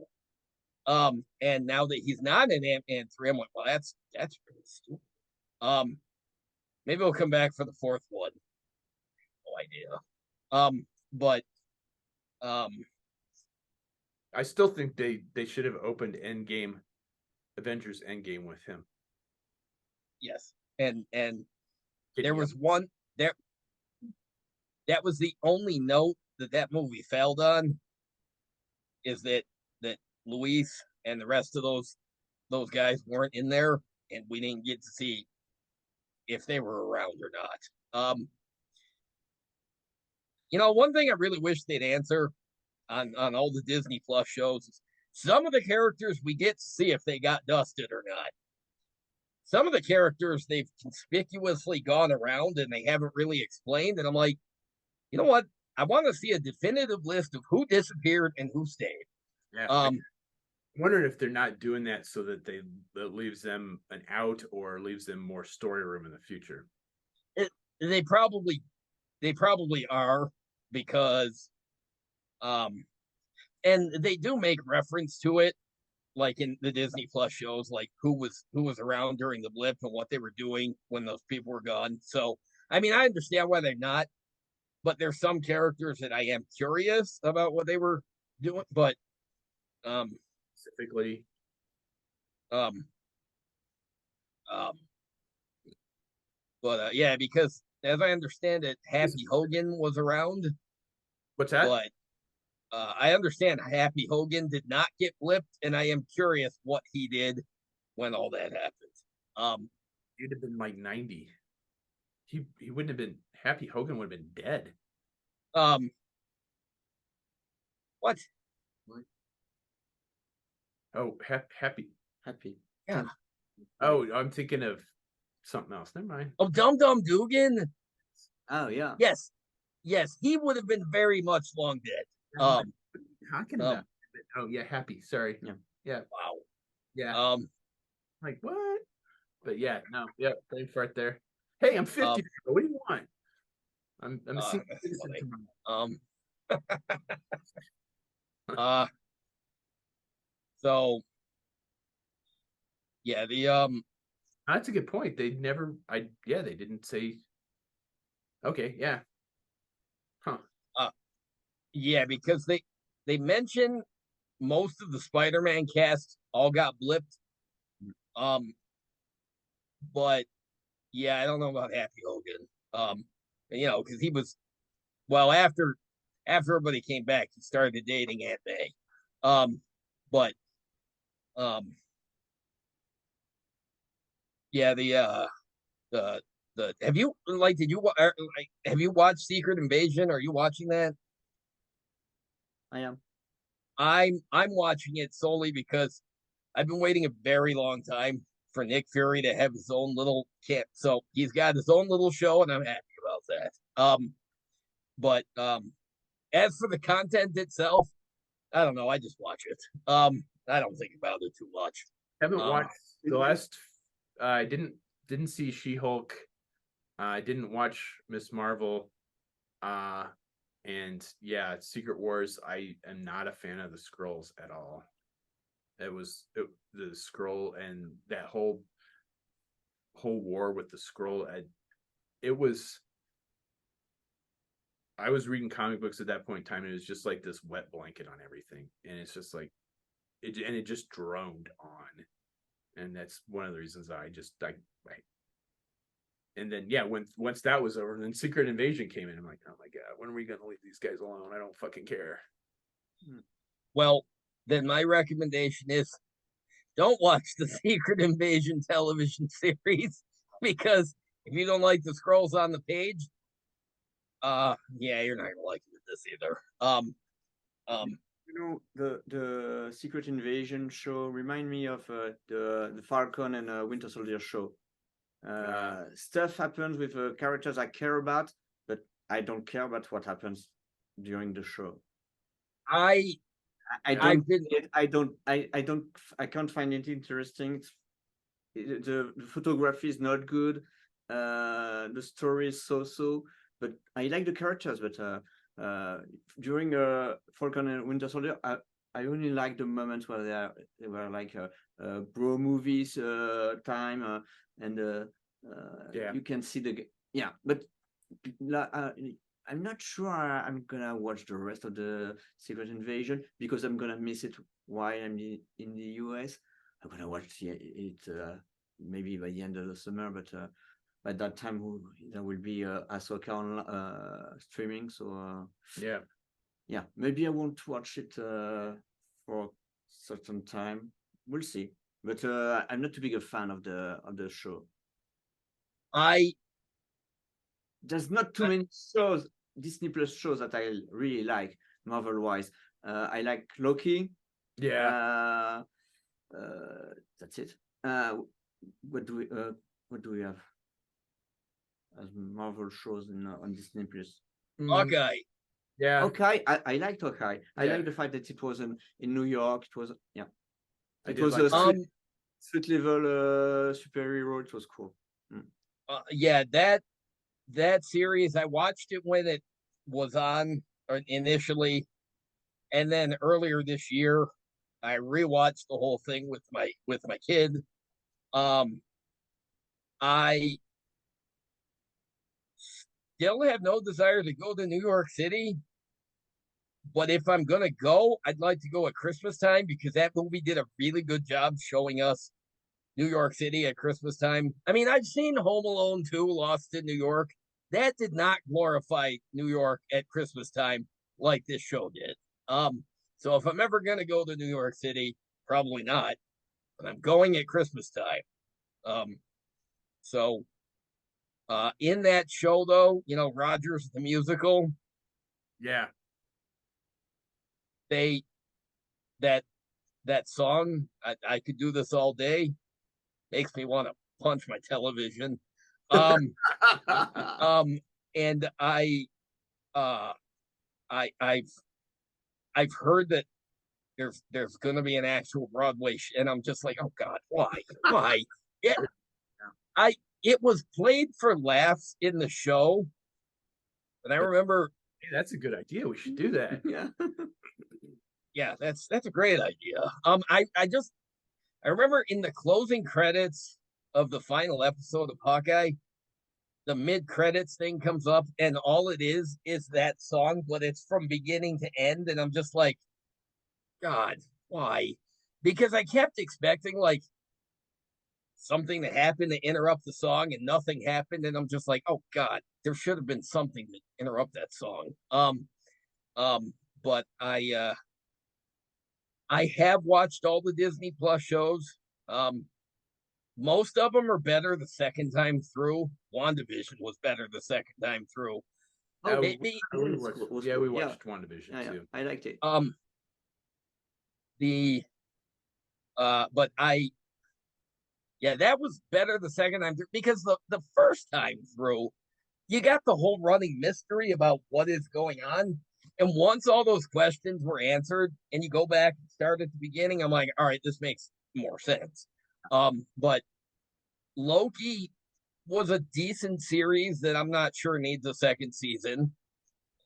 And now that he's not in Ant-Man 3, I'm like, well, that's pretty stupid. Maybe we'll come back for the fourth one. No idea. But I still think they should have opened Avengers Endgame with him. yes. And Getting there was one there. that was the only note that movie failed on, is that Luis and the rest of those guys weren't in there, and we didn't get to see if they were around or not. One thing I really wish they'd answer on all the Disney Plus shows is some of the characters we get to see if they got dusted or not. Some of the characters they've conspicuously gone around and they haven't really explained, and I'm like, you know what? I want to see a definitive list of who disappeared and who stayed. Yeah. I'm wondering if they're not doing that so that that leaves them an out or leaves them more story room in the future. They probably are, because and they do make reference to it, like in the Disney Plus shows, like who was around during the blip and what they were doing when those people were gone. So I mean, I understand why they're not, but there's some characters that I am curious about what they were doing. But specifically, yeah, because as I understand it, Happy Hogan was around. What's that? But I understand Happy Hogan did not get blipped, and I am curious what he did when all that happened. He'd have been like 90. He wouldn't have been. Happy Hogan would have been dead. What? Oh, happy. Yeah. Oh, I'm thinking of something else. Never mind. Oh, Dum Dum Dugan. Oh yeah. Yes, he would have been very much long dead. Talking about. Oh yeah, Happy. Sorry. Yeah. Wow. Yeah. Like what? But yeah, no. Yeah, thanks right there. Hey, I'm 50. What do you want? I'm a senior citizen tomorrow. So yeah, that's a good point. They didn't say. Okay, yeah. Huh. Yeah, because they mentioned most of the Spider-Man cast all got blipped. But yeah, I don't know about Happy Hogan. Because he was, well, after everybody came back, he started dating Aunt May. But yeah, the have you have you watched Secret Invasion? Are you watching that? I am. I'm watching it solely because I've been waiting a very long time for Nick Fury to have his own little camp. So he's got his own little show, and I'm happy about that. But as for the content itself, I don't know. I just watch it. I don't think about it too much. Haven't watched the last. I didn't see She-Hulk. I didn't watch Miss Marvel. And yeah, Secret Wars. I am not a fan of the Skrulls at all. The Skrull and that whole war with the Skrull. I was reading comic books at that point in time, and it was just like this wet blanket on everything, and it's just like it just droned on, and that's one of the reasons and then yeah, once that was over, then Secret Invasion came in. I'm like, oh my god, when are we gonna leave these guys alone? I don't fucking care. Well, then my recommendation is don't watch the Secret Invasion television series, because if you don't like the scrolls on the page, yeah, you're not gonna like this either. The Secret Invasion show remind me of the Falcon and Winter Soldier show. Stuff happens with characters I care about, but I don't care about what happens during the show. I can't find it interesting. The photography is not good. The story is so, but I like the characters. But during Falcon and Winter Soldier, I only like the moments where they were like bro movies time, and you can see but I'm not sure I'm gonna watch the rest of the Secret Invasion because I'm gonna miss it while I'm in the US. I'm gonna watch it maybe by the end of the summer, but By that time, there will be Ahsoka on streaming. So Yeah. yeah, maybe I won't watch it for a certain time. We'll see. But I'm not too big a fan of the show. There's not too many shows, Disney Plus shows that I really like, Marvel wise. I like Loki. Yeah. That's it. What do we have as Marvel shows on Disney Plus? Hawkeye. Yeah. Okay, I liked Hawkeye. I Yeah. like the fact that it was in New York. It was I It did was like a that. street level superhero. It was cool. Yeah, that series, I watched it when it was on initially, and then earlier this year, I rewatched the whole thing with my kid. I still have no desire to go to New York City, but if I'm gonna go, I'd like to go at Christmas time because that movie did a really good job showing us New York City at Christmas time. I mean, I've seen Home Alone 2, Lost in New York. That did not glorify New York at Christmas time like this show did. So if I'm ever gonna go to New York City, probably not, but I'm going at Christmas time. So in that show though, Rogers the musical, Yeah. they that that song, I could do this all day, makes me want to punch my television. And I've heard that there's going to be an actual Broadway, and I'm just like, oh God, why? Yeah, it was played for laughs in the show, and I remember. Hey, that's a good idea. We should do that. Yeah. Yeah, that's a great idea. I remember in the closing credits of the final episode of Hawkeye, the mid credits thing comes up, and all it is that song, but it's from beginning to end, and I'm just like, God, why? Because I kept expecting like something to happen to interrupt the song, and nothing happened, and I'm just like, oh God, there should have been something to interrupt that song. But I have watched all the Disney Plus shows. Most of them are better the second time through. WandaVision was better the second time through. Oh, we was yeah, cool. we watched WandaVision Yeah, too. I liked it. But that was better the second time through because the first time through, you got the whole running mystery about what is going on. And once all those questions were answered and you go back and start at the beginning, I'm like, all right, this makes more sense. But Loki was a decent series that I'm not sure needs a second season.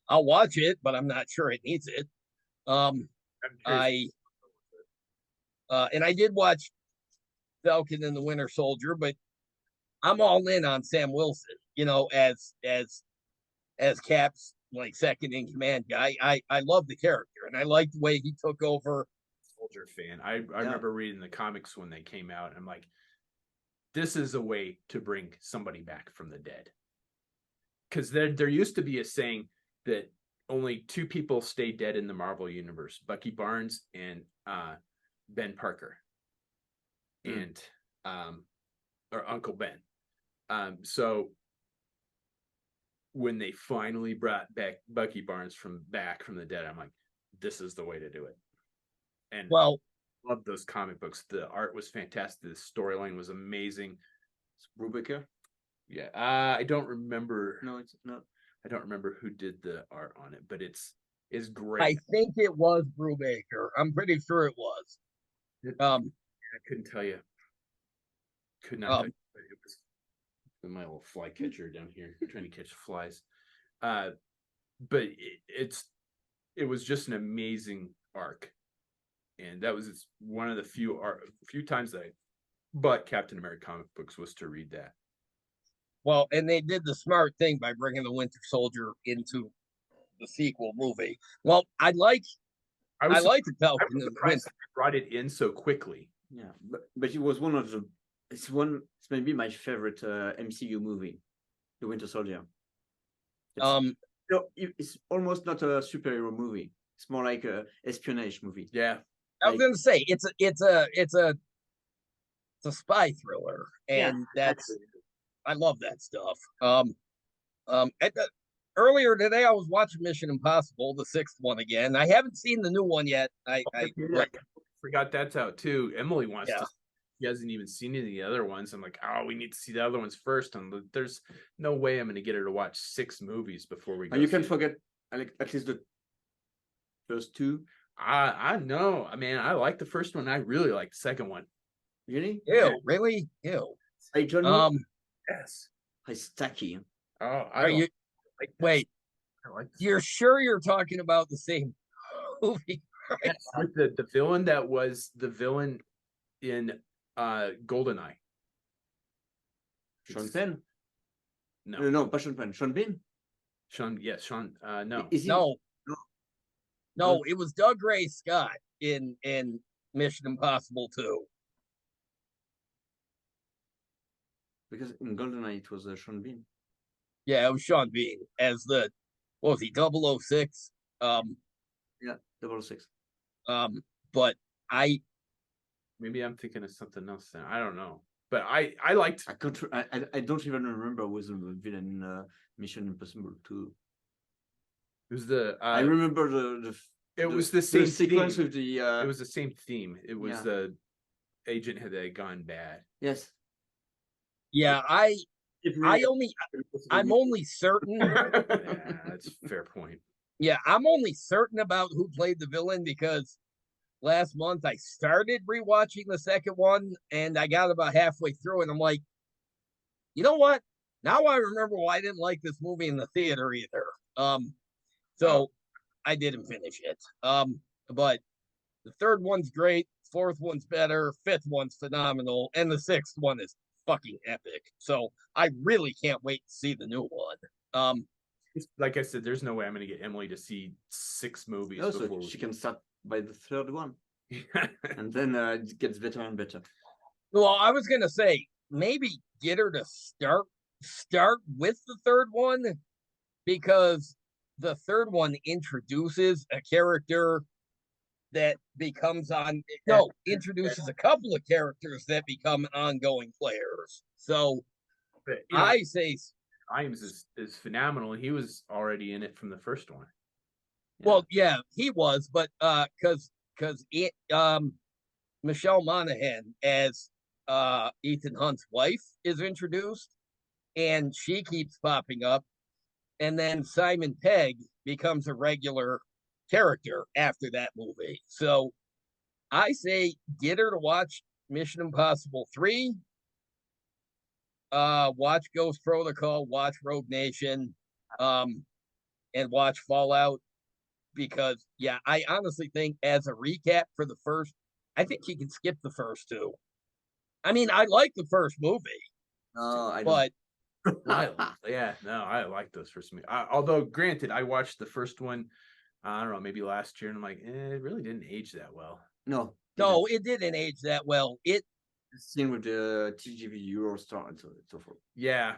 I'll watch it, but I'm not sure it needs it. And I did watch Falcon and the Winter Soldier, but I'm all in on Sam Wilson, as Cap's like second in command guy. I love the character and I like the way he took over. Soldier fan. I remember reading the comics when they came out, and I'm like, this is a way to bring somebody back from the dead. Because there used to be a saying that only two people stay dead in the Marvel universe: Bucky Barnes and Ben Parker, and or Uncle Ben. So when they finally brought back Bucky Barnes from the dead, I'm like, this is the way to do it. And well, I love those comic books. The art was fantastic. The storyline was amazing. It's Brubaker. Yeah, I don't remember. No, it's not. I don't remember who did the art on it, but it's great. I think it was Brubaker. I'm pretty sure it was. I couldn't tell you. Could not tell you, but it was my little fly catcher down here trying to catch flies. But it was just an amazing arc, and that was one of the few times that I bought Captain America comic books was to read that. Well, and they did the smart thing by bringing the Winter Soldier into the sequel movie. Well, I like the Falcon. I was surprised they brought it in so quickly. Yeah, but it was one of the It's maybe my favorite MCU movie, The Winter Soldier. It's almost not a superhero movie. It's more like a espionage movie. Yeah. I was gonna say it's a spy thriller, and I love that stuff. Earlier today I was watching Mission Impossible, the 6th one again. I haven't seen the new one yet. I forgot that's out too. Emily wants Yeah. to. She hasn't even seen any of the other ones. I'm like, oh, we need to see the other ones first. And there's no way I'm going to get her to watch 6 movies before we go. And you can see it. forget at least the first 2. I know. I mean, I like the first one. I really like the second one. Really? Ew, really? Ew. Hey, John. Yes. It's tacky. Oh, Are you? like Wait, I like this. you're sure you're talking about the same movie? Right? Yes, with the villain that was the villain in GoldenEye. Sean Penn? No, No, pas Sean Penn. Sean Bean? Sean. Yes, Sean. No. Is he? No, it was Doug Ray Scott in Mission Impossible 2. Because in GoldenEye it was Sean Bean. Yeah, it was Sean Bean as the, what was he, 006? Yeah, 006. But Maybe I'm thinking of something else. Then I don't know. But I liked. I don't even remember who was the villain in Mission Impossible 2. It was the. I remember the It was the same sequence theme. with the. It was the same theme. It was Yeah. the agent had gone bad. Yes. yeah, I'm only certain. Yeah, that's a fair point. Yeah, I'm only certain about who played the villain because last month I started rewatching the second one and I got about halfway through and I'm like, you know what? Now I remember why I didn't like this movie in the theater either. So I didn't finish it. But the third one's great, 4th one's better, 5th one's phenomenal, and the 6th one is fucking epic. So I really can't wait to see the new one. Like I said, there's no way I'm going to get Emily to see 6 movies. Also, before she can start by the 3rd one, and then it gets better and better. Well, I was gonna say maybe get her to start with the 3rd one because the 3rd one introduces a character that introduces a couple of characters that become ongoing players. So But, I say, Imes is phenomenal, and he was already in it from the first one. well, yeah, he was, but because Michelle Monaghan as Ethan Hunt's wife is introduced, and she keeps popping up, and then Simon Pegg becomes a regular character after that movie. So I say get her to watch Mission Impossible 3, watch Ghost Protocol, watch Rogue Nation, and watch Fallout. Because yeah, I honestly think as a recap for the first, I think you can skip the first 2. I mean, I like the first movie, but I like those first movies. Although, granted, I watched the first one. I don't know, maybe last year, and I'm like, it really didn't age that well. No, it didn't age that well. The scene with the TGV Eurostar and so forth. Yeah.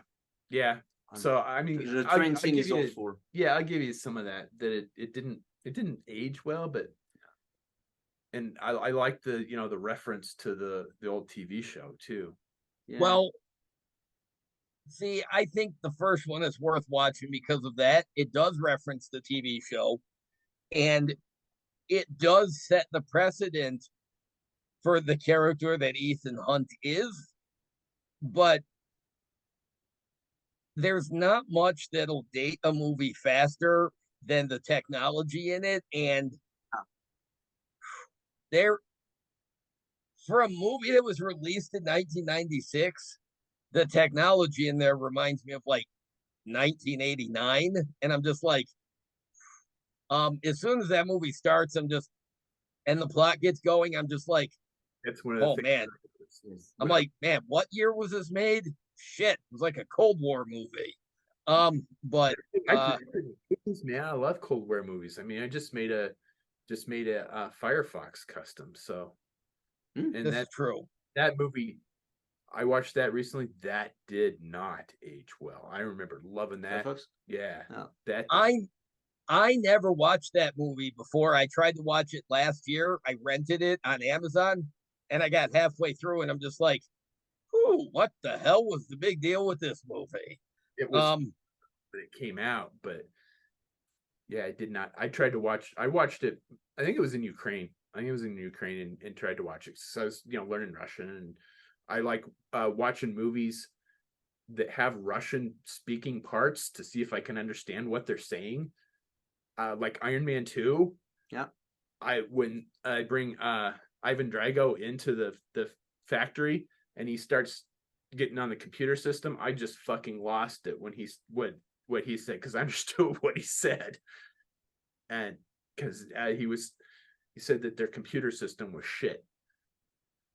So I mean, the train scene is awful. Yeah, I'll give you some of that. That it didn't age well, but and I like the the reference to the old TV show too. Yeah. Well, see, I think the first one is worth watching because of that. It does reference the TV show, and it does set the precedent for the character that Ethan Hunt is, but there's not much that'll date a movie faster than the technology in it. And for a movie that was released in 1996, the technology in there reminds me of like 1989. And I'm just like, as soon as that movie starts, and the plot gets going, I'm just like, it's one of the man. I'm like, man, what year was this made? Shit, it was like a Cold War movie. But man, I love Cold War movies. I mean, I just made a Firefox custom. So, and that's true. That movie, I watched that recently. That did not age well. I remember loving that. Firefox? Yeah, Yeah. that I never watched that movie before. I tried to watch it last year. I rented it on Amazon, and I got halfway through, and I'm just like, "Ooh, what the hell was the big deal with this movie?" it was when it came out, but yeah, I did not. I tried to watch. I watched it. I think it was in Ukraine. I think it was in Ukraine, and tried to watch it. So I was, learning Russian, and I like watching movies that have Russian speaking parts to see if I can understand what they're saying. Like Iron Man 2. Yeah. When I bring Ivan Drago into the factory and he starts getting on the computer system, I just fucking lost it when he's what he said, because I understood what he said. And because he said that their computer system was shit.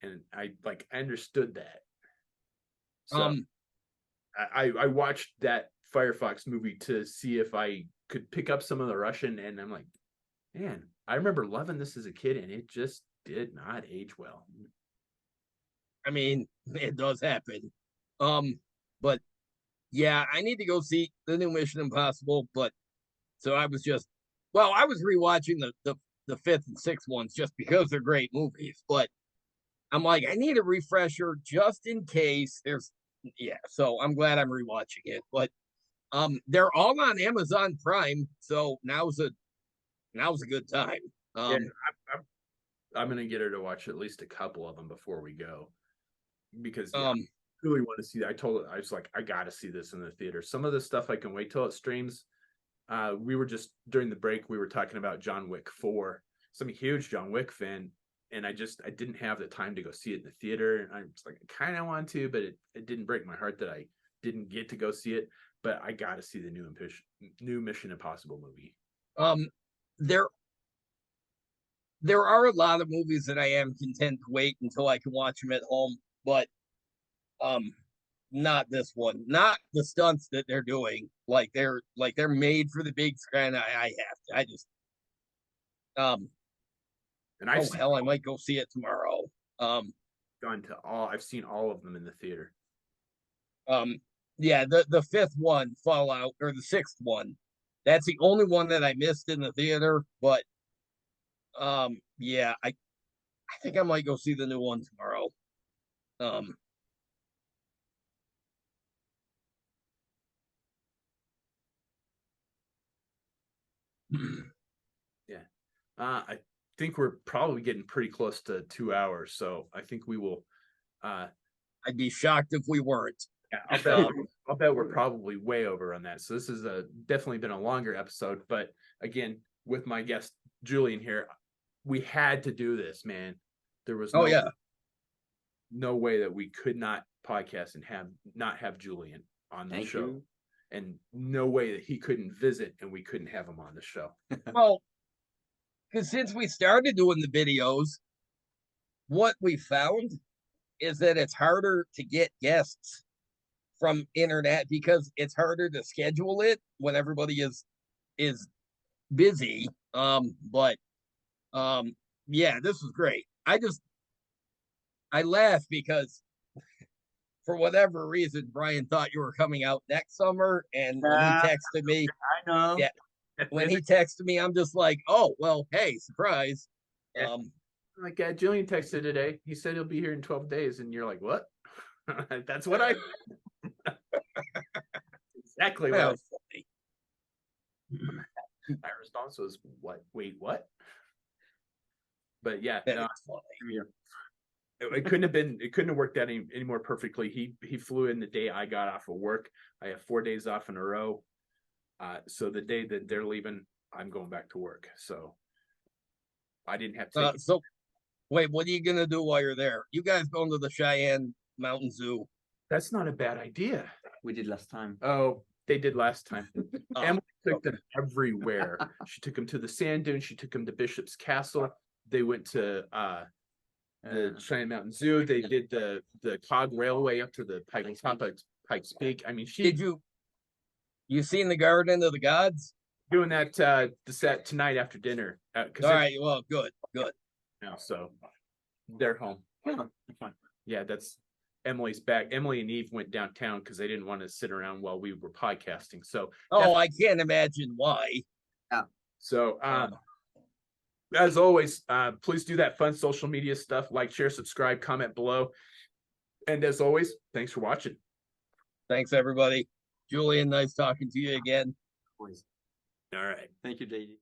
And I understood that. So I watched that Firefox movie to see if I could pick up some of the Russian, and I'm like, man, I remember loving this as a kid, and it just did not age well. I mean, it does happen. But yeah, I need to go see the new Mission Impossible. But so I was I was rewatching the fifth and sixth ones just because they're great movies. But I'm like, I need a refresher just in case so I'm glad I'm rewatching it. But they're all on Amazon Prime, so now's a good time. Yeah, I'm gonna get her to watch at least a couple of them before we go, because I really want to see that. I was like, I gotta see this in the theater. Some of the stuff I can wait till it streams. We were just during the break, we were talking about John Wick 4. So I'm a huge John Wick fan, and I didn't have the time to go see it in the theater. And I was like, I kind of want to, but it didn't break my heart that I didn't get to go see it. But I got to see the new Mission Impossible movie. There are a lot of movies that I am content to wait until I can watch them at home, but not this one. Not the stunts that they're doing. Like they're made for the big screen. I have to. I just and I might go see it tomorrow. I've seen all of them in the theater. Yeah, the fifth one, Fallout, or the sixth one, that's the only one that I missed in the theater. But yeah, I think I might go see the new one tomorrow. Yeah. I think we're probably getting pretty close to 2 hours, so I think we will. I'd be shocked if we weren't. Yeah, I'll bet we're probably way over on that. So this is definitely been a longer episode, but again, with my guest Julien here, we had to do this, man. There was no way that we could not podcast and not have Julien on the show. You. And no way that he couldn't visit and we couldn't have him on the show. Well, because since we started doing the videos, what we found is that it's harder to get guests from internet because it's harder to schedule it when everybody is busy. But yeah, this was great. I laughed because for whatever reason, Brian thought you were coming out next summer, and when he texted me, I know. Yeah, when he texted me, I'm just like, oh well, hey, surprise. Yeah. Like Julien texted today. He said he'll be here in 12 days, and you're like, what? That's what I. Exactly what I was funny. My response was, "What? Wait, what?" But yeah, it couldn't have been. It couldn't have worked out any more perfectly. He flew in the day I got off of work. I have 4 days off in a row. So the day that they're leaving, I'm going back to work. So I didn't have to. So wait, what are you gonna do while you're there? You guys going to the Cheyenne Mountain Zoo? That's not a bad idea. We did last time. Oh, they did last time. Emily took them everywhere. She took them to the sand dune. She took them to Bishop's Castle. They went to the Cheyenne Mountain Zoo. They did the cog railway up to the top of Pikes Peak. I mean, did you seen the Garden of the Gods? Doing that tonight after dinner. All right. Well, good. Now, so they're home. Yeah, Emily's back. Emily and Eve went downtown because they didn't want to sit around while we were podcasting. So, Oh, I can't imagine why. so as always, please do that fun social media stuff. Like, share, subscribe, comment below. And as always, thanks for watching. Thanks, everybody. Julien, nice talking to you again. All right. Thank you, JD.